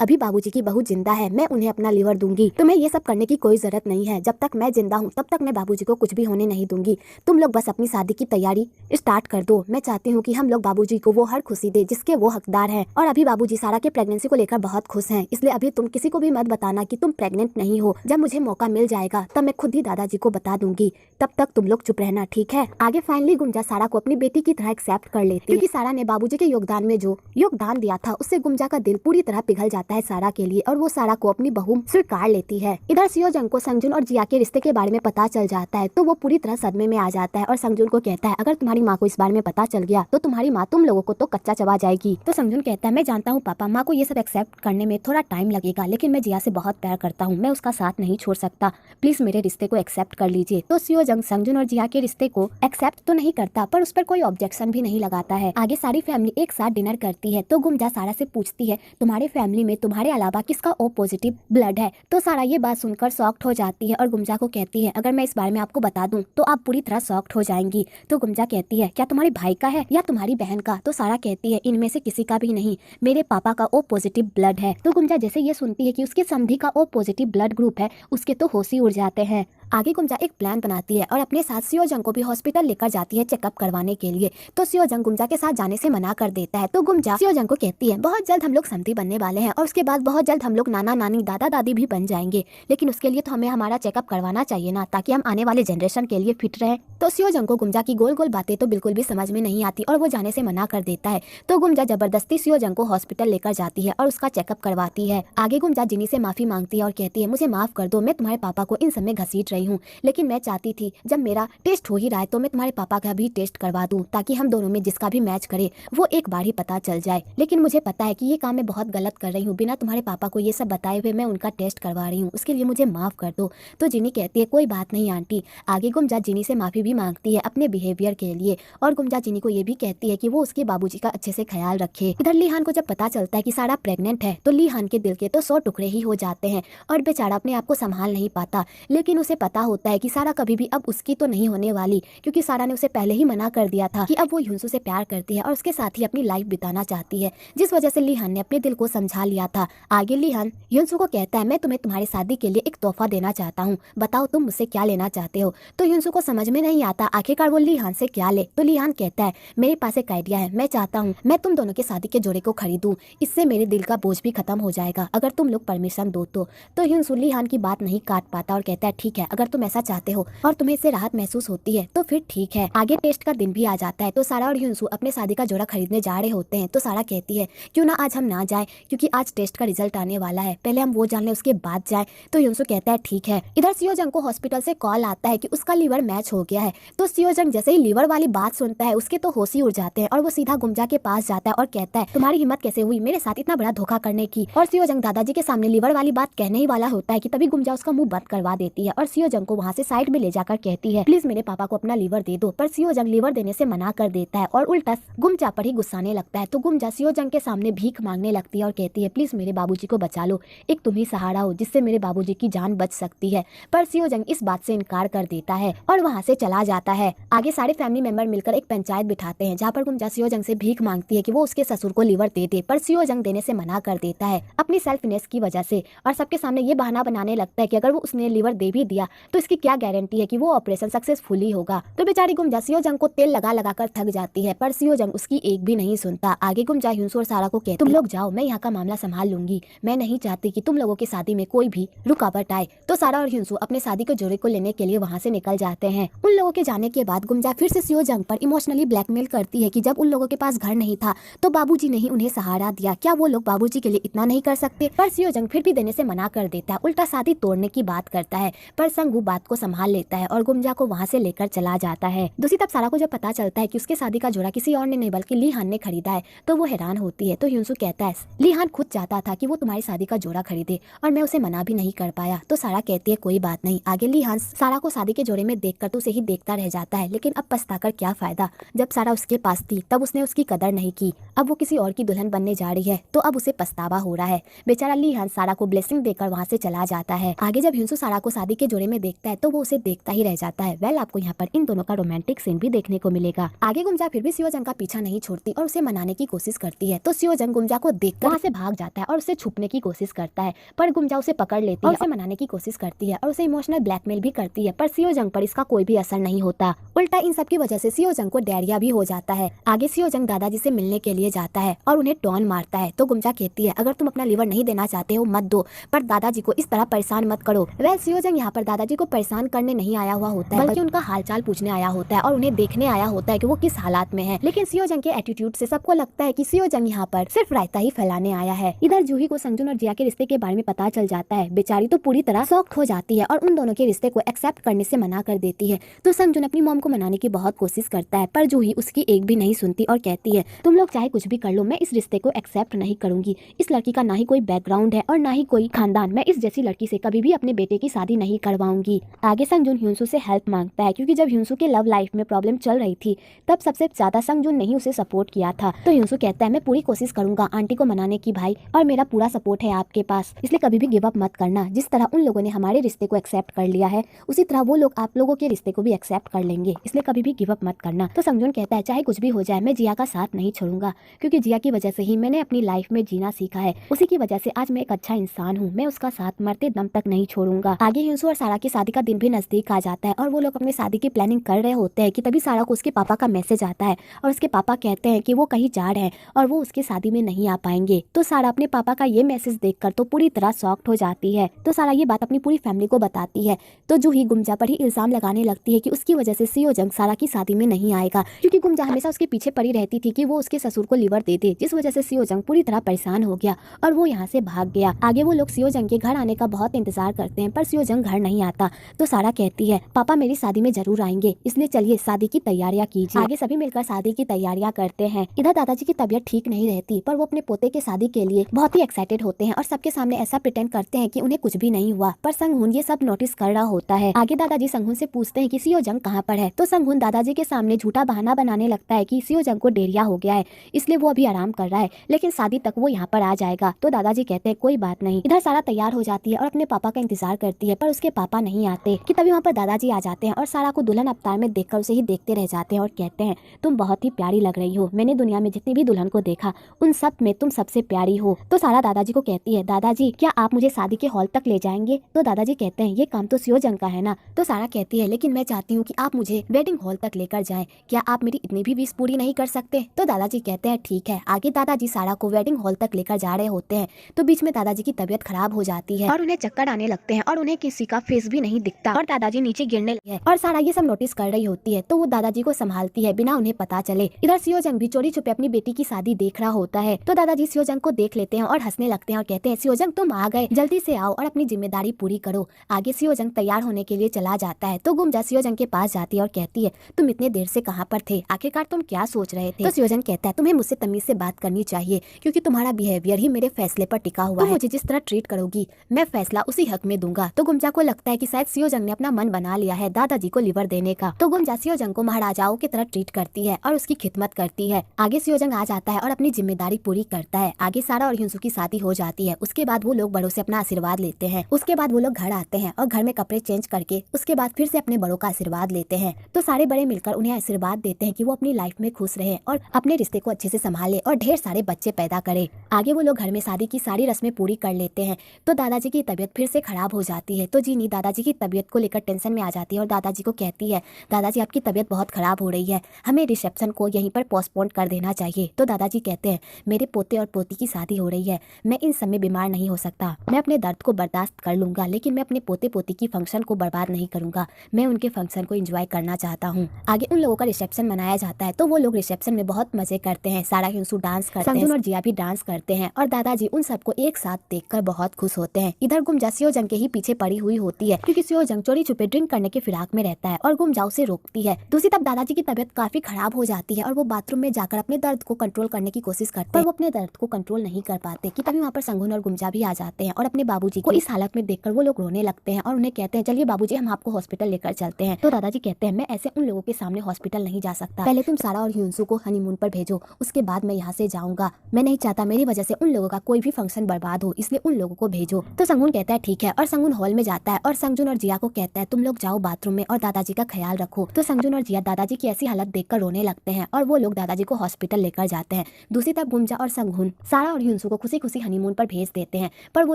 अभी बाबूजी की बहू जिंदा है, मैं उन्हें अपना लीवर दूंगी। तुम्हें ये सब करने की कोई जरूरत नहीं है। जब तक मैं जिंदा हूँ तब तक मैं बाबूजी को कुछ भी होने नहीं दूंगी। तुम लोग बस अपनी शादी की तैयारी स्टार्ट कर दो। मैं चाहती हूँ कि हम लोग बाबूजी को वो हर खुशी दे जिसके वो हकदार है। और अभी बाबूजी सारा के प्रेगनेंसी को लेकर बहुत खुश हैं, इसलिए अभी तुम किसी को भी मत बताना कि तुम प्रेग्नेंट नहीं हो। जब मुझे मौका मिल जाएगा तब मैं खुद ही दादाजी को बता दूंगी। तब तक तुम लोग चुप रहना, ठीक है? आगे फाइनली गुमजा सारा को अपनी बेटी की तरह एक्सेप्ट कर लेती है क्योंकि सारा ने बाबूजी के योगदान में जो योगदान दिया था उससे गुमजा का दिल पूरी तरह पिघल जाता है सारा के लिए और वो सारा को अपनी बहू स्वीकार लेती है। इधर सियोजंग को संगजुन और जिया के रिश्ते के बारे में पता चल जाता है तो वो पूरी तरह सदमे में आ जाता है और संगजुन को कहता है अगर तुम्हारी माँ को इस बारे में पता चल गया तो तुम्हारी माँ तुम लोगों को तो कच्चा चबा जाएगी। तो संगजुन कहता है मैं जानता हूँ पापा, माँ को ये सब एक्सेप्ट करने में थोड़ा टाइम लगेगा, लेकिन मैं जिया से बहुत प्यार करता हूँ, मैं उसका साथ नहीं छोड़ सकता, प्लीज मेरे रिश्ते को एक्सेप्ट कर लीजिए। तो सियोजंग संगजुन और जिया के रिश्ते को एक्सेप्ट तो नहीं करता पर उस पर कोई ऑब्जेक्शन भी नहीं लगाता है। आगे सारी फैमिली एक साथ डिनर करती है तो गुमजा सारा से पूछती है तुम्हारे फैमिली में तुम्हारे अलावा किसका ओ पॉजिटिव ब्लड है? तो सारा ये बात सुनकर शॉक्ड हो जाती है और गुमजा को कहती है अगर मैं इस बारे में आपको बता दूं तो आप पूरी तरह शॉक्ड हो जाएंगी। तो गुमजा कहती है क्या तुम्हारे भाई का है या तुम्हारी बहन का? तो सारा कहती है इनमें से किसी का भी नहीं, मेरे पापा का ओ पॉजिटिव ब्लड है। तो गुमजा जैसे ये सुनती है कि उसके समधी का ओ पॉजिटिव ब्लड ग्रुप है उसके तो होश ही उड़ जाते हैं। आगे गुमजा एक प्लान बनाती है और अपने साथ सियोजंग को भी हॉस्पिटल लेकर जाती है चेकअप करवाने के लिए। तो सियोजंग गुमजा के साथ जाने से मना कर देता है। तो गुमजा सियोजंग को कहती है बहुत जल्द हम लोग समधी बनने वाले हैं और उसके बाद बहुत जल्द हम लोग नाना नानी दादा दादी भी बन जाएंगे, लेकिन उसके लिए तो हमें हमारा चेकअप करवाना चाहिए ना, ताकि हम आने वाले जनरेशन के लिए फिट रहे। तो सियोजंग को गुमजा की गोल गोल बातें तो बिल्कुल भी समझ में नहीं आती और वो जाने से मना कर देता है। तो गुमजा जबरदस्ती सियोजंग को हॉस्पिटल लेकर जाती है और उसका चेकअप करवाती है। आगे गुमजा जिनी से माफी मांगती है और कहती है मुझे माफ कर दो, मैं तुम्हारे पापा को इन सब में घसीट रही रही हूँ, लेकिन मैं चाहती थी जब मेरा टेस्ट हो ही रहा है तो मैं तुम्हारे पापा का भी टेस्ट करवा दूं, ताकि हम दोनों में जिसका भी मैच करे वो एक बार ही पता चल जाए। लेकिन मुझे पता है कि ये काम मैं बहुत गलत कर रही हूँ, बिना तुम्हारे पापा को ये सब बताए हुए मैं उनका टेस्ट करवा रही हूँ, उसके लिए मुझे माफ कर दो। तो जिनी कहती है कोई बात नहीं आंटी। आगे गुमजा जिनी से माफी भी मांगती है अपने बिहेवियर के लिए, और गुमजा जिनी को ये भी कहती है कि वो उसके बाबूजी का अच्छे से ख्याल रखे। इधर लीहान को जब पता चलता है कि सारा प्रेग्नेंट है तो लीहान के दिल के तो 100 टुकड़े ही हो जाते हैं और बेचारा अपने आप को संभाल नहीं पाता। लेकिन उसे पता होता है कि सारा कभी भी अब उसकी तो नहीं होने वाली, क्योंकि सारा ने उसे पहले ही मना कर दिया था कि अब वो ह्यूंसू से प्यार करती है और उसके साथ ही अपनी लाइफ बिताना चाहती है, जिस वजह से लीहान ने अपने दिल को समझा लिया था। आगे लीहान ह्यूंसू को कहता है मैं तुम्हें तुम्हारी शादी के लिए एक तोहफा देना चाहता हूँ, बताओ तुम मुझसे क्या लेना चाहते हो। तो ह्यूंसू को समझ में नहीं आता आखिरकार वो लीहान से क्या ले। तो लीहान कहता है मेरे पास एक आइडिया है, मैं चाहता हूँ मैं तुम दोनों के शादी के जोड़े को खरीदूं, इससे मेरे दिल का बोझ भी खत्म हो जाएगा अगर तुम लोग परमिशन दो तो। ह्यूंसू लीहान की बात नहीं काट पाता और कहता है ठीक है, अगर तुम ऐसा चाहते हो और तुम्हें इससे राहत महसूस होती है तो फिर ठीक है। आगे टेस्ट का दिन भी आ जाता है तो सारा और ह्यूंसू अपने शादी का जोड़ा खरीदने जा रहे होते हैं। तो सारा कहती है क्यों ना आज हम ना जाए, क्योंकि आज टेस्ट का रिजल्ट आने वाला है, पहले हम वो जान लें उसके बाद जाए। तो ह्यूंसू कहता है ठीक है। इधर सियोजंग को हॉस्पिटल से कॉल आता है कि उसका लीवर मैच हो गया है। तो सियोजंग जैसे ही लीवर वाली बात सुनता है उसके तो होश ही उड़ जाते हैं और वो सीधा गुमजा के पास जाता है और कहता है तुम्हारी हिम्मत कैसे हुई मेरे साथ इतना बड़ा धोखा करने की। और सियोजंग दादाजी के सामने लीवर वाली बात कहने ही वाला होता है कि तभी गुमजा उसका मुंह बंद करवा देती है और सियोजंग को वहाँ से साइड में ले जाकर कहती है प्लीज मेरे पापा को अपना लीवर दे दो। पर सियोजंग लीवर देने से मना कर देता है और उल्टा गुमजा पर ही गुस्साने लगता है। तो गुमजा सियोजंग के सामने भीख मांगने लगती है और कहती है प्लीज मेरे बाबूजी को बचा लो, एक तुम ही सहारा हो जिससे मेरे बाबूजी की जान बच सकती है। पर सियोजंग इस बात से इनकार कर देता है और वहाँ से चला जाता है। आगे सारे फैमिली मेंबर मिलकर एक पंचायत बिठाते हैं जहाँ पर गुमजा सियोजंग से भीख मांगती है कि वो उसके ससुर को लीवर दे दे, पर सियोजंग देने से मना कर देता है अपनी सेल्फनेस की वजह से और सबके सामने ये बहाना बनाने लगता है कि अगर वो उसने लीवर दे भी दिया तो इसकी क्या गारंटी है कि वो ऑपरेशन सक्सेसफुली होगा। तो बेचारी गुमजा सियोजंग को तेल लगा लगा कर थक जाती है, पर सियोजंग उसकी एक भी नहीं सुनता। आगे गुमजा ह्यूंसू और सारा को कहती तुम लोग जाओ, मैं यहाँ का मामला संभाल लूंगी, मैं नहीं चाहती कि तुम लोगों की शादी में कोई भी रुकावट आए। तो सारा और ह्यूंसू अपने शादी के जोड़े को लेने के लिए वहाँ से निकल जाते हैं। उन लोगों के जाने के बाद गुमजा फिर से सियोजंग पर इमोशनली ब्लैकमेल करती है कि जब उन लोगों के पास घर नहीं था तो बाबूजी ने ही उन्हें सहारा दिया, क्या वो लोग बाबूजी के लिए इतना नहीं कर सकते। पर सियोजंग फिर भी देने से मना कर देता है, उल्टा शादी तोड़ने की बात करता है। पर संगू बात को संभाल लेता है और गुमजा को वहाँ से लेकर चला जाता है। दूसरी तरफ सारा को जब पता चलता है कि उसके शादी का जोड़ा किसी और ने नहीं बल्कि लीहान ने खरीदा है तो वो हैरान होती है। तो ह्यूंसू कहता है लीहान खुद चाहता था कि वो तुम्हारी शादी का जोड़ा खरीदे और मैं उसे मना भी नहीं कर पाया। तो सारा कहती है कोई बात नहीं। आगे लीहान सारा को शादी के जोड़े में देखकर तो उसे ही देखता रह जाता है, लेकिन अब पछताकर क्या फायदा, जब सारा उसके पास थी तब उसने उसकी कदर नहीं की, अब वो किसी और की दुल्हन बनने जा रही है तो अब उसे पछतावा हो रहा है। बेचारा लीहान सारा को ब्लेसिंग देकर वहाँ से चला जाता है। आगे जब ह्यूंसू सारा को शादी के जोड़े में देखता है तो वो उसे देखता ही रह जाता है। वेल आपको यहाँ पर इन दोनों का रोमांटिक सीन भी देखने को मिलेगा। आगे गुमजा फिर भी सियोजंग का पीछा नहीं छोड़ती और उसे मनाने की कोशिश करती है। तो सियोजंग गुमजा को देखकर वहाँ से भाग जाता है और उसे छुपने की कोशिश करता है, पर गुमजा उसे पकड़ लेती है और उसे मनाने की कोशिश करती है और उसे इमोशनल ब्लैकमेल भी करती है, पर सियोजंग पर इसका कोई भी असर नहीं होता। उल्टा इन सब की वजह से सियोजंग को डायरिया भी हो जाता है। आगे सियोजंग दादाजी से मिलने के लिए जाता है और उन्हें टॉन मारता है। तो गुमजा कहती है अगर तुम अपना लीवर नहीं देना चाहते हो मत दो, पर दादाजी को इस तरह परेशान मत करो। वह सियोजंग यहाँ पर दादाजी को परेशान करने नहीं आया हुआ होता है, बल्कि उनका हालचाल पूछने आया होता है और उन्हें देखने आया होता है कि वो किस हालात में है। लेकिन सियोजंग के एटीट्यूड से सबको लगता है कि सियोजंग यहाँ पर सिर्फ रायता ही फैलाने आया है। इधर जूही को संजुन और जिया के रिश्ते के बारे में पता चल जाता है। बेचारी तो पूरी तरह शॉक्ड हो जाती है और उन दोनों के रिश्ते को एक्सेप्ट करने से मना कर देती है। तो संजुन अपनी मॉम को मनाने की बहुत कोशिश करता है, पर जूही उसकी एक भी नहीं सुनती और कहती है तुम लोग चाहे कुछ भी कर लो, मैं इस रिश्ते को एक्सेप्ट नहीं करूंगी। इस लड़की का ना ही कोई बैकग्राउंड है और ना ही कोई खानदान, मैं इस जैसी लड़की से कभी भी अपने बेटे की शादी नहीं करवाऊंगी। आगे संजुन ह्यूंसू से हेल्प मांगता है, क्योंकि जब ह्यूंसू के लव लाइफ में प्रॉब्लम चल रही थी तब सबसे ज्यादा संजुन ने ही उसे सपोर्ट किया था। तो ह्यूंसू कहता है मैं पूरी कोशिश करूंगा आंटी को मनाने की भाई, और मेरा पूरा सपोर्ट है आपके पास, इसलिए कभी भी गिव अप मत करना। जिस तरह उन लोगों ने हमारे रिश्ते को एक्सेप्ट कर लिया है उसी तरह वो लोग आप लोगों के रिश्ते को भी एक्सेप्ट कर लेंगे, इसलिए कभी भी गिव अप मत करना। तो संजुन कहता है चाहे कुछ भी हो जाए मैं जिया का साथ नहीं छोड़ूंगा, क्योंकि जिया की वजह से ही मैंने अपनी लाइफ में जीना सीखा है, उसी की वजह से आज मैं एक अच्छा इंसान हूँ, मैं उसका साथ मरते दम तक नहीं छोड़ूंगा। आगे ह्यूंसू और सारा की शादी का दिन भी नजदीक आ जाता है और वो लोग अपनी शादी की प्लानिंग कर रहे होते हैं कि तभी सारा को उसके पापा का मैसेज आता है और उसके पापा कहते हैं कि वो कहीं जा रहे हैं और वो उसकी शादी में नहीं आ पाएंगे। तो सारा अपने पापा का ये मैसेज देखकर तो पूरी तरह शॉक्ड हो जाती है। तो सारा ये बात अपनी पूरी फैमिली को बताती है। तो जूही गुमजा पर ही इल्जाम लगाने लगती है कि उसकी वजह से सियोजंग सारा की शादी में नहीं आएगा, क्योंकि गुमजा हमेशा उसके पीछे पड़ी रहती थी कि वो उसके ससुर को लीवर दे दे, जिस वजह से सियोजंग पूरी तरह परेशान हो गया और वो यहाँ से भाग गया। आगे वो लोग सियोजंग के घर आने का बहुत इंतजार करते हैं, पर सियोजंग घर नहीं आता। तो सारा कहती है पापा मेरी शादी में जरूर आएंगे, इसलिए चलिए शादी की तैयारियां कीजिए। आगे सभी मिलकर शादी की तैयारियां करते हैं। इधर दादाजी की तबीयत ठीक नहीं रहती, पर वो अपने पोते के शादी के लिए बहुत ही एक्साइटेड होते हैं और सबके सामने ऐसा प्रिटेंड करते हैं कि उन्हें कुछ भी नहीं हुआ। पर संगहुन ये सब नोटिस कर रहा होता है। आगे दादाजी संगहुन से पूछते हैं कि सियो जंग कहाँ पर है। तो संगहुन दादाजी के सामने झूठा बहाना बनाने लगता है कि सियो जंग को डेरिया हो गया है, इसलिए वो अभी आराम कर रहा है, लेकिन शादी तक वो यहाँ पर आ जाएगा। तो दादाजी कहते हैं कोई बात नहीं। इधर सारा तैयार हो जाती है और अपने पापा का इंतजार करती है, पर उसके पापा नहीं आते। कि तभी वहाँ पर दादाजी आ जाते हैं और सारा को दुल्हन अवतार में देखकर उसे ही देखते रह जाते हैं और कहते हैं तुम बहुत ही प्यारी लग रही हो, मैंने दुनिया में जितनी भी दुल्हन को देखा उन सब में तुम सबसे प्यारी हो। तो सारा दादाजी को कहती है दादाजी क्या आप मुझे शादी के हॉल तक ले जाएंगे। तो दादाजी कहते हैं ये काम तो सियो जंग का है ना। तो सारा कहती है लेकिन मैं चाहती हूँ कि आप मुझे वेडिंग हॉल तक लेकर जाएं, क्या आप मेरी इतनी भी विश पूरी नहीं कर सकते। तो दादाजी कहते हैं ठीक है। आगे दादाजी सारा को वेडिंग हॉल तक लेकर जा रहे होते हैं, तो बीच में दादाजी की तबीयत खराब हो जाती है और उन्हें चक्कर आने लगते हैं और उन्हें किसी का फेस भी नहीं दिखता और दादाजी नीचे गिरने लगे हैं। और सारा ये सब नोटिस कर रही होती है, तो वो दादाजी को संभालती है बिना उन्हें पता चले। इधर सियो जंग भी चोरी छुपे अपनी बेटी की शादी देख रहा होता है। तो दादाजी सियो जंग को देख लेते हैं और हंसने लगते हैं और कहते हैं सियो जंग तुम आ गए, जल्दी से आओ और अपनी जिम्मेदारी पूरी करो। आगे सियो जंग तैयार होने के लिए चला जाता है, तो गुमजा सियो जंग के पास जाती है और कहती है तुम इतने देर से कहाँ पर थे, आखिरकार तुम क्या सोच रहे थे। तो सियो जंग कहता है तुम्हें मुझसे तमीज से बात करनी चाहिए, क्योंकि तुम्हारा बिहेवियर ही मेरे फैसले पर टिका हुआ है। मुझे जिस तरह ट्रीट करोगी मैं फैसला उसी हक में दूंगा। तो गुमजा को लगता है कि शायद सियो जंग ने अपना मन बना लिया है दादाजी को लिवर देने का। तो गुमजा सियो जंग को महाराजाओं की तरह ट्रीट करती है और उसकी खिदमत करती है। आगे सियो जंग आ जाता है और अपनी जिम्मेदारी पूरी करता है। आगे सारा और ह्यूंसू की शादी हो जाती है। उसके बाद वो लोग बड़ों से अपना आशीर्वाद लेते हैं। उसके बाद वो लोग घर आते हैं और घर में कपड़े चेंज करके उसके बाद फिर से अपने बड़ों का आशीर्वाद लेते हैं। तो सारे बड़े मिलकर उन्हें आशीर्वाद देते हैं कि वो अपनी लाइफ में खुश रहे और अपने रिश्ते को अच्छे से संभाले और ढेर सारे बच्चे पैदा करे। आगे वो लोग घर में शादी की सारी रस्में पूरी कर लेते हैं। तो दादाजी की तबीयत फिर से खराब हो जाती है। तो जीनी दादाजी की तबीयत को लेकर टेंशन में आ जाती है और दादाजी को कहती है दादाजी आपकी तबीयत बहुत खराब हो रही है, हमें रिसेप्शन को यहीं पर पोस्टपोन कर देना चाहिए। तो दादाजी कहते हैं मेरे पोते और पोती की शादी हो रही है, मैं इन सब में बीमार नहीं हो सकता, मैं अपने दर्द को बर्दाश्त कर लूंगा, लेकिन मैं अपने पोते पोती की फंक्शन को बर्बाद नहीं करूंगा, मैं उनके फंक्शन को एंजॉय करना चाहता हूँ। आगे उन लोगों का रिसेप्शन मनाया जाता है। तो वो लोग रिसेप्शन में बहुत मजे करते हैं। सारा ह्यूंसू डांस करते हैं, संजून और जिया भी डांस करते हैं और दादाजी उन सबको एक साथ देखकर बहुत खुश होते हैं। इधर गुमजा सियो जंग के ही पीछे पड़ी हुई होती है, क्योंकि सियो जंग चोरी छुपे ड्रिंक करने के फिराक में रहता है और गुमजा उसे रोकती है। दूसरी तरफ दादाजी की तबीयत काफी खराब हो जाती है और वो बाथरूम में जाकर अपने दर्द को कंट्रोल करने की कोशिश करते हैं, वो अपने दर्द को कंट्रोल नहीं कर पाते। कि तभी वहाँ पर संगुन और गुमजा भी आ जाते हैं और अपने बाबूजी को इस हालत में देखकर वो लोग रोने लगते हैं और उन्हें कहते हैं चलिए बाबूजी हम आपको हॉस्पिटल लेकर चलते हैं। तो दादाजी कहते हैं मैं ऐसे उन लोगों के सामने हॉस्पिटल नहीं जा सकता, पहले तुम सारा और ह्यूंसू को हनीमून पर भेजो, उसके बाद मैं यहाँ से जाऊंगा, मैं नहीं चाहता मेरी वजह से उन लोगों का कोई भी फंक्शन बर्बाद हो, इसलिए उन लोगों को भेजो। तो संगुन कहता है ठीक है और संगुन हॉल में जाता है और संगजुन और जिया को कहता है तुम लोग जाओ बाथरूम में और दादाजी का ख्याल रखो। तो संगजुन और जिया दादाजी की ऐसी हालत देखकर रोने लगते हैं और वो लोग दादाजी को हॉस्पिटल लेकर जाते हैं। दूसरी तरफ गुमजा और संगहुन सारा और ह्यूंसू को खुशी खुशी हनीमून पर भेज देते हैं, पर वो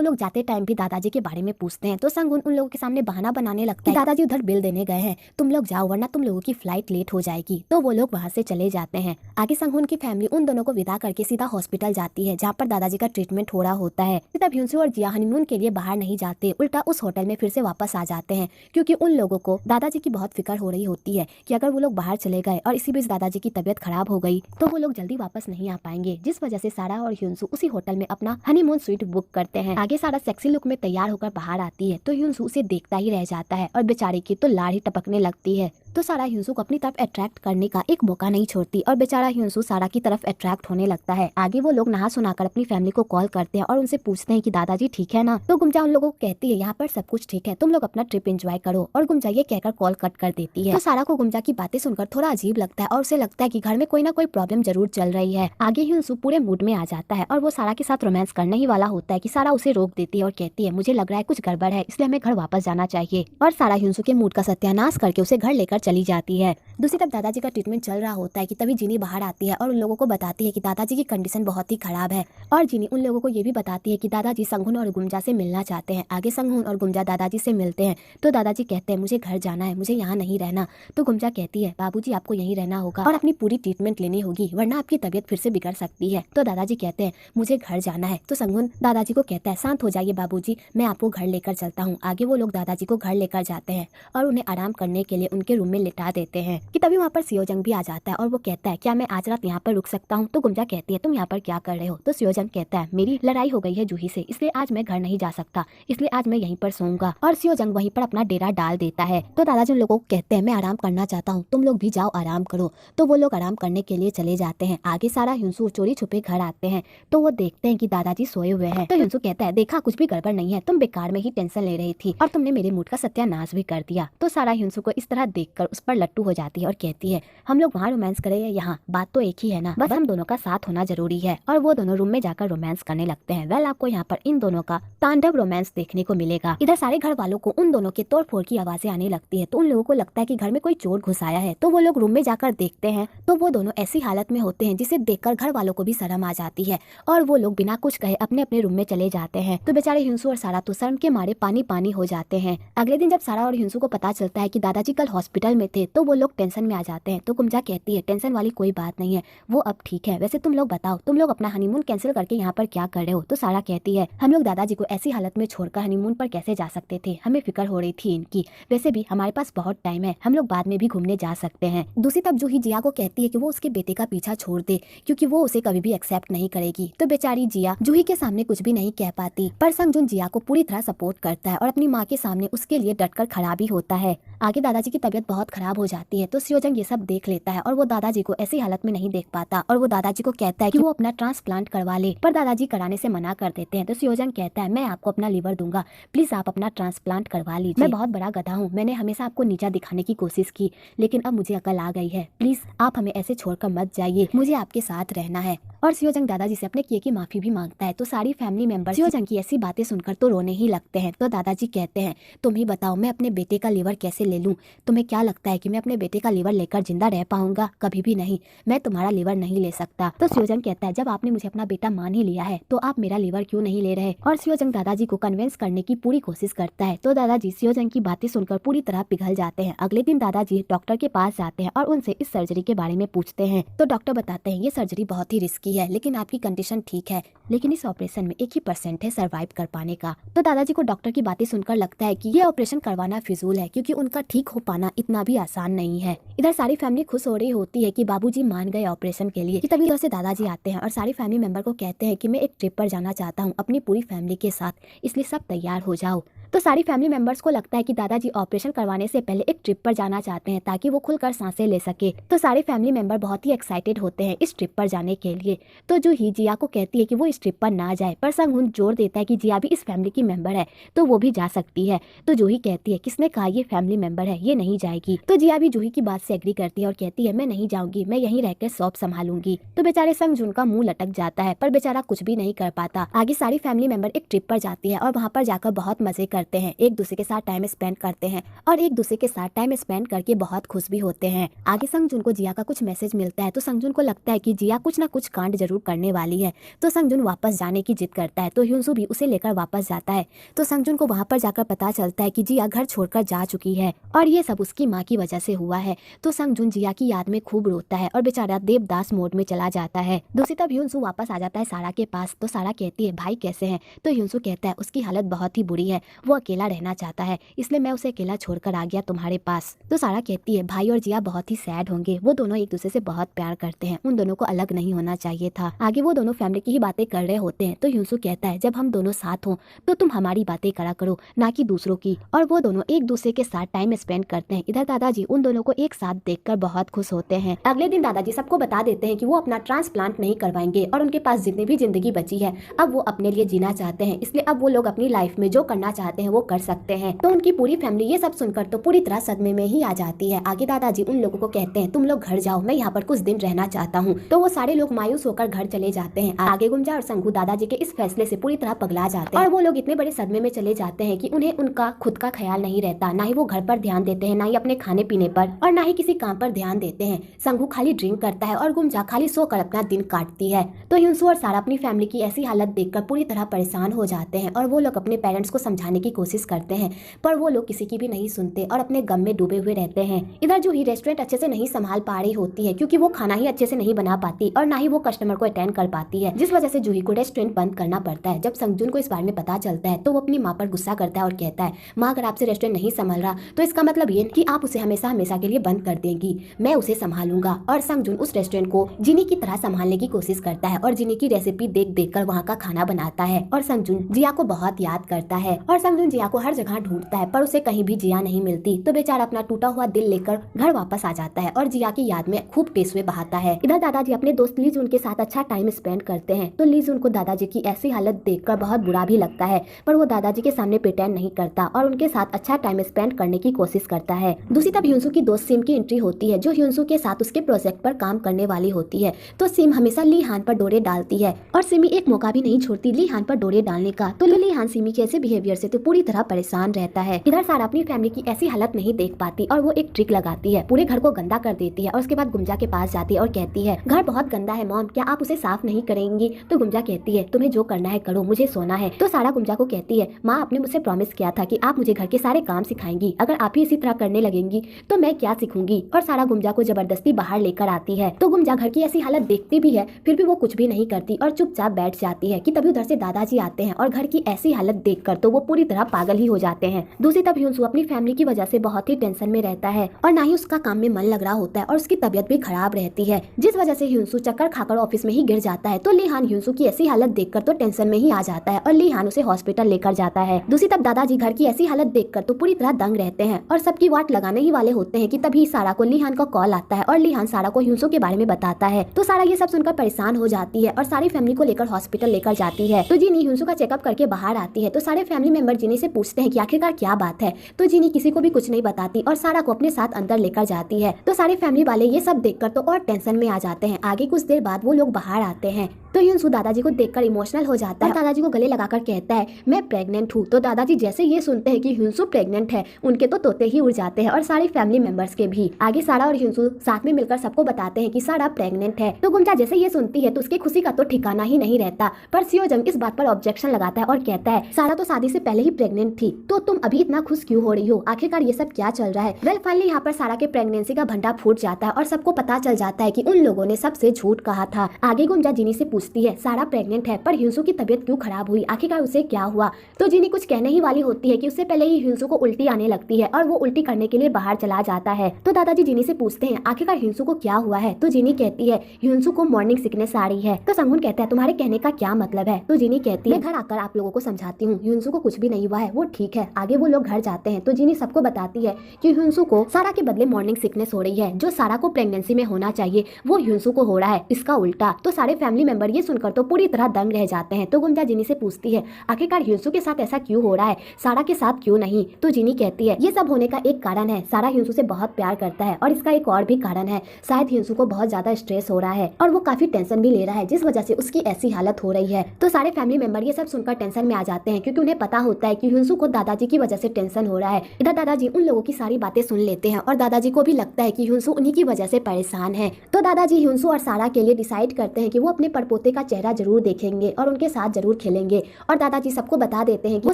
लोग जाते टाइम भी दादाजी के बारे में पूछते हैं। तो संगहुन उन लोगों के सामने बहाना बनाने लगता है दादाजी उधर बिल देने गए हैं, तुम लोग जाओ वरना तुम लोगों की फ्लाइट लेट हो जाएगी। तो वो लोग वहाँ से चले जाते हैं। आगे संगहुन की फैमिली उन दोनों को विदा करके सीधा हॉस्पिटल जाती है, जहाँ पर दादाजी का ट्रीटमेंट हो रहा होता है। तब ह्यूंसू और जिया हनीमून के लिए बाहर नहीं जाते, उल्टा उस होटल में फिर से वापस आ जाते हैं, क्योंकि उन लोगों को दादाजी की बहुत फिक्र हो रही होती है कि अगर वो लोग बाहर चले गए और इसी बीच दादाजी की तबीयत खराब हो गई तो वो लोग जल्दी वापस नहीं आ पाएंगे, जिस वजह से सारा और ह्यूंसू उसी होटल में अपना हनीमून स्वीट बुक करते हैं। आगे सारा सेक्सी लुक में तैयार होकर बाहर आती है, तो ह्यूंसू उसे देखता ही रह जाता है और बेचारे की तो लाड़ ही टपकने लगती है। तो सारा ह्यूंसू को अपनी तरफ अट्रैक्ट करने का एक मौका नहीं छोड़ती और बेचारा ह्यूंसू सारा की तरफ अट्रैक्ट होने लगता है। आगे वो लोग नहा सुनाकर अपनी फैमिली को कॉल करते हैं और उनसे पूछते हैं कि दादाजी ठीक है ना। तो गुमजा उन लोगों को कहती है यहाँ पर सब कुछ ठीक है, तुम लोग अपना ट्रिप एंजॉय करो, और गुमजा ये कहकर कॉल कट कर देती है। तो सारा को गुमजा की बातें सुनकर थोड़ा अजीब लगता है और उसे लगता है कि घर में कोई ना कोई प्रॉब्लम जरूर चल रही है। आगे ह्यूंसू पूरे मूड में आ जाता है और वो सारा के साथ रोमांस करने ही वाला होता है कि सारा उसे रोक देती है और कहती है मुझे लग रहा है कुछ गड़बड़ है, इसलिए हमें घर वापस जाना चाहिए। और सारा ह्यूंसू के मूड का सत्यानाश करके उसे घर लेकर चली जाती है। दूसरी तरफ दादाजी का ट्रीटमेंट चल रहा होता है कि तभी जीनी बाहर आती है और उन लोगों को बताती है कि दादाजी की कंडीशन बहुत ही खराब है। और जीनी उन लोगों को ये भी बताती है कि दादाजी संगहुन और गुमजा से मिलना चाहते हैं। आगे संगहुन और गुमजा दादाजी से मिलते हैं, तो दादाजी कहते हैं मुझे घर जाना है, मुझे यहाँ नहीं रहना। तो गुमजा कहती है बाबूजी आपको यहीं रहना होगा और अपनी पूरी ट्रीटमेंट लेनी होगी, वरना आपकी तबीयत फिर से बिगड़ सकती है। तो दादाजी कहते हैं मुझे घर जाना है। तो संगहुन दादाजी को कहता है शांत हो जाइए बाबूजी, मैं आपको घर लेकर चलता हूँ। आगे वो लोग दादाजी को घर लेकर जाते हैं और उन्हें आराम करने के लिए उनके रूम में में लिटा देते हैं कि तभी वहाँ पर सियोजंग भी आ जाता है और वो कहता है क्या मैं आज रात यहाँ पर रुक सकता हूँ। तो गुमजा कहती है तुम यहाँ पर क्या कर रहे हो। तो सियोजंग कहता है मेरी लड़ाई हो गई है जूही से, इसलिए आज मैं घर नहीं जा सकता, इसलिए आज मैं यहीं पर सोऊंगा। और सियोजंग वहीं पर अपना डेरा डाल देता है। तो दादाजी उन लोगों को कहते हैं मैं आराम करना चाहता हूँ, तुम लोग भी जाओ आराम करो। तो वो लोग आराम करने के लिए चले जाते हैं। आगे सारा ह्यूंसू चोरी छुपे घर आते हैं तो वो देखते हैं कि दादाजी सोए हुए हैं। तो ह्यूंसू कहता है देखा कुछ भी गड़बड़ नहीं है, तुम बेकार में ही टेंशन ले रही थी और तुमने मेरे मूड का सत्यानाश भी कर दिया। तो सारा ह्यूंसू को इस तरह देखकर उस पर लट्टू हो जाती है और कहती है हम लोग वहाँ रोमांस करें या यहाँ, बात तो एक ही है ना, बस हम दोनों का साथ होना जरूरी है। और वो दोनों रूम में जाकर रोमांस करने लगते हैं। वेल आपको यहाँ पर इन दोनों का तांडव रोमांस देखने को मिलेगा। इधर सारे घर वालों को उन दोनों के तोड़फोड़ की आवाजें आने लगती है तो उन लोगों को लगता है कि घर में कोई चोर घुस आया है। तो वो लोग रूम में जाकर देखते हैं तो वो दोनों ऐसी हालत में होते हैं जिसे देखकर घर वालों को भी शर्म आ जाती है और वो लोग बिना कुछ कहे अपने अपने रूम में चले जाते हैं। तो बेचारे ह्यूंसू और सारा तो शर्म के मारे पानी पानी हो जाते हैं। अगले दिन जब सारा और ह्यूंसू को पता चलता है कि दादाजी कल हॉस्पिटल में थे तो वो लोग टेंशन में आ जाते हैं। तो गुमजा कहती है टेंशन वाली कोई बात नहीं है, वो अब ठीक है। वैसे तुम लोग बताओ, तुम लोग अपना हनीमून कैंसिल करके यहाँ पर क्या कर रहे हो। तो सारा कहती है हम लोग दादाजी को ऐसी हालत में छोड़कर हनीमून पर कैसे जा सकते थे, हमें फिक्र हो रही थी इनकी। वैसे भी हमारे पास बहुत टाइम है, हम लोग बाद में भी घूमने जा सकते हैं। दूसरी तरफ जूही जिया को कहती है कि वो उसके बेटे का पीछा छोड़ दे क्योंकि वो उसे कभी भी एक्सेप्ट नहीं करेगी। तो बेचारी जिया जूही के सामने कुछ भी नहीं कह पाती, पर संगजुन जिया को पूरी तरह सपोर्ट करता है और अपनी माँ के सामने उसके लिए डटकर खड़ा भी होता है। आगे दादाजी की तबीयत बहुत खराब हो जाती है तो सियोजंग ये सब देख लेता है और वो दादाजी को ऐसी हालत में नहीं देख पाता और वो दादाजी को कहता है कि वो अपना ट्रांसप्लांट करवा ले, पर दादाजी कराने से मना कर देते हैं। तो सियोजंग कहता है मैं आपको अपना लीवर दूंगा, प्लीज आप अपना ट्रांसप्लांट करवा लीजिए। मैं बहुत बड़ा गधा हूँ, मैंने हमेशा आपको नीचा दिखाने की कोशिश की लेकिन अब मुझे अकल आ गई है, प्लीज आप हमें ऐसे छोड़कर मत जाइए, मुझे आपके साथ रहना है। और सियोजंग दादाजी से अपने किए की माफी भी मांगता है। तो सारी फैमिली मेंबर सियोजंग की ऐसी बातें सुनकर तो रोने ही लगते हैं। तो दादाजी कहते हैं तुम ही बताओ मैं अपने बेटे का लीवर कैसे ले लूं, तुम्हें क्या लगता है कि मैं अपने बेटे का लीवर लेकर जिंदा रह पाऊंगा, कभी भी नहीं, मैं तुम्हारा लीवर नहीं ले सकता। तो सियोजंग कहता है जब आपने मुझे अपना बेटा मान ही लिया है तो आप मेरा लीवर क्यों नहीं ले रहे। और सियोजंग दादाजी को कन्विंस करने की पूरी कोशिश करता है। तो दादाजी सियोजंग की बातें सुनकर पूरी तरह पिघल जाते हैं। अगले दिन दादाजी डॉक्टर के पास जाते हैं और उनसे इस सर्जरी के बारे में पूछते हैं। तो डॉक्टर बताते हैं ये सर्जरी बहुत ही रिस्की है लेकिन आपकी कंडीशन ठीक है, लेकिन इस ऑपरेशन में 1% है सर्वाइव कर पाने का। तो दादाजी को डॉक्टर की बातें सुनकर लगता है कि ये ऑपरेशन करवाना फिजूल है क्योंकि उनका ठीक हो पाना इतना भी आसान नहीं है। इधर सारी फैमिली खुश हो रही होती है कि बाबूजी मान गए ऑपरेशन के लिए। कि तभी इधर से दादाजी आते हैं और सारी फैमिली मेंबर को कहते हैं कि मैं एक ट्रिप पर जाना चाहता हूँ अपनी पूरी फैमिली के साथ, इसलिए सब तैयार हो जाओ। तो सारी फैमिली मेंबर्स को लगता है कि दादाजी ऑपरेशन करवाने से पहले एक ट्रिप पर जाना चाहते हैं ताकि वो खुलकर सांसें ले सके। तो सारे फैमिली मेंबर बहुत ही एक्साइटेड होते हैं इस ट्रिप पर जाने के लिए। तो जूही जिया को कहती है कि वो इस ट्रिप पर ना जाए, पर संगहुन जोर देता है कि जिया भी इस फैमिली की मेंबर है तो वो भी जा सकती है। तो जूही कहती है किसने कहा ये फैमिली मेंबर है, ये नहीं जाएगी। तो जिया भी जूही की बात से एग्री करती है और कहती है मैं नहीं जाऊंगी, मैं यहीं रहकर शॉप संभालूंगी। तो बेचारे संगजुन का मुंह लटक जाता है पर बेचारा कुछ भी नहीं कर पाता। आगे सारी फैमिली मेंबर एक ट्रिप पर जाती है और वहाँ पर जाकर बहुत मजे करते हैं, एक दूसरे के साथ टाइम स्पेंड करते हैं और एक दूसरे के साथ टाइम स्पेंड करके बहुत खुश भी होते हैं। आगे संगजुन को जिया का कुछ मैसेज मिलता है तो संगजुन को लगता है कि जिया कुछ ना कुछ कांड जरूर करने वाली है। तो संगजुन वापस जाने की जिद करता है तो ह्यूंसू भी उसे लेकर वापस जाता है। तो संगजुन को वहाँ पर जाकर पता चलता है कि जिया घर छोड़कर जा चुकी है और ये सब उसकी माँ की वजह से हुआ है। तो संगजुन जिया की याद में खूब रोता है और बेचारा देवदास मोड में चला जाता है। दूसरी तरफ ह्यूंसू वापस आ जाता है सारा के पास। तो सारा कहती है भाई कैसे हैं। तो ह्यूंसू कहता है उसकी हालत बहुत ही बुरी है, वो अकेला रहना चाहता है इसलिए मैं उसे अकेला छोड़कर आ गया तुम्हारे पास। तो सारा कहती है भाई और जिया बहुत ही सैड होंगे, वो दोनों एक दूसरे से बहुत प्यार करते हैं, उन दोनों को अलग नहीं होना चाहिए था। आगे वो दोनों फैमिली की ही बातें कर रहे होते हैं। तो ह्यूंसू कहता है जब हम दोनों साथ हों तो तुम हमारी बातें करा करो ना कि दूसरों की। और वो दोनों एक दूसरे के साथ टाइम स्पेंड करते हैं। इधर दादाजी उन दोनों को एक साथ देखकर बहुत खुश होते हैं। अगले दिन दादाजी सबको बता देते हैं कि वो अपना ट्रांसप्लांट नहीं करवाएंगे और उनके पास जितनी भी जिंदगी बची है अब वो अपने लिए जीना चाहते हैं, इसलिए अब वो लोग अपनी लाइफ में जो करना चाहते हैं वो कर सकते हैं। तो उनकी पूरी फैमिली ये सब सुनकर तो पूरी तरह सदमे में ही आ जाती है। आगे दादाजी उन लोगों को कहते हैं तुम लोग घर जाओ, मैं यहाँ पर कुछ दिन रहना चाहता हूँ। तो वो सारे लोग मायूस होकर घर चले जाते हैं। आगे गुमजा और संगू दादाजी के इस फैसले से पूरी तरह पगला जाते हैं और वो लोग इतने बड़े सदमे में चले जाते हैं कि उन्हें उनका खुद का ख्याल नहीं रहता, ना ही वो घर पर ध्यान देते हैं, ना ही अपने खाने पीने पर और ना ही किसी काम पर ध्यान देते हैं। संगू खाली ड्रिंक करता है और गुमजा खाली सोकर अपना दिन काटती है। तो ह्यूंसू और सारा अपनी फैमिली की ऐसी हालत देखकर पूरी तरह परेशान हो जाते हैं और वो लोग अपने पेरेंट्स को समझाने की की कोशिश करते हैं, पर वो लोग किसी की भी नहीं सुनते और अपने गम में डूबे हुए रहते हैं। इधर जूही रेस्टोरेंट अच्छे से नहीं संभाल पा रही होती है, क्योंकि वो खाना ही अच्छे से नहीं बना पाती और ना ही वो कस्टमर को अटेंड कर पाती है, जिस वजह से जूही को रेस्टोरेंट बंद करना पड़ता है। जब संगजुन को इस बारे में पता चलता है तो वो अपनी माँ पर गुस्सा करता है और कहता है, माँ अगर आपसे रेस्टोरेंट नहीं संभल रहा तो इसका मतलब ये कि आप उसे हमेशा हमेशा के लिए बंद कर देंगी, मैं उसे संभालूंगा। और संगजुन उस रेस्टोरेंट को जिनी की तरह संभालने की कोशिश करता है और जिनी की रेसिपी देख देख कर वहाँ का खाना बनाता है। और संगजुन जिया को बहुत याद करता है और संगजुन जिया को हर जगह ढूंढता है, पर उसे कहीं भी जिया नहीं मिलती। तो बेचारा अपना टूटा हुआ दिल लेकर घर वापस आ जाता है और जिया की याद में खूब टेसुए बहाता है। इधर दादाजी अपने दोस्त लीजुन के साथ अच्छा टाइम स्पेंड करते हैं। तो लीजुन को दादाजी की ऐसी हालत देखकर बहुत बुरा भी लगता है, पर वो दादाजी के सामने प्रिटेंड नहीं करता और उनके साथ अच्छा टाइम स्पेंड करने की कोशिश करता है। दूसरी तरफ ह्यूंसू की दोस्त सिम की एंट्री होती है, जो ह्यूंसू के साथ उसके प्रोजेक्ट पर काम करने वाली होती है। तो सिम हमेशा ली हान पर डोरे डालती है और सिमी एक मौका भी नहीं छोड़ती ली हान पर डोरे डालने का। तो ली हान सिमी के ऐसे बिहेवियर से तो पूरी तरह परेशान रहता है। इधर सारा अपनी फैमिली की ऐसी हालत नहीं देख पाती और वो एक ट्रिक लगाती है, पूरे घर को गंदा कर देती है और उसके बाद गुंजा के पास जाती है और कहती है, घर बहुत गंदा है मॉम, क्या आप उसे साफ नहीं करेंगी? तो गुंजा कहती है, तुम्हें जो करना है करो, मुझे सोना है। तो सारा गुंजा को कहती है, माँ आपने मुझसे प्रॉमिस किया था कि आप मुझे घर के सारे काम सिखाएंगी, अगर आप ही इसी तरह करने लगेंगी तो मैं क्या सीखूंगी? और सारा गुंजा को जबरदस्ती बाहर लेकर आती है। तो गुंजा घर की ऐसी हालत देखती भी है, फिर भी वो कुछ भी नहीं करती और चुपचाप बैठ जाती है कि तभी उधर से दादाजी आते हैं और घर की ऐसी हालत देखकर तो वो पूरी तरह पागल ही हो जाते हैं। दूसरी तरफ ह्यूंसू अपनी फैमिली की वजह से बहुत ही टेंशन में रहता है और ना ही उसका काम में मन लग रहा होता है और उसकी तबीयत भी खराब रहती है, जिस वजह से ह्यूंसू चक्कर खाकर ऑफिस में ही गिर जाता है। तो ली हान ह्यूंसू की ऐसी हालत देखकर तो टेंशन में ही आ जाता है और ली हान उसे हॉस्पिटल लेकर जाता है। दूसरी तरफ दादाजी घर की ऐसी हालत देखकर तो पूरी तरह दंग रहते हैं और सबकी वाट लगाने ही वाले होते हैं कि तभी सारा को ली हान का कॉल आता है और ली हान सारा को ह्यूंसू के बारे में बताता है। तो सारा ये सब सुनकर परेशान हो जाती है और सारी फैमिली को लेकर हॉस्पिटल लेकर जाती है। तो जिनी ह्यूंसू का चेकअप करके बाहर आती है। तो सारे फैमिली मेंबर जिनी से पूछते हैं कि आखिरकार क्या बात है। तो जिनी किसी को भी कुछ नहीं बताती और सारा को अपने साथ अंदर लेकर जाती है। तो सारे फैमिली वाले ये सब देखकर तो और टेंशन में आ जाते हैं। आगे कुछ देर बाद वो लोग बाहर आते हैं तो ह्यूंसू दादाजी को देखकर इमोशनल हो जाता है और दादाजी को गले लगाकर कहता है, मैं प्रेग्नेंट हूँ। तो दादाजी जैसे ये सुनते हैं कि ह्यूंसू प्रेग्नेंट है, उनके तो तोते ही उड़ जाते हैं और सारी फैमिली मेंबर्स के भी। आगे सारा और ह्यूंसू साथ में मिलकर सबको बताते हैं कि सारा प्रेग्नेंट है। तो गुंजा जैसे ये सुनती है तो उसकी खुशी का तो ठिकाना ही नहीं रहता, पर सियोजंग इस बात पर ऑब्जेक्शन लगाता है और कहता है, सारा तो शादी से पहले ही प्रेग्नेंट थी, तो तुम अभी इतना खुश क्यों हो रही हो? आखिरकार ये सब क्या चल रहा है? वेल फाइनली यहाँ पर सारा के प्रेगनेंसी का भंडा फूट जाता है और सबको पता चल जाता है कि उन लोगों ने सबसे झूठ कहा था। आगे गुंजा जिनी से पूछती है, सारा प्रेग्नेंट है पर ह्यूंसू की तबीयत क्यों खराब हुई, आखिरकार उसे क्या हुआ? तो जिनी कुछ कहने ही वाली होती है कि उससे पहले ही ह्यूंसू को उल्टी आने लगती है और वो उल्टी करने के लिए बाहर चला जाता है। तो दादाजी जिनी से पूछते हैं, आखिरकार ह्यूंसू को क्या हुआ है? तो जिनी कहती है, ह्यूंसू को मॉर्निंग सिकनेस आ रही है। तो संगुन कहता है, तुम्हारे कहने का क्या मतलब है? तो जिनी कहती है, मैं घर आकर आप लोगों को समझाती हूँ, ह्यूंसू को कुछ भी नहीं हुआ है, वो ठीक है। आगे वो लोग घर जाते हैं तो जिनी सबको बताती है कि ह्यूंसू को सारा के बदले मॉर्निंग सिकनेस हो रही है, जो सारा को प्रेगनेंसी में होना चाहिए वो ह्यूंसू को हो रहा है, इसका उल्टा। तो सारे फैमिली मेंबर ये सुनकर तो पूरी तरह दंग रह जाते हैं। तो गुंजा जिनी से पूछती है, आखिरकार ह्यूंसू के साथ ऐसा क्यों हो रहा है, सारा के साथ क्यों नहीं? तो जिनी कहती है, ये सब होने का एक कारण है, सारा ह्यूंसू से बहुत प्यार करता है और इसका एक और भी कारण है, शायद ह्यूंसू को बहुत ज्यादा स्ट्रेस हो रहा है और वो काफी टेंशन भी ले रहा है, जिस वजह से उसकी ऐसी हालत हो रही है। तो सारे फैमिली मेंबर ये सब सुनकर टेंशन में आ जाते हैं, क्योंकि उन्हें पता होता है कि ह्यूंसू को दादाजी की वजह से टेंशन हो रहा है। इधर दादाजी उन लोगों की सारी बातें सुन लेते हैं और दादाजी को भी लगता है कि ह्यूंसू उन्हीं की वजह से परेशान है। तो दादाजी ह्यूंसू और सारा के लिए डिसाइड करते हैं कि वो अपने परपोते का चेहरा जरूर देखेंगे और उनके साथ जरूर खेलेंगे और दादाजी सबको बता देते हैं कि वो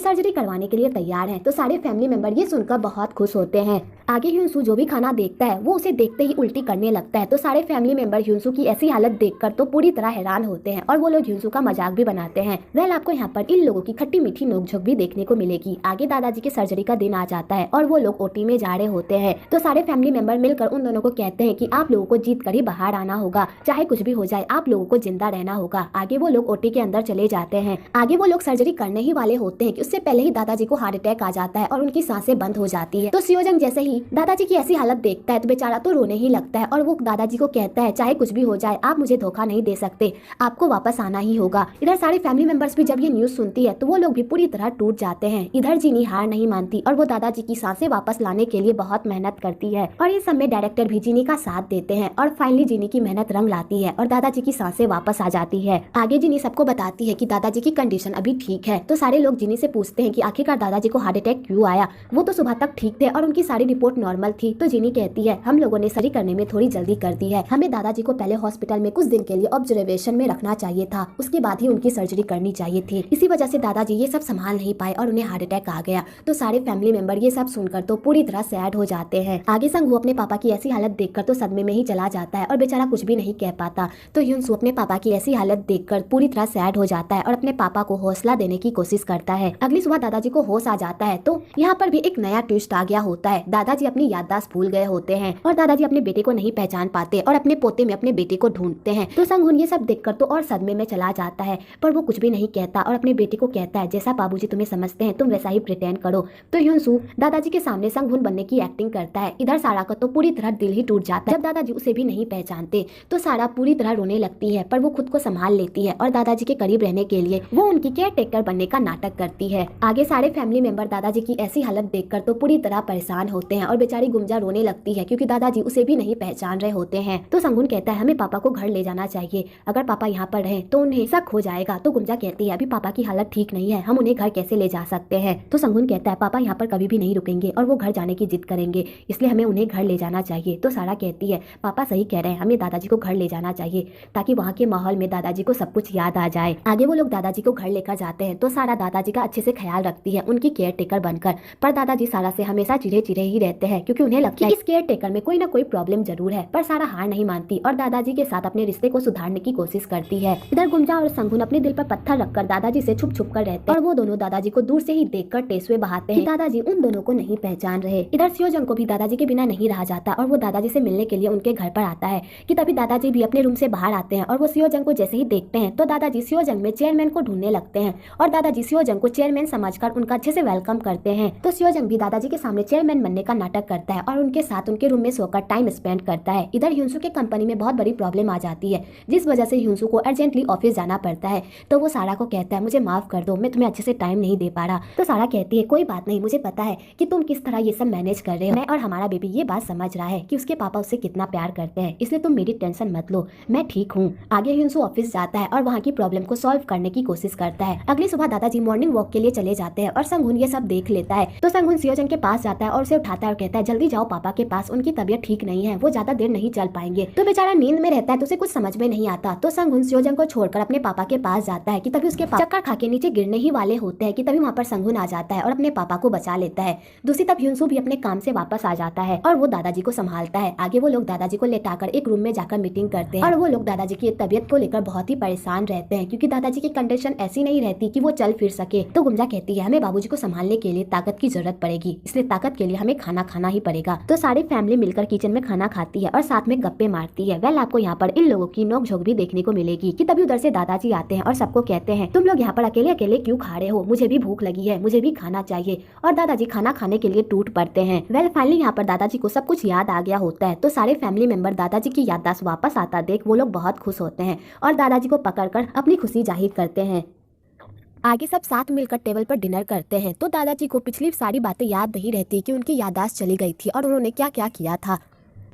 सर्जरी करवाने के लिए तैयार हैं। तो सारे फैमिली मेंबर ये सुनकर बहुत खुश होते हैं। आगे ह्यूंसू जो भी खाना देखता है वो उसे देखते ही उल्टी करने लगता है। तो सारे फैमिली मेंबर ह्यूंसू की ऐसी हालत देखकर तो पूरी तरह हैरान होते हैं और वो लोग ह्यूंसू का मजाक भी बनाते हैं। वेल आपको यहाँ पर इन लोगों की खट्टी मीठी नोकझोंक भी देखने को मिलेगी। आगे दादाजी के सर्जरी का दिन आ जाता है और वो लोग ओटी में जा रहे होते हैं। तो सारे फैमिली मेंबर मिलकर उन दोनों को कहते हैं कि आप लोगों को जीत कर ही बाहर आना होगा, चाहे कुछ भी हो जाए आप लोगों को जिंदा रहना होगा। आगे वो लोग ओटी के अंदर चले जाते हैं। आगे वो लोग सर्जरी करने ही वाले होते हैं कि उससे पहले ही दादाजी को हार्ट अटैक आ जाता है और उनकी सांसें बंद हो जाती है। तो सियोजंग जैसे ही दादाजी की ऐसी हालत देखता है तो बेचारा तो रोने ही लगता है और वो दादाजी को कहता है, चाहे कुछ भी हो जाए आप मुझे धोखा नहीं दे सकते, आपको वापस आना ही होगा। इधर सारे फैमिली मेंबर्स भी जब ये न्यूज सुनती है तो वो लोग भी पूरी तरह टूट जाते हैं। इधर जिनी हार नहीं मानती और वो दादाजी की सांसें वापस लाने के लिए बहुत मेहनत करती है और इस समय डायरेक्टर भी जिनी का साथ देते हैं और फाइनली जिनी की मेहनत रंग लाती है और दादाजी की सांसें वापस आ जाती है। आगे जिनी सबको बताती है कि दादाजी की कंडीशन अभी ठीक है। तो सारे लोग जिनी से पूछते हैं कि आखिरकार दादाजी को हार्ट अटैक क्यों आया, वो तो सुबह तक ठीक थे और उनकी सारी रिपोर्ट नॉर्मल थी। तो जिनी कहती है, हम लोगों ने सर्जरी करने में थोड़ी जल्दी कर दी है, हमें दादाजी को पहले हॉस्पिटल में कुछ दिन के लिए ऑब्जर्वेशन में रखना चाहिए था, उसके बाद ही उनकी सर्जरी करनी चाहिए थी, इसी वजह से दादाजी ये सब संभाल नहीं पाए और उन्हें हार्ट अटैक आ गया। तो सारे फैमिली मेंबर ये सब सुनकर तो पूरी तरह सैड हो जाते हैं। आगे संगू अपने पापा की ऐसी हालत देखकर तो सदमे में ही चला जाता है और बेचारा कुछ भी नहीं कह पाता। तो ह्यूनसू अपने पापा की ऐसी हालत देखकर पूरी तरह सैड हो जाता है और अपने पापा को हौसला देने की कोशिश करता है। अगली सुबह दादाजी को होश आ जाता है तो यहाँ पर भी एक नया ट्विस्ट आ गया होता है। दादाजी अपनी याददाश्त भूल गए होते हैं और दादाजी अपने बेटे को नहीं पहचान पाते और अपने पोते में अपने बेटे को ढूंढते हैं। तो संगून ये सब देखकर तो और सदमे में चला जाता है, पर वो कुछ भी नहीं कहता और अपने बेटे को कहता है जैसा बाबूजी तुम्हें समझते हैं तुम वैसा ही प्रिटेंड करो। तो ह्यूनसू दादाजी के सामने संगून बनने की एक्टिंग करता है। इधर सारा का तो पूरी तरह दिल ही टूट जाता है जब दादाजी उसे भी नहीं पहचानते। तो सारा पूरी तरह रोने लगती है, पर वो खुद को संभाल लेती है और दादाजी के करीब रहने के लिए वो उनकी केयर टेकर बनने का नाटक करती है। आगे सारे फैमिली मेंबर दादाजी की ऐसी हालत देखकर तो पूरी तरह परेशान होते हैं और बेचारी गुंजा रोने लगती है क्योंकि दादाजी उसे भी नहीं पहचान रहे होते हैं। तो संगून कहता है हमें पापा को घर ले जाना चाहिए, अगर पापा यहाँ पर रहे तो उन्हें शक हो जाएगा। तो गुंजा कहती है अभी पापा की हालत ठीक नहीं है, हम उन्हें घर कैसे ले जा सकते हैं। तो संगून कहता है पापा यहाँ पर कभी भी नहीं रुकेंगे और वो घर जाने की जिद करेंगे, इसलिए हमें उन्हें घर ले जाना चाहिए। तो सारा कहती है पापा सही कह रहे हैं, हमें दादाजी को घर ले जाना चाहिए ताकि वहाँ के माहौल में दादाजी को सब कुछ याद आ जाए। आगे वो लोग दादाजी को घर लेकर जाते हैं तो सारा दादाजी का अच्छे से ख्याल रखती है उनकी केयर टेकर बनकर। पर दादाजी सारा से हमेशा चिढ़े चिढ़े ही रहते हैं क्योंकि उन्हें लगता है इस केयर टेकर में कोई ना कोई प्रॉब्लम जरूर है। पर सारा हार नहीं मानती और दादाजी के साथ अपने रिश्ते को सुधारने की कोशिश करती है। इधर गुंजा और संगून अपने दिल पर पत्थर रखकर दादाजी से छुप छुप कर रहते हैं और वो दोनों दादाजी को दूर से ही देखकर टेसुए बहाते हैं। दादाजी उन दोनों को नहीं पहचान रहे। इधर सियोजंग को भी दादाजी के बिना नहीं रहा जाता और वो दादाजी से मिलने के लिए उनके घर पर आता है कि तभी दादाजी भी अपने रूम से बाहर आते हैं और वो सियोजंग को जैसे ही देखते हैं तो दादाजी सियोजंग में चेयरमैन को ढूंढने लगते हैं और दादाजी सियोजंग को चेयरमैन समझकर उनका अच्छे से वेलकम करते हैं। तो सियोजंग भी दादाजी के सामने चेयरमैन बनने का नाटक करता है और उनके साथ उनके रूम में सोकर टाइम स्पेंड करता है। इधर ह्यूनसू के कंपनी में बहुत बड़ी प्रॉब्लम आ जाती है जिस वजह से ह्यूनसू को अर्जेंटली ऑफिस जाना पड़ता है। तो वो सारा को कहता है मुझे माफ कर दो, मैं तुम्हें अच्छे से टाइम नहीं दे पा रहा। तो सारा कहती है कोई बात नहीं, मुझे पता है कि तुम किस तरह ये सब मैनेज कर रहे हो। मैं और हमारा बेबी ये बात समझ रहा है कि उसके पापा उससे कितना प्यार करते हैं, इसलिए तुम मेरी टेंशन मत लो, मैं ठीक हूँ। आगे ह्यूनसू ऑफिस जाता है और वहाँ की प्रॉब्लम को सॉल्व करने की कोशिश करता है। अगली सुबह दादाजी मॉर्निंग वॉक के लिए चले जाते हैं और संगून ये सब देख लेता है। तो संगून सियोजंग के पास जाता है और उसे उठाता है और कहता है जल्दी जाओ पापा के पास, उनकी तबीयत ठीक नहीं है, वो ज्यादा देर नहीं चल पाएंगे। तो बेचारा नींद में रहता है तो उसे कुछ समझ में नहीं आता। तो संगून सियोजंग को छोड़कर अपने पापा के पास जाता है कि तभी उसके पापा चक्कर खा के नीचे गिरने ही वाले होते हैं कि तभी वहाँ पर संगून आ जाता है और अपने पापा को बचा लेता है। दूसरी तरफ ह्यूनसू भी अपने काम से वापस आ जाता है और वो दादाजी को संभालता है। आगे वो लोग दादाजी को लेटाकर एक रूम में जाकर मीटिंग करते हैं और वो लोग दादाजी की तबीयत को लेकर बहुत ही परेशान रहते हैं क्योंकि दादाजी की कंडीशन ऐसी नहीं रहती कि वो चल फिर सके। तो गुंजा कहती है हमें बाबूजी को संभालने के लिए ताकत की जरूरत पड़ेगी, इसलिए ताकत के लिए हमें खाना खाना ही पड़ेगा। तो सारी फैमिली मिलकर किचन में खाना खाती है और साथ में गप्पे मारती है। वेल आपको यहाँ पर इन लोगों की नोकझोंक भी देखने को मिलेगी कि तभी उधर से दादाजी आते हैं और सबको कहते हैं तुम लोग यहाँ पर अकेले अकेले क्यों खा रहे हो, मुझे भी भूख लगी है, मुझे भी खाना चाहिए। और दादाजी खाना खाने के लिए टूट पड़ते हैं। वेल फाइनली यहाँ पर दादाजी को सब कुछ याद आ गया होता है। तो सारे फैमिली मेंबर दादाजी की याददाश्त वापस आता देख वो लोग बहुत खुश होते हैं और दादाजी को पकड़कर अपनी खुशी जाहिर करते हैं। आगे सब साथ मिलकर टेबल पर डिनर करते हैं। तो दादाजी को पिछली सारी बातें याद नहीं रहती कि उनकी याददाश्त चली गई थी और उन्होंने क्या क्या किया था।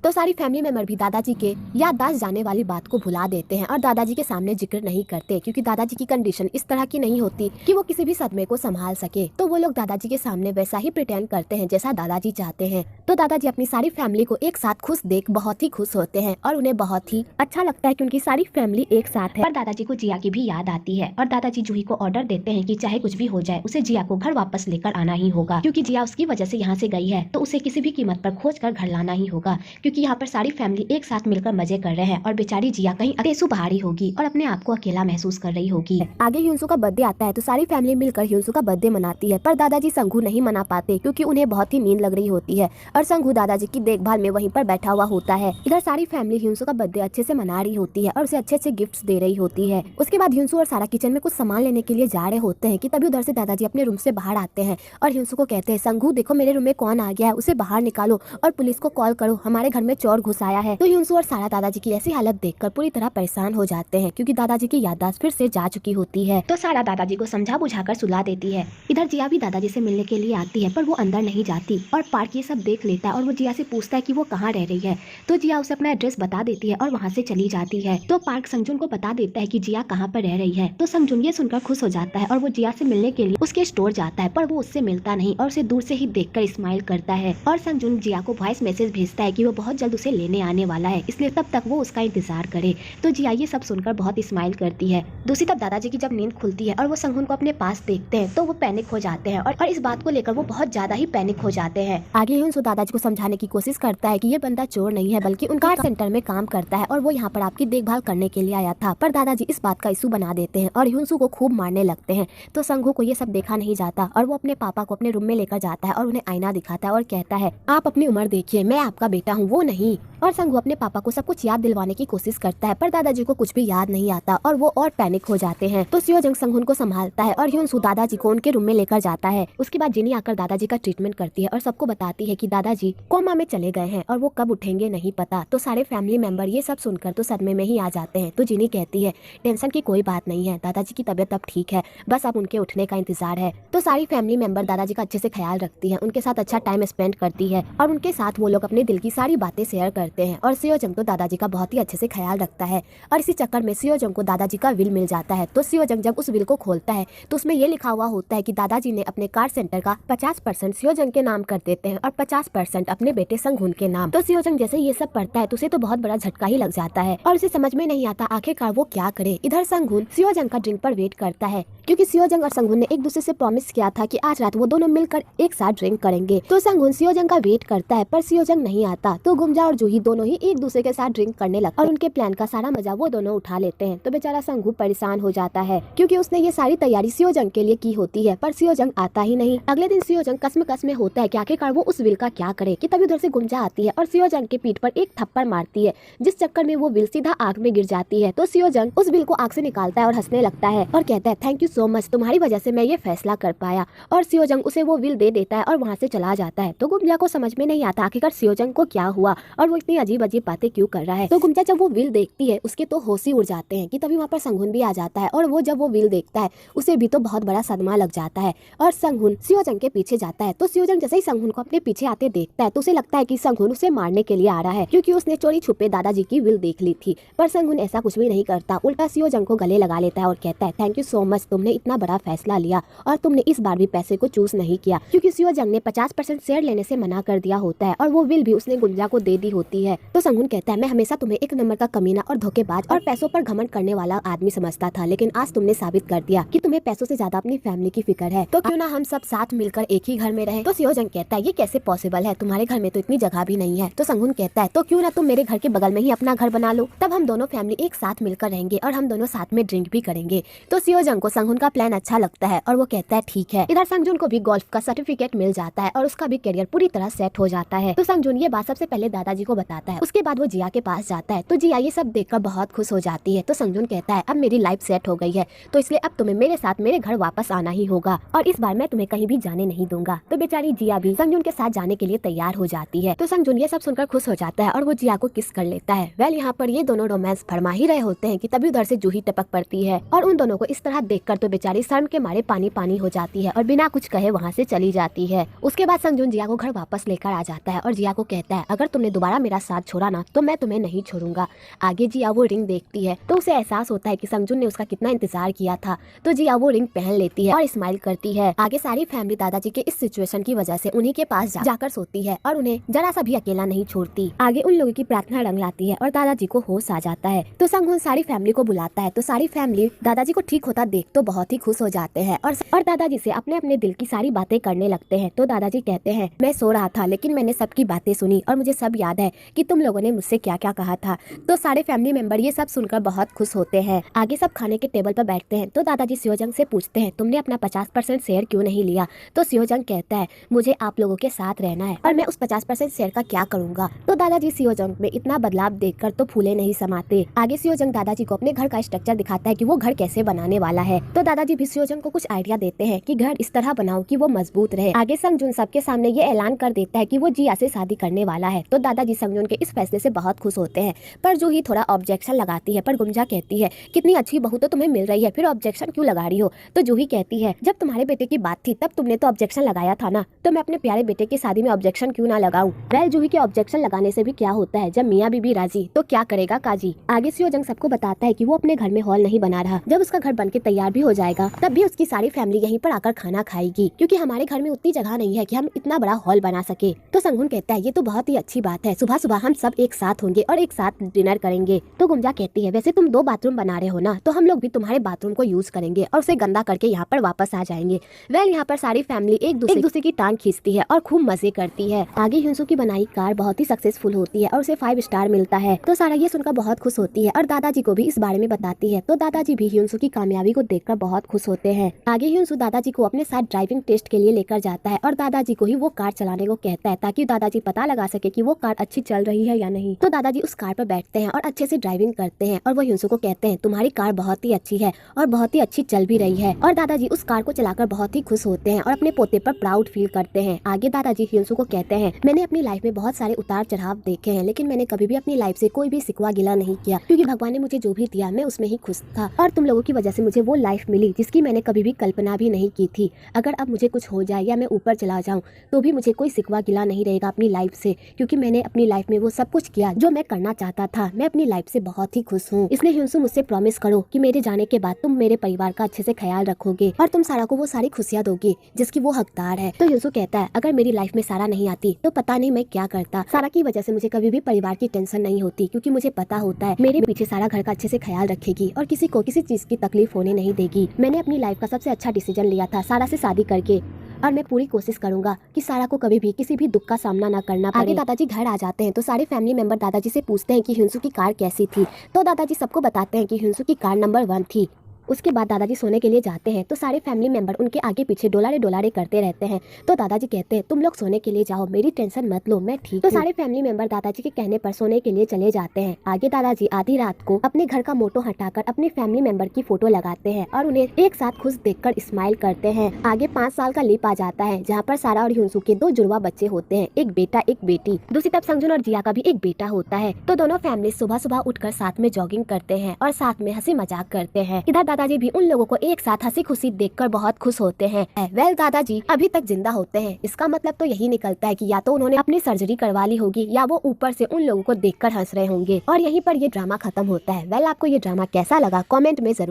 तो सारी फैमिली मेंबर भी दादाजी के याददाश्त जाने वाली बात को भुला देते हैं और दादाजी के सामने जिक्र नहीं करते क्योंकि दादाजी की कंडीशन इस तरह की नहीं होती कि वो किसी भी सदमे को संभाल सके। तो वो लोग दादाजी के सामने वैसा ही प्रिटेंड करते हैं जैसा दादाजी चाहते हैं। तो दादाजी अपनी सारी फैमिली को एक साथ खुश देख बहुत ही खुश होते हैं और उन्हें बहुत ही अच्छा लगता है कि उनकी सारी फैमिली एक साथ है। पर दादाजी को जिया की भी याद आती है और दादाजी जूही को ऑर्डर देते हैं कि चाहे कुछ भी हो जाए उसे जिया को घर वापस लेकर आना ही होगा क्योंकि जिया उसकी वजह से यहाँ से गई है, तो उसे किसी भी कीमत पर खोज कर घर लाना ही होगा क्योंकि यहाँ पर सारी फैमिली एक साथ मिलकर मजे कर रहे हैं और बेचारी जिया कहीं टेसू पहाड़ी होगी और अपने आप को अकेला महसूस कर रही होगी। आगे ह्यूनसू का बर्थडे आता है तो सारी फैमिली मिलकर ह्यूनसू का बर्थडे मनाती है, पर दादाजी संगू नहीं मना पाते क्योंकि उन्हें बहुत ही नींद लग रही होती है और संगू दादाजी की देखभाल में वहीं पर बैठा हुआ होता है। इधर सारी फैमिली ह्यूनसू का बर्थडे अच्छे से मना रही होती है और उसे अच्छे अच्छे गिफ्ट्स दे रही होती है। उसके बाद ह्यूनसू और सारा किचन में कुछ सामान लेने के लिए जा रहे होते हैं कि तभी उधर से दादाजी अपने रूम से बाहर आते हैं और ह्यूनसू को कहते हैं संगू देखो मेरे रूम में कौन आ गया है, उसे बाहर निकालो और पुलिस को कॉल करो, हमारे घर में चोर घुस आया है। तो ह्यूनसू और सारा दादाजी की ऐसी हालत देखकर पूरी तरह परेशान हो जाते हैं क्योंकि दादाजी की याददाश्त फिर से जा चुकी होती है। तो सारा दादाजी को समझा बुझाकर सुला देती है। इधर जिया भी दादाजी से मिलने के लिए आती है पर वो अंदर नहीं जाती और पार्क ये सब देख लेता है और वो जिया से पूछता है कि वो कहाँ रह रही है। तो जिया उसे अपना एड्रेस बता देती है और वहाँ से चली जाती है। तो पार्क संगजुन को बता देता है कि जिया कहाँ पर रह रही है। तो संगजुन ये सुनकर खुश हो जाता है और वो जिया से मिलने के लिए उसके स्टोर जाता है, पर वो उससे मिलता नहीं और उसे दूर से ही देखकर स्माइल करता है। और संगजुन जिया को वॉइस मैसेज भेजता है कि वो बहुत जल्द उसे लेने आने वाला है, इसलिए तब तक वो उसका इंतजार करे। तो जिया ये सब सुनकर बहुत स्माइल करती है। दूसरी तरफ दादाजी की जब नींद खुलती है और वो संगहुन को अपने पास देखते हैं तो वो पैनिक हो जाते हैं और इस बात को लेकर वो बहुत ज्यादा ही पैनिक हो जाते हैं। आगे ह्यूनसो दादाजी को समझाने की कोशिश करता है कि ये बंदा चोर नहीं है बल्कि उनका सेंटर में काम करता है और वो यहाँ पर आपकी देखभाल करने के लिए आया था। पर दादाजी इस बात का इशू बना देते हैं और ह्यूनसो को खूब मारने लगते हैं। तो संगहू को ये सब देखा नहीं जाता और वो अपने पापा को अपने रूम में लेकर जाता है और उन्हें आईना दिखाता है और कहता है, आप अपनी उम्र देखिए, मैं आपका बेटा हूँ, वो नहीं। और संगहू अपने पापा को सब कुछ याद दिलवाने की कोशिश करता है पर दादाजी को कुछ भी याद नहीं आता और वो और पैनिक हो जाते हैं। तो सियोजंग संगहुन को संभालता है और ह्यूनसो दादाजी को उनके रूम में लेकर जाता है। उसके बाद जिनी आकर दादाजी का ट्रीटमेंट करती है और सबको बताती है कि दादाजी कोमा में चले गए हैं और वो कब उठेंगे नहीं पता। तो सारे फैमिली मेंबर ये सब सुनकर तो सदमे में ही आ जाते हैं। तो जिनी कहती है, टेंशन की कोई बात नहीं है, दादाजी की तबीयत अब ठीक है, बस अब उनके उठने का इंतजार है। तो सारी फैमिली मेंबर दादाजी का अच्छे से ख्याल रखती है, उनके साथ अच्छा टाइम स्पेंड करती है और उनके साथ वो लोग अपने दिल की सारी बातें शेयर करते हैं। और सियोजंग तो दादाजी का बहुत ही अच्छे से ख्याल रखता है और इसी चक्कर में सियोजंग को दादाजी का विल मिल जाता है। तो सियोजंग जब उस विल को खोलता है तो उसमें ये लिखा हुआ होता है कि दादाजी ने अपने कार सेंटर का 50% सियोजंग के नाम कर देते हैं और 50% अपने बेटे संगहुन के नाम। तो सियोजंग जैसे ये सब पढ़ता है तो उसे तो बहुत बड़ा झटका ही लग जाता है और उसे समझ में नहीं आता आखिरकार वो क्या करे। इधर संगहुन सियोजंग का ड्रिंक पर वेट करता है क्योंकि सियोजंग और संगहुन ने एक दूसरे से प्रॉमिस किया था कि आज रात वो दोनों मिलकर एक साथ ड्रिंक करेंगे। तो संगहुन सियोजंग का वेट करता है पर सियोजंग नहीं आता। तो गुमजा और जूही दोनों ही एक दूसरे के साथ ड्रिंक करने लगते और उनके प्लान का सारा मजा वो दोनों उठा लेते हैं। तो बेचारा संगहू परेशान हो जाता है क्योंकि उसने ये सारी तैयारी सियोजंग के लिए की होती है पर सियोजंग आता ही नहीं। अगले दिन सियोजंग कसम में होता है कि आखिरकार वो उस विल का क्या करे कि तभी उधर से गुमजा आती है और सियोजंग के पीठ पर एक थप्पड़ मारती है जिस चक्कर में वो विल सीधा आग में गिर जाती है। तो सियोजंग उस विल को आग से निकालता है और हंसने लगता है और कहता है, थैंक यू सो मच, तुम्हारी वजह से मैं ये फैसला कर पाया। और सियोजंग उसे वो विल दे देता है और वहाँ से चला जाता है। तो गुमजा को समझ में नहीं आता आखिरकार सियोजंग को क्या हुआ और वो इतनी अजीब अजीब बातें क्यों कर रहा है। तो गुमजा जब वो विल देखती है उसके तो होश ही उड़ जाते हैं कि तभी वहाँ पर संगहुन भी आ जाता है और वो जब वो विल देखता है उसे भी तो बहुत बड़ा सदमा लग जाता है और संगहुन सियोजंग के पीछे जाता है। तो सियोजंग जैसे ही संगहुन को अपने पीछे आते देखता है तो उसे लगता है कि संगहुन उसे मारने के लिए आ रहा है क्योंकि उसने चोरी छुपे दादाजी की विल देख ली थी। पर संगहुन ऐसा कुछ भी नहीं करता, उल्टा सियोजंग को गले लगा लेता है और कहता है, थैंक यू सो मच, तुमने इतना बड़ा फैसला लिया और तुमने इस बार भी पैसे को चूज नहीं किया क्योंकि सियोजंग ने 50% शेयर लेने से मना कर दिया होता है और वो विल भी उसने गुंजा को दे दी होती है। तो संगहुन कहता है, मैं हमेशा तुम्हें एक नंबर का कमीना और धोखेबाज और पैसों पर घमंड करने वाला आदमी समझता था, लेकिन आज तुमने साबित कर दिया कि तुम्हें पैसों से ज्यादा अपनी फैमिली की फिक्र है। तो क्यों ना हम सब साथ मिलकर एक ही घर में रहें। तो सियोजंग कहता है, ये कैसे पॉसिबल है, तुम्हारे घर में तो इतनी जगह भी नहीं है। तो संगहुन कहता है, तो क्यों ना तुम मेरे घर के बगल में ही अपना घर बना लो, तब हम दोनों फैमिली एक साथ मिलकर रहेंगे और हम दोनों साथ में ड्रिंक भी करेंगे। तो सियोजंग को संगहुन का प्लान अच्छा लगता है और वो कहता है ठीक है। इधर संगजुन को भी गोल्फ का सर्टिफिकेट मिल जाता है और उसका भी करियर पूरी तरह सेट हो जाता है। तो संगजुन ये बात सबसे पहले दादाजी को बताता है। उसके बाद वो जिया के पास जाता है। तो जिया ये सब देखकर बहुत खुश हो जाती है। तो संगजुन कहता है, अब मेरी लाइफ सेट हो गई है तो इसलिए अब तुम्हें मेरे साथ मेरे घर वापस आना ही होगा और इस बार मैं तुम्हें कहीं भी जाने नहीं दूंगा। तो बेचारी जिया भी संगजुन के साथ जाने के लिए तैयार हो जाती है। तो संगजुन ये सब सुनकर खुश हो जाता है और वो जिया को किस कर लेता है। वेल यहाँ पर ये दोनों रोमांस फरमा ही रहे होते हैं कि तभी उधर से जूही टपक पड़ती है और उन दोनों को इस तरह देखकर तो बेचारी शर्म के मारे पानी पानी हो जाती है और बिना कुछ कहे वहाँ से चली जाती है। उसके बाद संगजुन जिया को घर वापस लेकर आ जाता है और जिया को कहता है, अगर तुमने दोबारा मेरा साथ छोड़ा ना तो मैं तुम्हें नहीं छोड़ूंगा। आगे जिया वो रिंग देखती है तो उसे एहसास होता है कि संगजुन ने उसका कितना इंतजार किया था। तो जिया वो रिंग पहन लेती है और स्माइल करती है। आगे सारी फैमिली दादाजी के इस सिचुएशन की वजह से उन्हीं के पास जाकर सोती है और उन्हें जरा सा भी अकेला नहीं छोड़ती। आगे उन लोगों की प्रार्थना रंग लाती है और दादाजी को होश आ जाता है। तो संगहुन सारी फैमिली को बुलाता है। तो सारी फैमिली दादाजी को ठीक होता देख तो बहुत ही खुश हो जाते हैं और दादाजी से अपने अपने दिल की सारी बातें करने लगते हैं। तो दादाजी कहते हैं, मैं सो रहा था लेकिन मैंने सबकी बातें सुनी और मुझे सब याद है कि तुम लोगों ने मुझसे क्या क्या कहा था। तो सारे फैमिली मेंबर ये सब सुनकर बहुत खुश होते हैं। आगे सब खाने के टेबल पर बैठते हैं। तो दादाजी सियोजंग से पूछते हैं, तुमने अपना 50% शेयर क्यों नहीं लिया। तो सियोजंग कहता है, मुझे आप लोगों के साथ रहना है और मैं उस 50% शेयर का क्या करूंगा। तो दादाजी सियोजंग में इतना बदलाव देखकर तो फूले नहीं समाते। आगे सियोजंग दादाजी को अपने घर का स्ट्रक्चर दिखाता है कि वो घर कैसे बनाने वाला है। तो दादाजी भी सियोजंग को कुछ आइडिया देते हैं कि घर इस तरह बनाओ कि वो मजबूत रहे। आगे संगजुन सबके सामने ये ऐलान कर देता है कि वो जिया से शादी करने वाला है। तो दादाजी संगजुन के इस फैसले से बहुत खुश होते हैं पर जूही थोड़ा ऑब्जेक्शन लगाती है। पर गुमजा कहती है, कितनी अच्छी बहू तो तुम्हें मिल रही है, फिर ऑब्जेक्शन क्यों लगा रही हो। तो जूही कहती है, जब तुम्हारे बेटे की बात थी तब तुमने तो ऑब्जेक्शन लगाया था ना, तो मैं अपने प्यारे बेटे की शादी में ऑब्जेक्शन क्यों ना लगाऊं। वेल जूही के ऑब्जेक्शन लगाने से भी क्या होता है, जब मियाँ बीबी राजी तो क्या करेगा काजी। आगे सियोजंग सबको बताता है कि वो अपने घर में हॉल नहीं बना रहा, जब उसका घर बनके तैयार भी हो जाएगा तब भी उसकी सारी फैमिली यहीं पर आकर खाना खाएगी क्योंकि हमारे घर में उतनी जगह नहीं है कि हम इतना बड़ा हॉल बना सके। तो संगहुन कहता है, ये तो बहुत ही अच्छी बात है, सुबह सुबह सुबह हम सब एक साथ होंगे और एक साथ डिनर करेंगे। तो गुमजा कहती है वैसे तुम 2 बाथरूम बना रहे हो ना, तो हम लोग भी तुम्हारे बाथरूम को यूज करेंगे और उसे गंदा करके यहाँ पर वापस आ जाएंगे। वेल यहाँ पर सारी फैमिली एक दूसरे की टांग खींचती है और खूब मजे करती है। आगे ह्यूंसू की बनाई कार बहुत ही सक्सेसफुल होती है और उसे 5 स्टार मिलता है। तो सारा ये सुनकर बहुत खुश होती है और दादाजी को भी इस बारे में बताती है। तो दादाजी भी ह्यूंसू की कामयाबी को देखकर बहुत खुश होते हैं। आगे ह्यूंसू दादाजी को अपने साथ ड्राइविंग टेस्ट के लिए लेकर जाता है और दादाजी को ही वो कार चलाने को कहता है ताकि दादाजी पता लगा सके कि वो कार अच्छी चल रही है या नहीं। तो दादाजी उस कार पर बैठते हैं और अच्छे से ड्राइविंग करते हैं और वो ह्यूंसू को कहते हैं तुम्हारी कार बहुत ही अच्छी है और बहुत ही अच्छी चल भी रही है। और दादाजी उस कार को चलाकर बहुत ही खुश होते हैं और अपने पोते पर प्राउड फील करते हैं। आगे दादाजी ह्यूंसू को कहते हैं मैंने अपनी लाइफ में बहुत सारे उतार चढ़ाव देखे हैं, लेकिन मैंने कभी भी अपनी लाइफ से कोई भी सिकवा गिला नहीं किया, क्योंकि भगवान ने मुझे जो भी दिया मैं उसमें ही खुश था और तुम लोगों की वजह से मुझे वो लाइफ मिली जिसकी मैंने कभी भी कल्पना भी नहीं की थी। अगर अब मुझे कुछ हो जाए या मैं ऊपर चला जाऊं तो भी मुझे कोई सिकवा गिला नहीं रहेगा अपनी लाइफ से, क्योंकि मैंने अपनी लाइफ में वो सब कुछ किया जो मैं करना चाहता था। मैं अपनी लाइफ से बहुत ही खुश हूँ। इसलिए ह्यूंसू मुझसे प्रॉमिस करो कि मेरे जाने के बाद तुम मेरे परिवार का अच्छे से ख्याल रखोगे और तुम सारा को वो सारी खुशियाँ दोगे जिसकी वो हकदार है। तो ह्यूंसू कहता है अगर मेरी लाइफ में सारा नहीं आती तो पता नहीं मैं क्या करता। सारा की वजह से मुझे कभी भी परिवार की टेंशन नहीं होती, क्योंकि मुझे पता होता है मेरे पीछे सारा घर का अच्छे से ख्याल रखेगी और किसी को किसी चीज की तकलीफ होने नहीं देगी। मैंने अपनी लाइफ का सबसे अच्छा डिसीजन लिया था सारा से शादी करके और मैं पूरी कोशिश करूंगा कि सारा को कभी भी किसी भी दुख का सामना ना करना पड़े। आगे दादाजी घर आ जाते हैं तो सारे फैमिली मेंबर दादाजी से पूछते हैं कि ह्यूंसू की कार कैसी थी। तो दादाजी सबको बताते हैं कि ह्यूंसू की कार नंबर 1 थी। उसके बाद दादाजी सोने के लिए जाते हैं तो सारे फैमिली मेंबर उनके आगे पीछे डोलारे डोलारे करते रहते हैं। तो दादाजी कहते हैं तुम लोग सोने के लिए जाओ, मेरी टेंशन मत लो, मैं ठीक। तो सारे फैमिली मेंबर दादाजी के कहने पर सोने के लिए चले जाते हैं। आगे दादाजी आधी रात को अपने घर का मोटो हटाकर अपने फैमिली मेंबर की फोटो लगाते हैं और उन्हें एक साथ खुश देखकर स्माइल करते हैं। आगे 5 साल का लीप आ जाता है जहाँ पर सारा और ह्यूंसू के 2 जुड़वा बच्चे होते हैं, एक बेटा एक बेटी। दूसरी तरफ संगजुन और जिया का भी एक बेटा होता है। तो दोनों फैमिली सुबह सुबह उठकर साथ में जॉगिंग करते हैं और साथ में हंसी मजाक करते हैं। इधर दादाजी भी उन लोगों को एक साथ हंसी खुशी देखकर बहुत खुश होते हैं। वेल दादाजी अभी तक जिंदा होते हैं, इसका मतलब तो यही निकलता है कि या तो उन्होंने अपनी सर्जरी करवा ली होगी या वो ऊपर से उन लोगों को देखकर हंस रहे होंगे और यहीं पर ये ड्रामा खत्म होता है। वेल आपको ये ड्रामा कैसा लगा कमेंट में जरूर